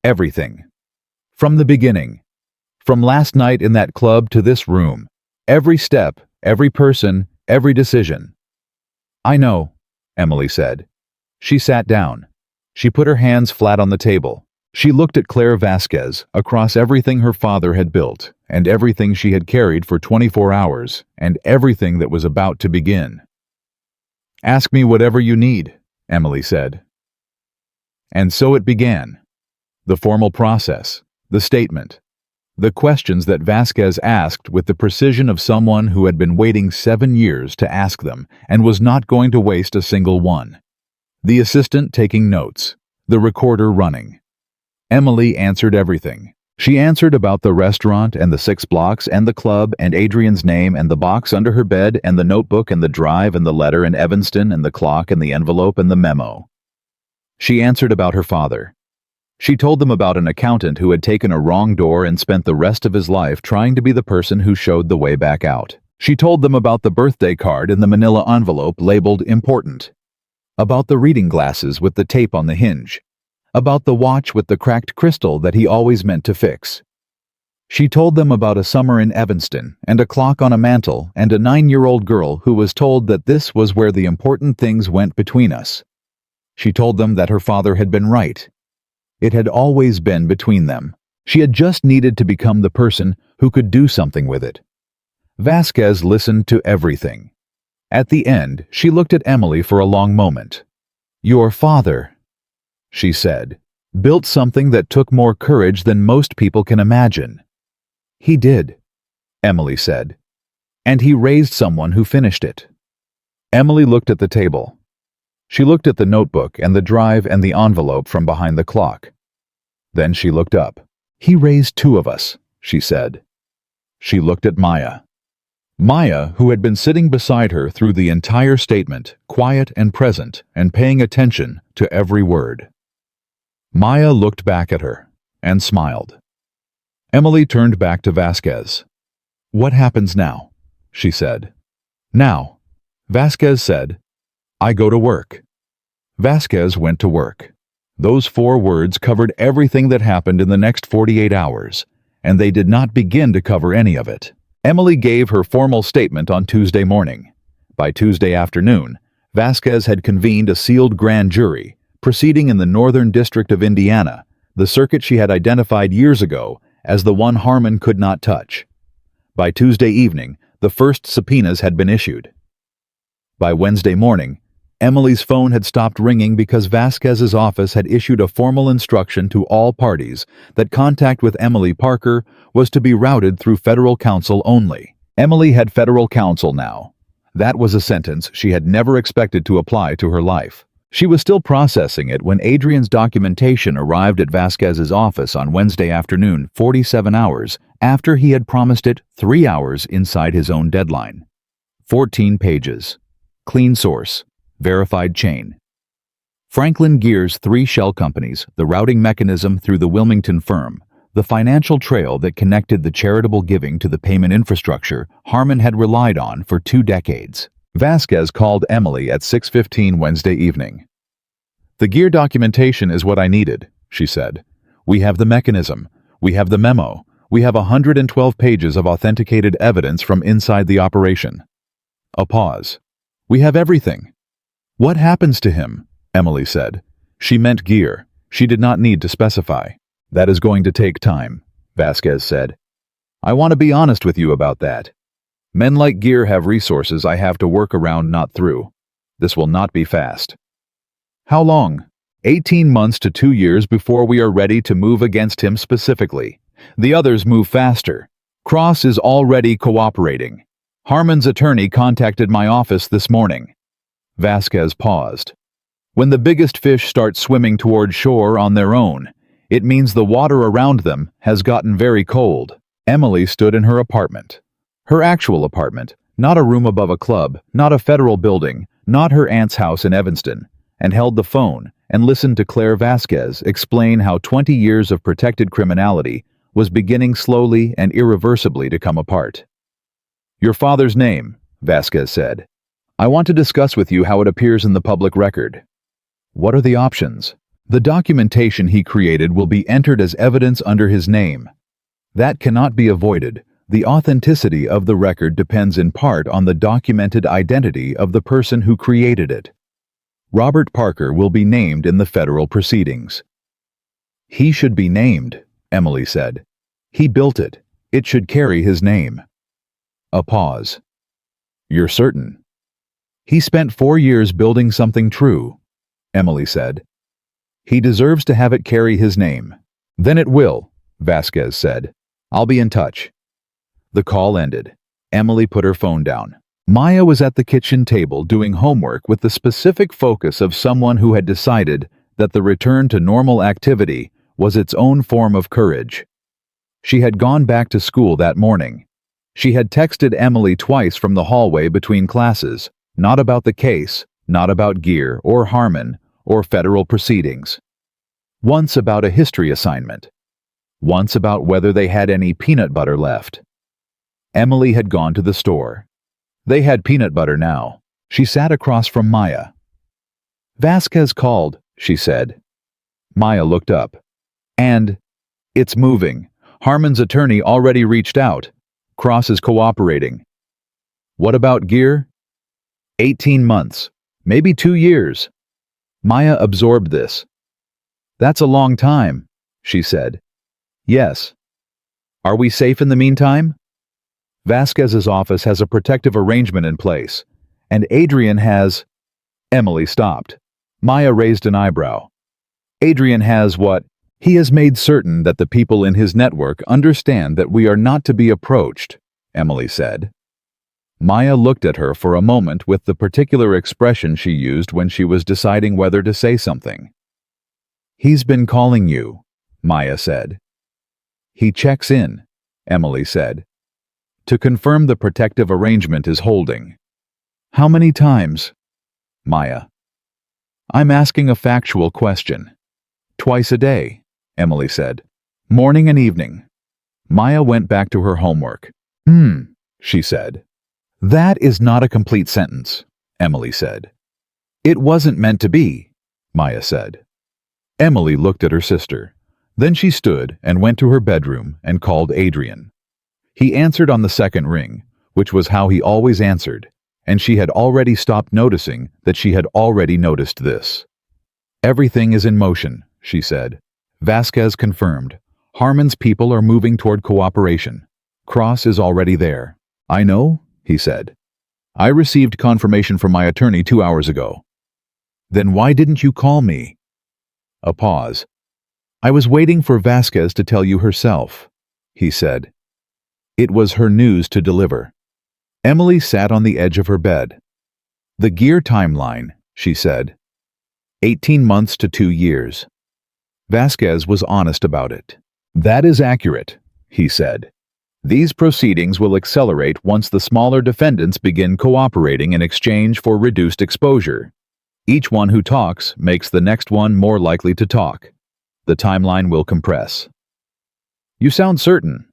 Everything. From the beginning. From last night in that club to this room. Every step, every person, every decision. I know, Emily said. She sat down. She put her hands flat on the table. She looked at Claire Vasquez across everything her father had built, and everything she had carried for 24 hours, and everything that was about to begin. Ask me whatever you need, Emily said. And so it began. The formal process, the statement, the questions that Vasquez asked with the precision of someone who had been waiting 7 years to ask them and was not going to waste a single one. The assistant taking notes, the recorder running. Emily answered everything. She answered about the restaurant and the 6 blocks and the club and Adrian's name and the box under her bed and the notebook and the drive and the letter and Evanston and the clock and the envelope and the memo. She answered about her father. She told them about an accountant who had taken a wrong door and spent the rest of his life trying to be the person who showed the way back out. She told them about the birthday card in the manila envelope labeled important. About the reading glasses with the tape on the hinge. About the watch with the cracked crystal that he always meant to fix. She told them about a summer in Evanston and a clock on a mantle and a 9-year-old girl who was told that this was where the important things went between us. She told them that her father had been right. It had always been between them. She had just needed to become the person who could do something with it. Vasquez listened to everything. At the end, she looked at Emily for a long moment. Your father, she said, built something that took more courage than most people can imagine. He did, Emily said. And he raised someone who finished it. Emily looked at the table. She looked at the notebook and the drive and the envelope from behind the clock. Then she looked up. He raised 2 of us, she said. She looked at Maya. Maya, who had been sitting beside her through the entire statement, quiet and present and paying attention to every word. Maya looked back at her and smiled. Emily turned back to Vasquez. What happens now? She said. Now, Vasquez said, I go to work. Vasquez went to work. Those 4 words covered everything that happened in the next 48 hours, and they did not begin to cover any of it. Emily gave her formal statement on Tuesday morning. By Tuesday afternoon, Vasquez had convened a sealed grand jury, proceeding in the Northern District of Indiana, the circuit she had identified years ago as the one Harmon could not touch. By Tuesday evening, the first subpoenas had been issued. By Wednesday morning, Emily's phone had stopped ringing because Vasquez's office had issued a formal instruction to all parties that contact with Emily Parker was to be routed through federal counsel only. Emily had federal counsel now. That was a sentence she had never expected to apply to her life. She was still processing it when Adrian's documentation arrived at Vasquez's office on Wednesday afternoon, 47 hours after he had promised it 3 hours inside his own deadline. 14 pages. Clean source. Verified chain. Franklin Gear's 3 shell companies, the routing mechanism through the Wilmington firm, the financial trail that connected the charitable giving to the payment infrastructure Harmon had relied on for 2 decades. Vasquez called Emily at 6:15 Wednesday evening. The Gear documentation is what I needed, she said. We have the mechanism. We have the memo. We have 112 pages of authenticated evidence from inside the operation. A pause. We have everything. What happens to him? Emily said. She meant Gear. She did not need to specify. That is going to take time, Vasquez said. I want to be honest with you about that. Men like Gear have resources I have to work around, not through. This will not be fast. How long? 18 months to 2 years before we are ready to move against him specifically. The others move faster. Cross is already cooperating. Harmon's attorney contacted my office this morning. Vasquez paused. When the biggest fish start swimming toward shore on their own, it means the water around them has gotten very cold. Emily stood in her apartment. Her actual apartment, not a room above a club, not a federal building, not her aunt's house in Evanston, and held the phone and listened to Claire Vasquez explain how 20 years of protected criminality was beginning slowly and irreversibly to come apart. "Your father's name," Vasquez said. "I want to discuss with you how it appears in the public record." "What are the options?" "The documentation he created will be entered as evidence under his name. That cannot be avoided. The authenticity of the record depends in part on the documented identity of the person who created it. Robert Parker will be named in the federal proceedings." "He should be named," Emily said. "He built it. It should carry his name." A pause. "You're certain?" "He spent 4 years building something true," Emily said. "He deserves to have it carry his name." "Then it will," Vasquez said. "I'll be in touch." The call ended. Emily put her phone down. Maya was at the kitchen table doing homework with the specific focus of someone who had decided that the return to normal activity was its own form of courage. She had gone back to school that morning. She had texted Emily twice from the hallway between classes, not about the case, not about Gear or Harmon or federal proceedings. Once about a history assignment. Once about whether they had any peanut butter left. Emily had gone to the store. They had peanut butter now. She sat across from Maya. "Vasquez called," she said. Maya looked up. "And it's moving. Harmon's attorney already reached out. Cross is cooperating." "What about Gear?" 18 months. Maybe 2 years. Maya absorbed this. "That's a long time," she said. "Yes. Are we safe in the meantime?" "Vasquez's office has a protective arrangement in place, and Adrian has—" Emily stopped. Maya raised an eyebrow. "Adrian has what?" "He has made certain that the people in his network understand that we are not to be approached," Emily said. Maya looked at her for a moment with the particular expression she used when she was deciding whether to say something. "He's been calling you," Maya said. "He checks in," Emily said. "To confirm the protective arrangement is holding." "How many times?" Maya. "I'm asking a factual question." "Twice a day," Emily said. "Morning and evening." Maya went back to her homework. She said. "That is not a complete sentence," Emily said. "It wasn't meant to be," Maya said. Emily looked at her sister. Then she stood and went to her bedroom and called Adrian. He answered on the second ring, which was how he always answered, and she had already stopped noticing that she had already noticed this. "Everything is in motion," she said. "Vasquez confirmed. Harmon's people are moving toward cooperation. Cross is already there." "I know," he said. "I received confirmation from my attorney 2 hours ago." "Then why didn't you call me?" A pause. "I was waiting for Vasquez to tell you herself," he said. It was her news to deliver. Emily sat on the edge of her bed. "The Gear timeline," she said. 18 months to 2 years. Vasquez was honest about it. "That is accurate," he said. "These proceedings will accelerate once the smaller defendants begin cooperating in exchange for reduced exposure. Each one who talks makes the next one more likely to talk. The timeline will compress." "You sound certain."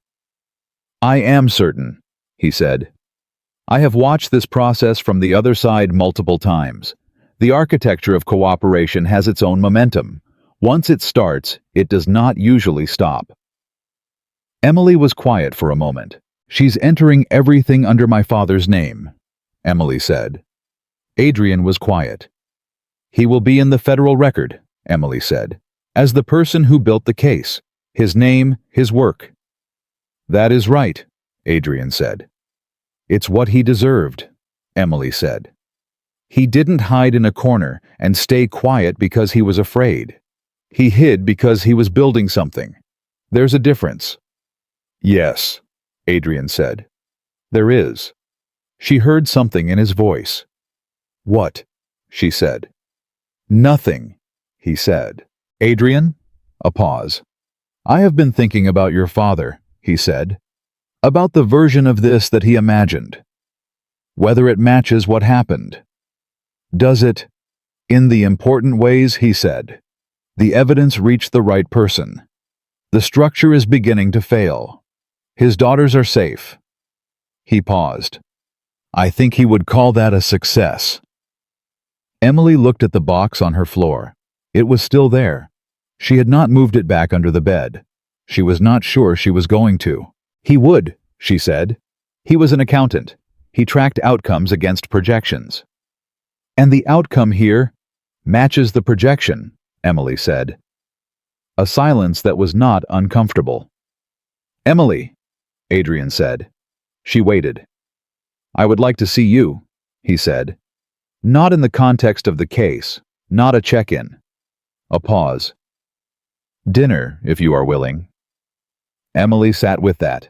"I am certain," he said. "I have watched this process from the other side multiple times. The architecture of cooperation has its own momentum. Once it starts, it does not usually stop." Emily was quiet for a moment. "She's entering everything under my father's name," Emily said. Adrian was quiet. "He will be in the federal record," Emily said, "as the person who built the case. His name, his work." "That is right," Adrian said. "It's what he deserved," Emily said. "He didn't hide in a corner and stay quiet because he was afraid. He hid because he was building something. There's a difference." "Yes," Adrian said. "There is." She heard something in his voice. "What?" she said. "Nothing," he said. "Adrian?" A pause. "I have been thinking about your father," he said. "About the version of this that he imagined. Whether it matches what happened. Does it? In the important ways," he said. "The evidence reached the right person. The structure is beginning to fail. His daughters are safe. He paused. I think he would call that a success. Emily looked at the box on her floor. It was still there. She had not moved it back under the bed. She was not sure she was going to. He would, she said. He was an accountant. He tracked outcomes against projections. And the outcome here matches the projection, Emily said. A silence that was not uncomfortable. Emily, Adrian said. She waited. I would like to see you, he said. Not in the context of the case, not a check-in. A pause. Dinner, if you are willing. Emily sat with that.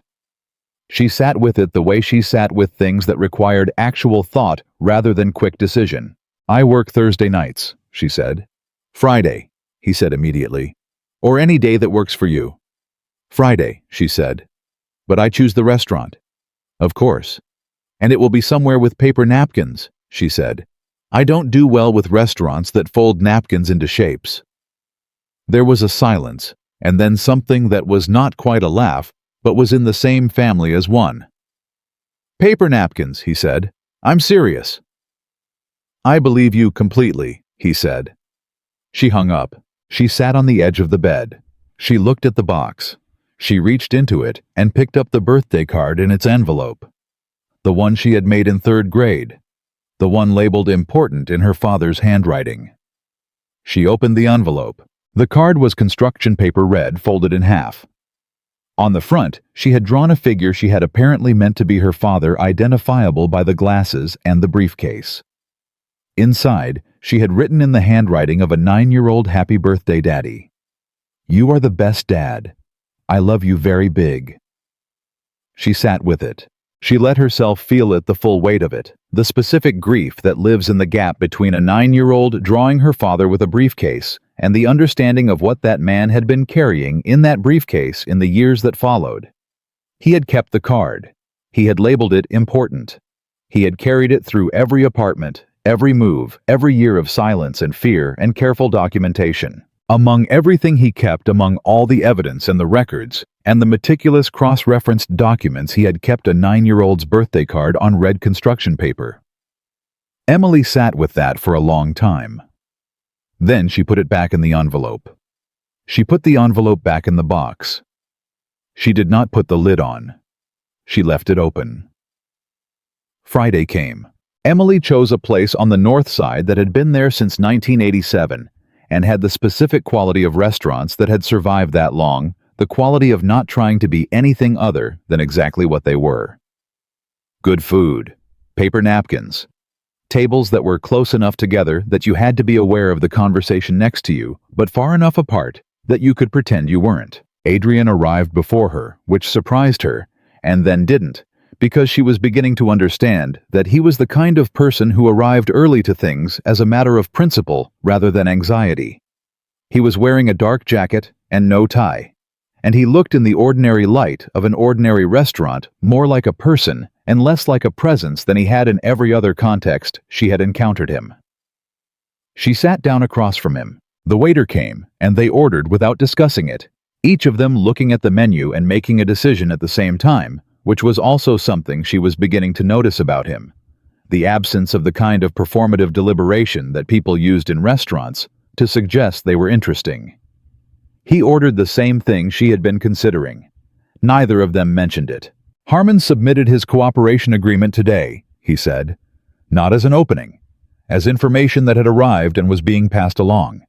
She sat with it the way she sat with things that required actual thought rather than quick decision. I work Thursday nights, she said. Friday, he said immediately. Or any day that works for you. Friday, she said. But I choose the restaurant. Of course. And it will be somewhere with paper napkins, she said. I don't do well with restaurants that fold napkins into shapes. There was a silence, and then something that was not quite a laugh, but was in the same family as one. Paper napkins, he said. I'm serious. I believe you completely, he said. She hung up. She sat on the edge of the bed. She looked at the box. She reached into it and picked up the birthday card in its envelope. The one she had made in 3rd grade. The one labeled important in her father's handwriting. She opened the envelope. The card was construction paper red folded in half. On the front, she had drawn a figure she had apparently meant to be her father, identifiable by the glasses and the briefcase. Inside, she had written in the handwriting of a 9-year-old happy birthday daddy. You are the best dad. I love you very big. She sat with it. She let herself feel it, the full weight of it, the specific grief that lives in the gap between a 9-year-old drawing her father with a briefcase and the understanding of what that man had been carrying in that briefcase in the years that followed. He had kept the card. He had labeled it important. He had carried it through every apartment, every move, every year of silence and fear and careful documentation. Among everything he kept, among all the evidence and the records, and the meticulous cross-referenced documents, he had kept a 9-year-old's birthday card on red construction paper. Emily sat with that for a long time. Then she put it back in the envelope. She put the envelope back in the box. She did not put the lid on. She left it open. Friday came. Emily chose a place on the north side that had been there since 1987 and had the specific quality of restaurants that had survived that long, the quality of not trying to be anything other than exactly what they were. Good food, paper napkins, tables that were close enough together that you had to be aware of the conversation next to you, but far enough apart that you could pretend you weren't. Adrian arrived before her, which surprised her, and then didn't, because she was beginning to understand that he was the kind of person who arrived early to things as a matter of principle rather than anxiety. He was wearing a dark jacket and no tie, and he looked in the ordinary light of an ordinary restaurant more like a person and less like a presence than he had in every other context she had encountered him. She sat down across from him. The waiter came, and they ordered without discussing it, each of them looking at the menu and making a decision at the same time, which was also something she was beginning to notice about him. The absence of the kind of performative deliberation that people used in restaurants to suggest they were interesting. He ordered the same thing she had been considering. Neither of them mentioned it. Harmon submitted his cooperation agreement today, he said. Not as an opening, as information that had arrived and was being passed along.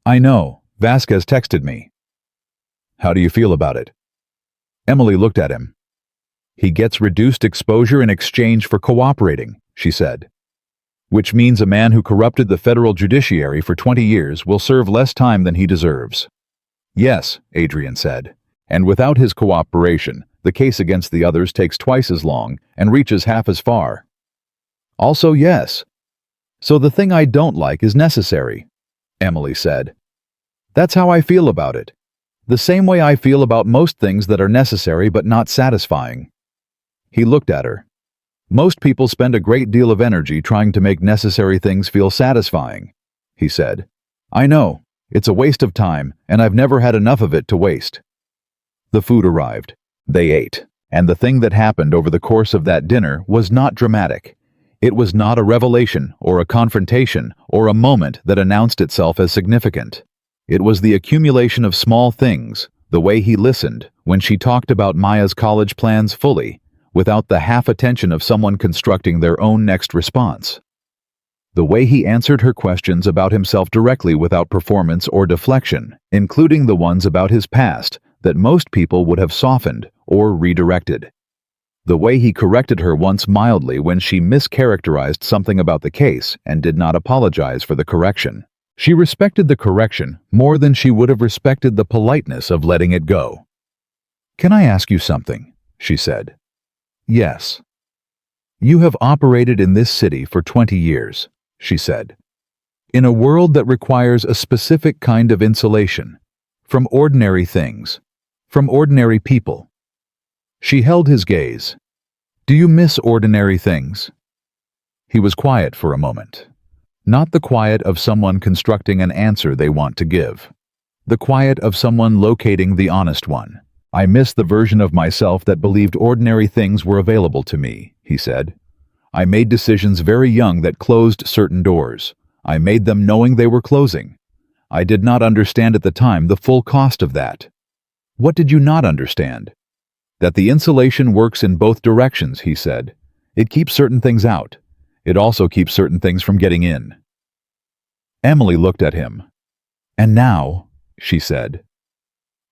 I know, Vasquez texted me. How do you feel about it? Emily looked at him. He gets reduced exposure in exchange for cooperating, she said. Which means a man who corrupted the federal judiciary for 20 years will serve less time than he deserves. Yes, Adrian said. And without his cooperation, the case against the others takes twice as long and reaches half as far. Also, yes. So the thing I don't like is necessary, Emily said. That's how I feel about it. The same way I feel about most things that are necessary but not satisfying. He looked at her. Most people spend a great deal of energy trying to make necessary things feel satisfying, he said. I know, It's a waste of time, and I've never had enough of it to waste." The food arrived. They ate. And the thing that happened over the course of that dinner was not dramatic. It was not a revelation or a confrontation or a moment that announced itself as significant. It was the accumulation of small things, the way he listened when she talked about Maya's college plans fully, without the half attention of someone constructing their own next response. The way he answered her questions about himself directly without performance or deflection, including the ones about his past that most people would have softened or redirected. The way he corrected her once mildly when she mischaracterized something about the case and did not apologize for the correction. She respected the correction more than she would have respected the politeness of letting it go. "Can I ask you something?" she said. "Yes." "You have operated in this city for 20 years, she said. "In a world that requires a specific kind of insulation, from ordinary things, from ordinary people." She held his gaze. "Do you miss ordinary things?" He was quiet for a moment. Not the quiet of someone constructing an answer they want to give. The quiet of someone locating the honest one. "I miss the version of myself that believed ordinary things were available to me," he said. "I made decisions very young that closed certain doors. I made them knowing they were closing. I did not understand at the time the full cost of that." "What did you not understand?" "That the insulation works in both directions," he said. "It keeps certain things out. It also keeps certain things from getting in." Emily looked at him. "And now," she said.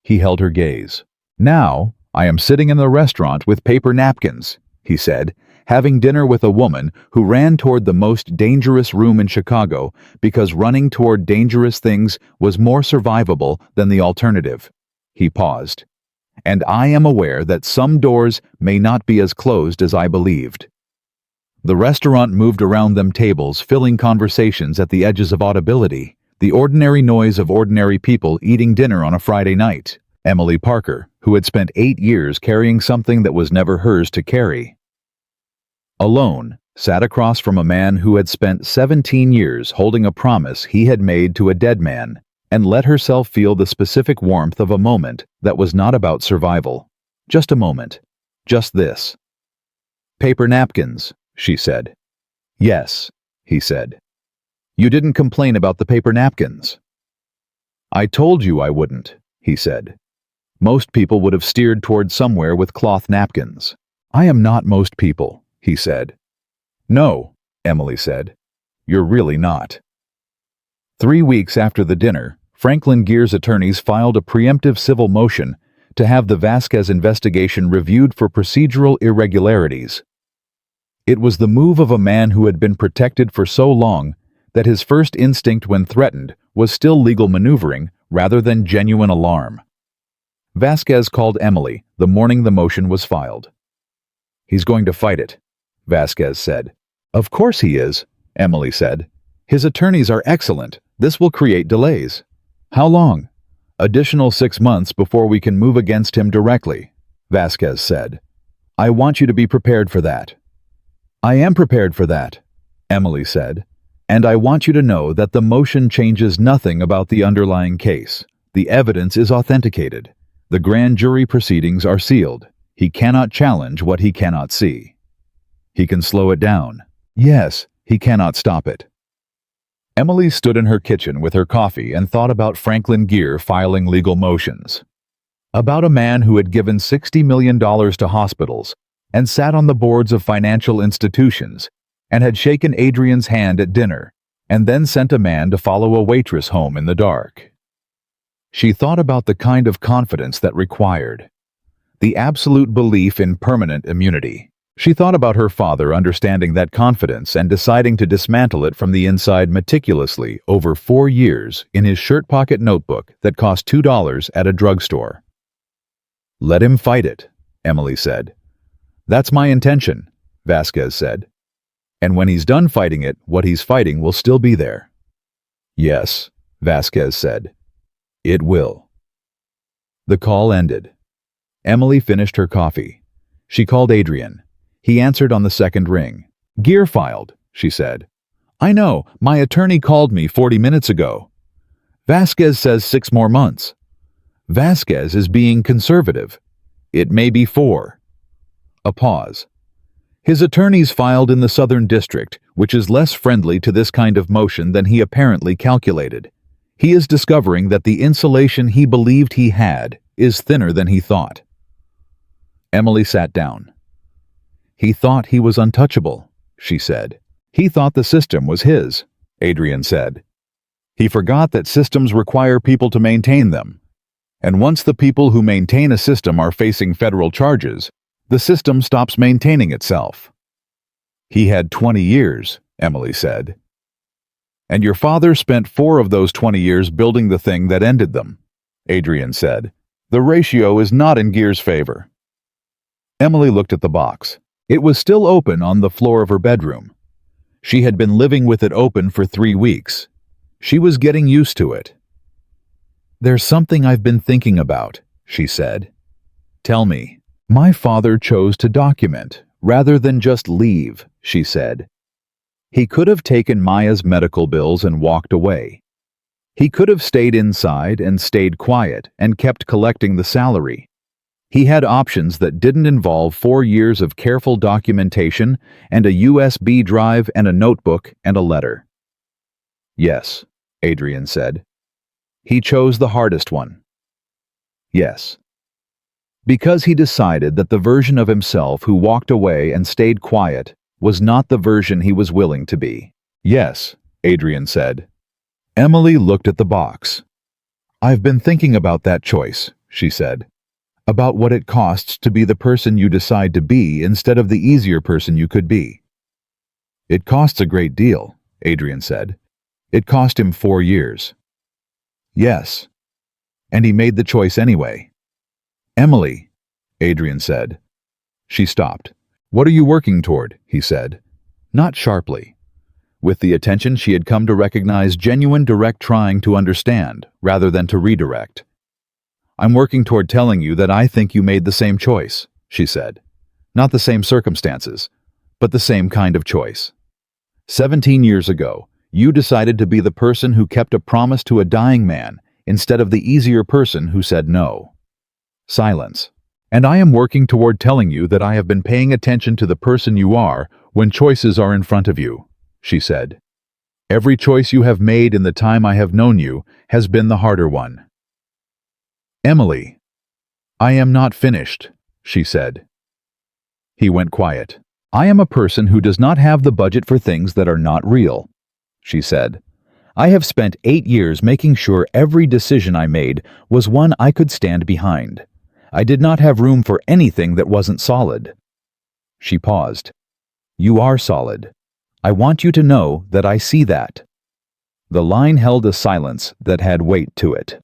He held her gaze. "Now, I am sitting in the restaurant with paper napkins," he said, having dinner with a woman who ran toward the most dangerous room in Chicago because running toward dangerous things was more survivable than the alternative. He paused. "And I am aware that some doors may not be as closed as I believed." The restaurant moved around them tables, filling conversations at the edges of audibility, the ordinary noise of ordinary people eating dinner on a Friday night. Emily Parker, who had spent 8 years carrying something that was never hers to carry. Alone, sat across from a man who had spent 17 years holding a promise he had made to a dead man, and let herself feel the specific warmth of a moment that was not about survival. Just a moment. Just this. "Paper napkins," she said. "Yes," he said. "You didn't complain about the paper napkins." "I told you I wouldn't," he said. "Most people would have steered toward somewhere with cloth napkins." "I am not most people," he said. "No," Emily said. "You're really not." 3 weeks after the dinner, Franklin Gear's attorneys filed a preemptive civil motion to have the Vasquez investigation reviewed for procedural irregularities. It was the move of a man who had been protected for so long that his first instinct when threatened was still legal maneuvering rather than genuine alarm. Vasquez called Emily the morning the motion was filed. "He's going to fight it," Vasquez said. "Of course he is," Emily said. "His attorneys are excellent. This will create delays." "How long?" "Additional 6 months before we can move against him directly," Vasquez said. "I want you to be prepared for that." "I am prepared for that," Emily said. "And I want you to know that the motion changes nothing about the underlying case. The evidence is authenticated. The grand jury proceedings are sealed. He cannot challenge what he cannot see. He can slow it down. Yes, he cannot stop it." Emily stood in her kitchen with her coffee and thought about Franklin Gear filing legal motions. About a man who had given $60 million to hospitals and sat on the boards of financial institutions and had shaken Adrian's hand at dinner and then sent a man to follow a waitress home in the dark. She thought about the kind of confidence that required. The absolute belief in permanent immunity. She thought about her father understanding that confidence and deciding to dismantle it from the inside meticulously over 4 years in his shirt pocket notebook that cost $2 at a drugstore. "Let him fight it," Emily said. "That's my intention," Vasquez said. "And when he's done fighting it, what he's fighting will still be there." "Yes," Vasquez said. "It will." The call ended. Emily finished her coffee. She called Adrian. He answered on the second ring. "Gear filed," she said. "I know, my attorney called me 40 minutes ago." Vasquez says 6 more months. Vasquez is being conservative. It may be 4. A pause. His attorneys filed in the Southern District, which is less friendly to this kind of motion than he apparently calculated. He is discovering that the insulation he believed he had is thinner than he thought. Emily sat down. He thought he was untouchable, she said. He thought the system was his, Adrian said. He forgot that systems require people to maintain them. And once the people who maintain a system are facing federal charges, the system stops maintaining itself. He had 20 years, Emily said. And your father spent 4 of those 20 years building the thing that ended them, Adrian said. The ratio is not in Gear's favor. Emily looked at the box. It was still open on the floor of her bedroom. She had been living with it open for 3 weeks. She was getting used to it. There's something I've been thinking about, she said. Tell me. My father chose to document, rather than just leave, she said. He could have taken Maya's medical bills and walked away. He could have stayed inside and stayed quiet and kept collecting the salary. He had options that didn't involve 4 years of careful documentation and a USB drive and a notebook and a letter. Yes, Adrian said. He chose the hardest one. Yes. Because he decided that the version of himself who walked away and stayed quiet was not the version he was willing to be. Yes, Adrian said. Emily looked at the box. I've been thinking about that choice, she said. About what it costs to be the person you decide to be instead of the easier person you could be. It costs a great deal, Adrian said. It cost him 4 years. Yes. And he made the choice anyway. Emily, Adrian said. She stopped. What are you working toward? He said. Not sharply. With the attention she had come to recognize genuine direct trying to understand, rather than to redirect. I'm working toward telling you that I think you made the same choice, she said. Not the same circumstances, but the same kind of choice. 17 years ago, you decided to be the person who kept a promise to a dying man instead of the easier person who said no. Silence. And I am working toward telling you that I have been paying attention to the person you are when choices are in front of you, she said. Every choice you have made in the time I have known you has been the harder one. Emily. I am not finished, she said. He went quiet. I am a person who does not have the budget for things that are not real, she said. I have spent 8 years making sure every decision I made was one I could stand behind. I did not have room for anything that wasn't solid. She paused. You are solid. I want you to know that I see that. The line held a silence that had weight to it.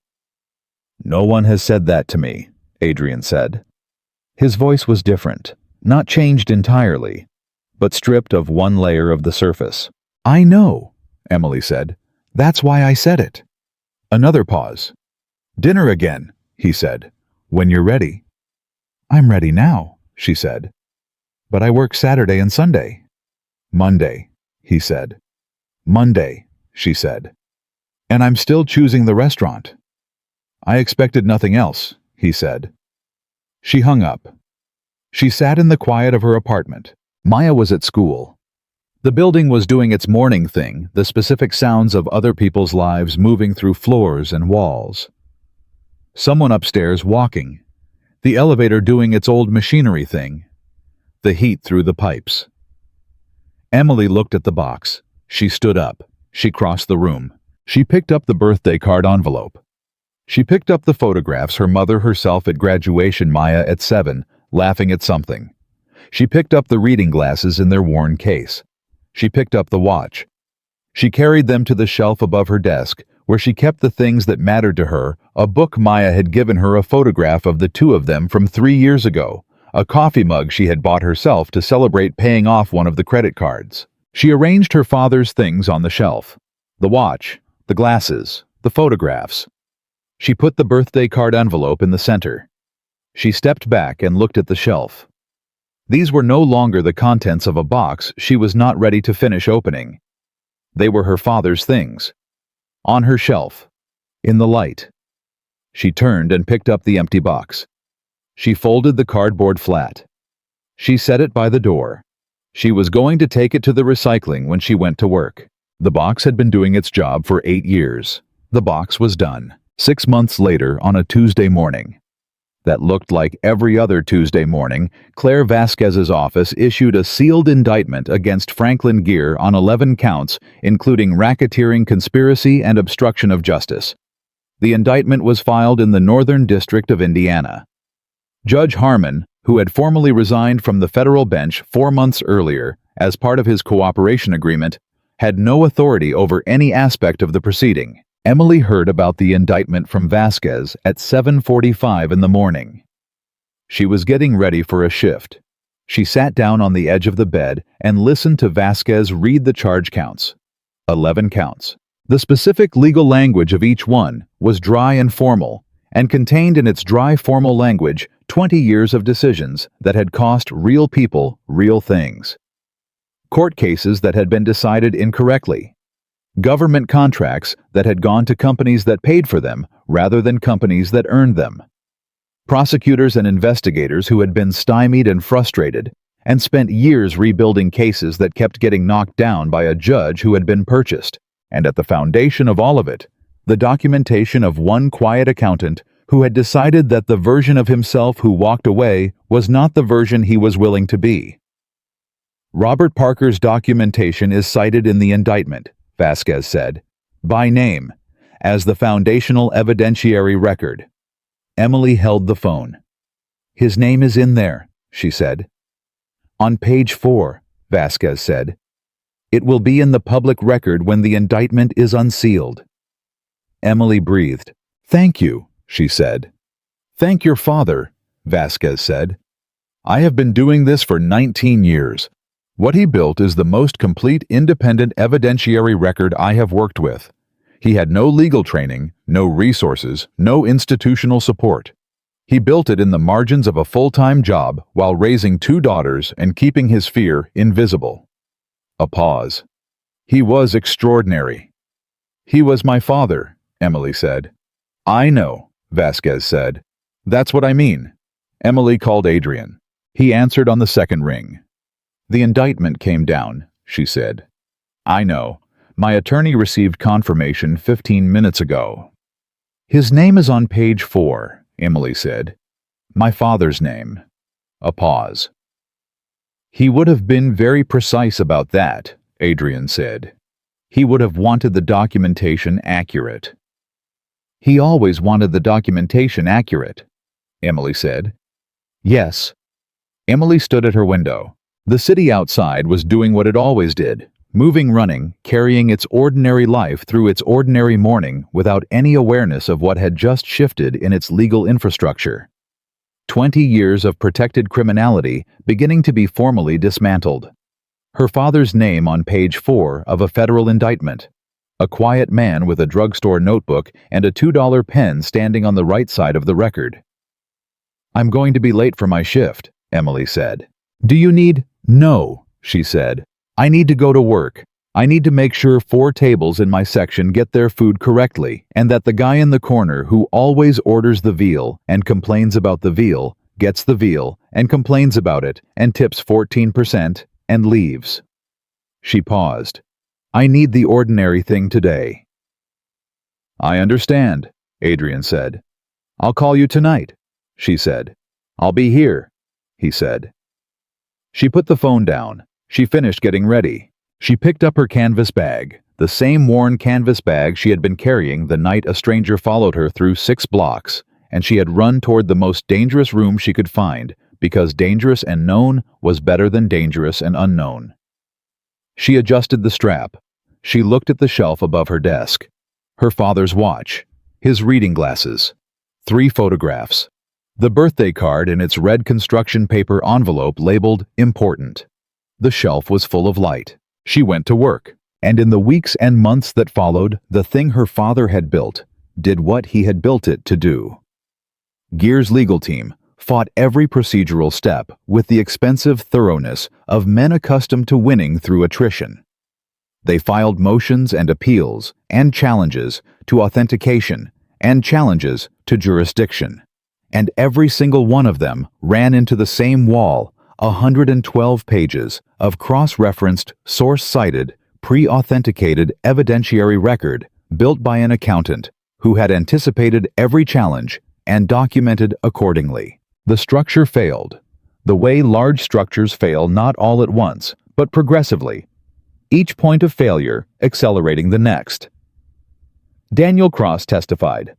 No one has said that to me, Adrian said. His voice was different, not changed entirely, but stripped of one layer of the surface. I know, Emily said. That's why I said it. Another pause. Dinner again, he said. When you're ready. I'm ready now, she said. But I work Saturday and Sunday. Monday, he said. Monday, she said. And I'm still choosing the restaurant. I expected nothing else, he said. She hung up. She sat in the quiet of her apartment. Maya was at school. The building was doing its morning thing, the specific sounds of other people's lives moving through floors and walls. Someone upstairs walking. The elevator doing its old machinery thing. The heat through the pipes. Emily looked at the box. She stood up. She crossed the room. She picked up the birthday card envelope. She picked up the photographs, her mother herself at graduation, Maya at 7, laughing at something. She picked up the reading glasses in their worn case. She picked up the watch. She carried them to the shelf above her desk, where she kept the things that mattered to her, a book Maya had given her, a photograph of the two of them from 3 years ago, a coffee mug she had bought herself to celebrate paying off one of the credit cards. She arranged her father's things on the shelf. The watch, the glasses, the photographs. She put the birthday card envelope in the center. She stepped back and looked at the shelf. These were no longer the contents of a box she was not ready to finish opening. They were her father's things. On her shelf. in the light. She turned and picked up the empty box. She folded the cardboard flat. She set it by the door. She was going to take it to the recycling when she went to work. The box had been doing its job for 8 years. The box was done. 6 months later, on a Tuesday morning. That looked like every other Tuesday morning, Claire Vasquez's office issued a sealed indictment against Franklin Gear on 11 counts, including racketeering, conspiracy, and obstruction of justice. The indictment was filed in the Northern District of Indiana. Judge Harmon, who had formally resigned from the federal bench 4 months earlier as part of his cooperation agreement, had no authority over any aspect of the proceeding. Emily heard about the indictment from Vasquez at 7:45 in the morning. She was getting ready for a shift. She sat down on the edge of the bed and listened to Vasquez read the charge counts. 11 counts. The specific legal language of each one was dry and formal, and contained in its dry, formal language 20 years of decisions that had cost real people real things. Court cases that had been decided incorrectly. Government contracts that had gone to companies that paid for them rather than companies that earned them. Prosecutors and investigators who had been stymied and frustrated and spent years rebuilding cases that kept getting knocked down by a judge who had been purchased. And at the foundation of all of it, the documentation of one quiet accountant who had decided that the version of himself who walked away was not the version he was willing to be. Robert Parker's documentation is cited in the indictment, Vasquez said, by name, as the foundational evidentiary record. Emily held the phone. His name is in there, she said. On page 4, Vasquez said. It will be in the public record when the indictment is unsealed. Emily breathed. Thank you, she said. Thank your father, Vasquez said. I have been doing this for 19 years. What he built is the most complete independent evidentiary record I have worked with. He had no legal training, no resources, no institutional support. He built it in the margins of a full-time job while raising 2 daughters and keeping his fear invisible. A pause. He was extraordinary. He was my father, Emily said. I know, Vasquez said. That's what I mean. Emily called Adrian. He answered on the second ring. The indictment came down, she said. I know. My attorney received confirmation 15 minutes ago. His name is on page 4, Emily said. My father's name. A pause. He would have been very precise about that, Adrian said. He would have wanted the documentation accurate. He always wanted the documentation accurate, Emily said. Yes. Emily stood at her window. The city outside was doing what it always did, moving, running, carrying its ordinary life through its ordinary morning without any awareness of what had just shifted in its legal infrastructure. 20 years of protected criminality beginning to be formally dismantled. Her father's name on page 4 of a federal indictment. A quiet man with a drugstore notebook and a $2 pen standing on the right side of the record. I'm going to be late for my shift, Emily said. Do you need... No, she said. I need to go to work. I need to make sure 4 tables in my section get their food correctly, and that the guy in the corner who always orders the veal and complains about the veal gets the veal and complains about it and tips 14% and leaves. She paused. I need the ordinary thing today. I understand, Adrian said. I'll call you tonight, she said. I'll be here, he said. She put the phone down. She finished getting ready. She picked up her canvas bag, the same worn canvas bag she had been carrying the night a stranger followed her through 6 blocks, and she had run toward the most dangerous room she could find, because dangerous and known was better than dangerous and unknown. She adjusted the strap. She looked at the shelf above her desk. Her father's watch, his reading glasses, 3 photographs, the birthday card in its red construction paper envelope labeled important. The shelf was full of light. She went to work, and in the weeks and months that followed, the thing her father had built did what he had built it to do. Gear's legal team fought every procedural step with the expensive thoroughness of men accustomed to winning through attrition. They filed motions and appeals and challenges to authentication and challenges to jurisdiction. And every single one of them ran into the same wall, 112 pages of cross-referenced, source-cited, pre-authenticated evidentiary record built by an accountant who had anticipated every challenge and documented accordingly. The structure failed, the way large structures fail not all at once, but progressively, each point of failure accelerating the next. Daniel Cross testified.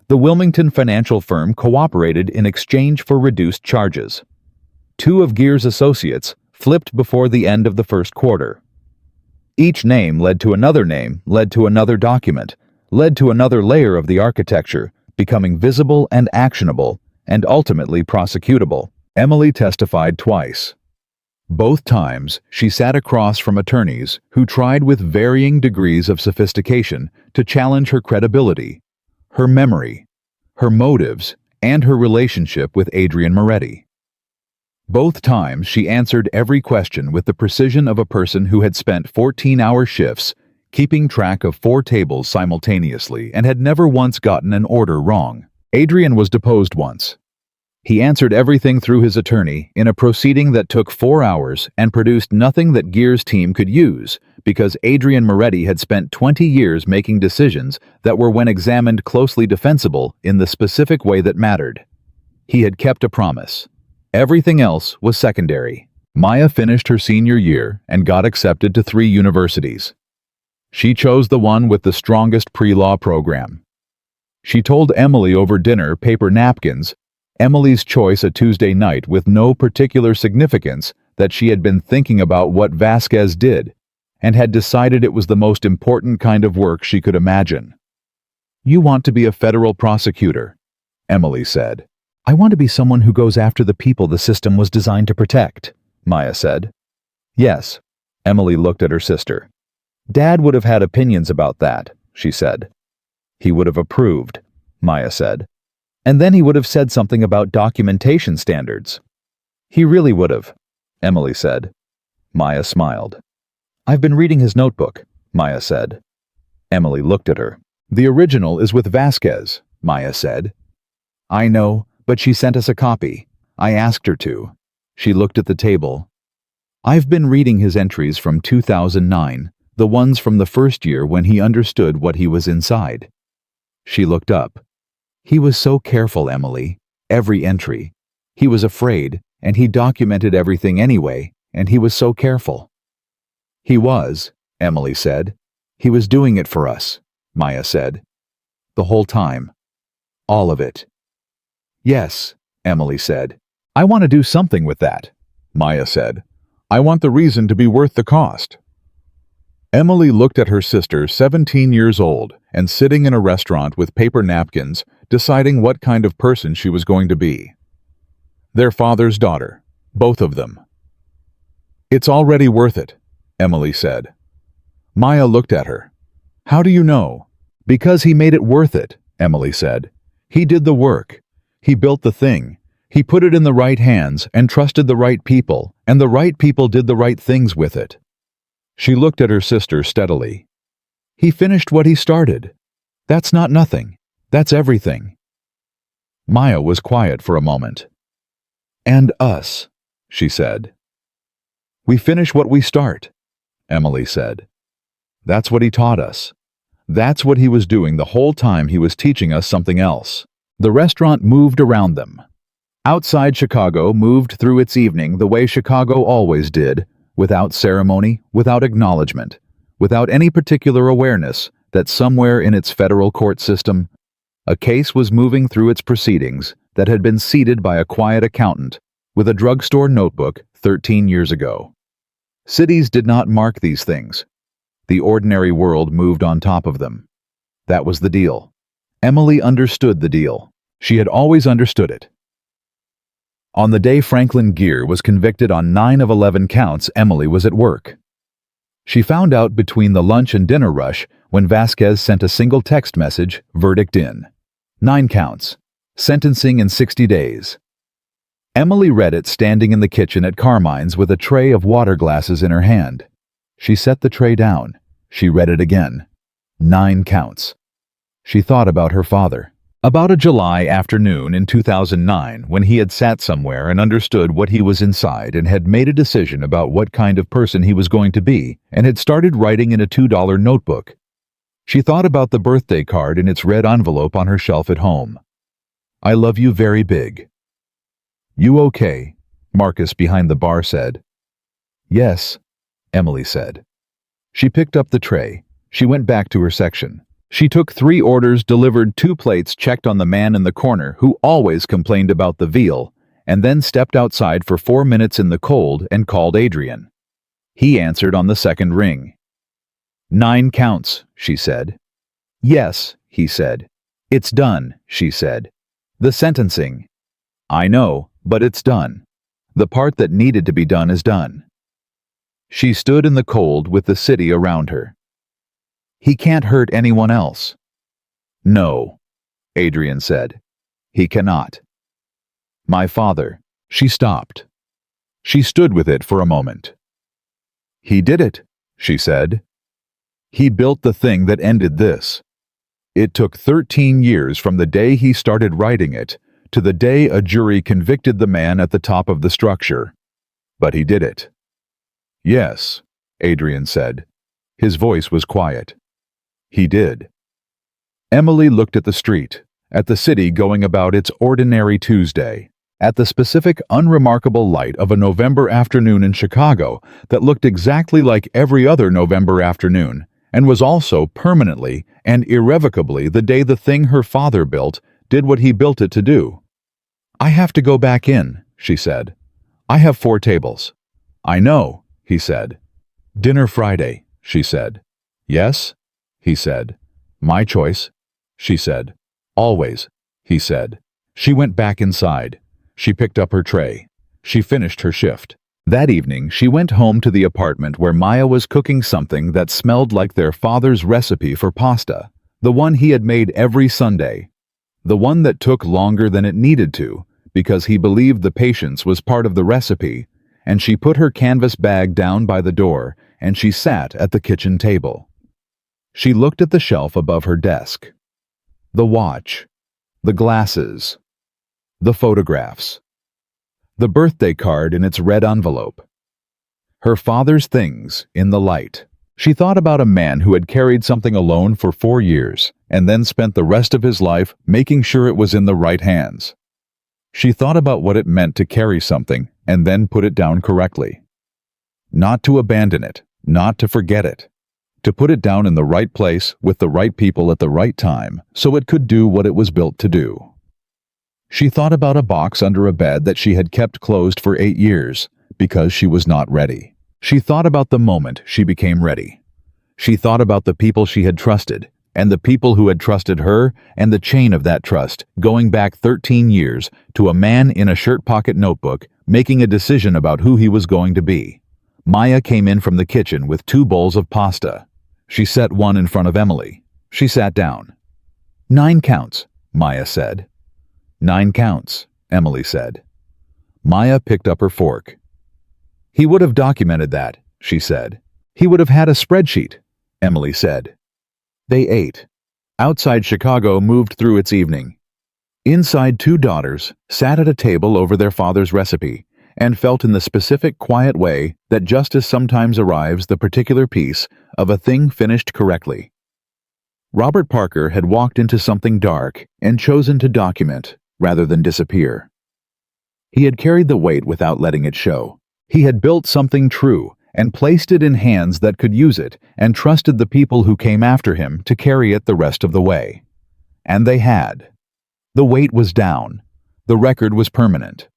The Wilmington financial firm cooperated in exchange for reduced charges. 2 of Gear's associates flipped before the end of the first quarter. Each name led to another name, led to another document, led to another layer of the architecture, becoming visible and actionable, and ultimately prosecutable. Emily testified twice. Both times, she sat across from attorneys who tried with varying degrees of sophistication to challenge her credibility, her memory, her motives, and her relationship with Adrian Moretti. Both times, she answered every question with the precision of a person who had spent 14-hour shifts keeping track of 4 tables simultaneously and had never once gotten an order wrong. Adrian was deposed once. He answered everything through his attorney in a proceeding that took 4 hours and produced nothing that Gear's team could use because Adrian Moretti had spent 20 years making decisions that were, when examined, closely defensible in the specific way that mattered. He had kept a promise. Everything else was secondary. Maya finished her senior year and got accepted to 3 universities. She chose the one with the strongest pre-law program. She told Emily over dinner paper napkins, Emily's choice a Tuesday night with no particular significance, that she had been thinking about what Vasquez did and had decided it was the most important kind of work she could imagine. "You want to be a federal prosecutor," Emily said. "I want to be someone who goes after the people the system was designed to protect," Maya said. "Yes." Emily looked at her sister. "Dad would have had opinions about that," she said. "He would have approved," Maya said. "And then he would have said something about documentation standards." "He really would have," Emily said. Maya smiled. "I've been reading his notebook," Maya said. Emily looked at her. "The original is with Vasquez," Maya said. "I know, but she sent us a copy. I asked her to." She looked at the table. "I've been reading his entries from 2009, the ones from the first year when he understood what he was inside." She looked up. "He was so careful, Emily. Every entry. He was afraid, and he documented everything anyway, and he was so careful." "He was," Emily said. "He was doing it for us," Maya said. "The whole time. All of it." "Yes," Emily said. "I want to do something with that," Maya said. "I want the reason to be worth the cost." Emily looked at her sister, 17 years old, and sitting in a restaurant with paper napkins, deciding what kind of person she was going to be. Their father's daughter, both of them. "It's already worth it," Emily said. Maya looked at her. "How do you know?" "Because he made it worth it," Emily said. "He did the work. He built the thing. He put it in the right hands and trusted the right people, and the right people did the right things with it." She looked at her sister steadily. "He finished what he started. That's not nothing. That's everything." Maya was quiet for a moment. "And us," she said. "We finish what we start," Emily said. "That's what he taught us. That's what he was doing the whole time he was teaching us something else." The restaurant moved around them. Outside Chicago moved through its evening the way Chicago always did, without ceremony, without acknowledgement, without any particular awareness that somewhere in its federal court system, a case was moving through its proceedings that had been seeded by a quiet accountant with a drugstore notebook 13 years ago. Cities did not mark these things. The ordinary world moved on top of them. That was the deal. Emily understood the deal. She had always understood it. On the day Franklin Gear was convicted on 9 of 11 counts, Emily was at work. She found out between the lunch and dinner rush when Vasquez sent a single text message, "Verdict in. 9 counts. Sentencing in 60 days." Emily read it standing in the kitchen at Carmine's with a tray of water glasses in her hand. She set the tray down. She read it again. 9 counts. She thought about her father. About a July afternoon in 2009, when he had sat somewhere and understood what he was inside and had made a decision about what kind of person he was going to be and had started writing in a $2 notebook. She thought about the birthday card in its red envelope on her shelf at home. "I love you very big." "You okay?" Marcus behind the bar said. "Yes," Emily said. She picked up the tray. She went back to her section. She took 3 orders, delivered 2 plates, checked on the man in the corner who always complained about the veal, and then stepped outside for 4 minutes in the cold and called Adrian. He answered on the second ring. "9 counts," she said. "Yes," he said. "It's done," she said. "The sentencing." "I know, but it's done. The part that needed to be done is done." She stood in the cold with the city around her. "He can't hurt anyone else." "No," Adrian said. "He cannot." "My father." She stopped. She stood with it for a moment. "He did it," she said. "He built the thing that ended this. It took 13 years from the day he started writing it to the day a jury convicted the man at the top of the structure. But he did it." "Yes," Adrian said. His voice was quiet. "He did." Emily looked at the street, at the city going about its ordinary Tuesday, at the specific, unremarkable light of a November afternoon in Chicago that looked exactly like every other November afternoon, and was also permanently and irrevocably the day the thing her father built did what he built it to do. "I have to go back in," she said. "I have 4 tables." "I know," he said. "Dinner Friday," she said. "Yes?" he said. "My choice," she said. "Always," he said. She went back inside. She picked up her tray. She finished her shift. That evening, she went home to the apartment where Maya was cooking something that smelled like their father's recipe for pasta, the one he had made every Sunday, the one that took longer than it needed to, because he believed the patience was part of the recipe, and she put her canvas bag down by the door, and she sat at the kitchen table. She looked at the shelf above her desk. The watch, the glasses, the photographs, the birthday card in its red envelope. Her father's things in the light. She thought about a man who had carried something alone for 4 years, and then spent the rest of his life making sure it was in the right hands. She thought about what it meant to carry something and then put it down correctly. Not to abandon it, not to forget it. To put it down in the right place with the right people at the right time so it could do what it was built to do. She thought about a box under a bed that she had kept closed for 8 years because she was not ready. She thought about the moment she became ready. She thought about the people she had trusted and the people who had trusted her and the chain of that trust going back 13 years to a man in a shirt pocket notebook making a decision about who he was going to be. Maya came in from the kitchen with 2 bowls of pasta. She set one in front of Emily. She sat down. 9 counts, Maya said. 9 counts, Emily said. Maya picked up her fork. He would have documented that, she said. He would have had a spreadsheet, Emily said. They ate. Outside Chicago moved through its evening. Inside 2 daughters sat at a table over their father's recipe and felt in the specific quiet way that justice sometimes arrives the particular piece of a thing finished correctly. Robert Parker had walked into something dark and chosen to document rather than disappear. He had carried the weight without letting it show. He had built something true and placed it in hands that could use it and trusted the people who came after him to carry it the rest of the way. And they had. The weight was down. The record was permanent.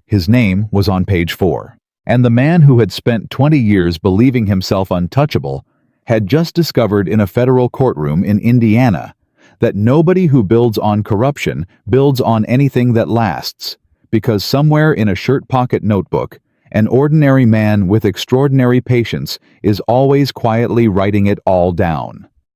His name was on page 4, and the man who had spent 20 years believing himself untouchable had just discovered in a federal courtroom in Indiana that nobody who builds on corruption builds on anything that lasts, because somewhere in a shirt pocket notebook, an ordinary man with extraordinary patience is always quietly writing it all down.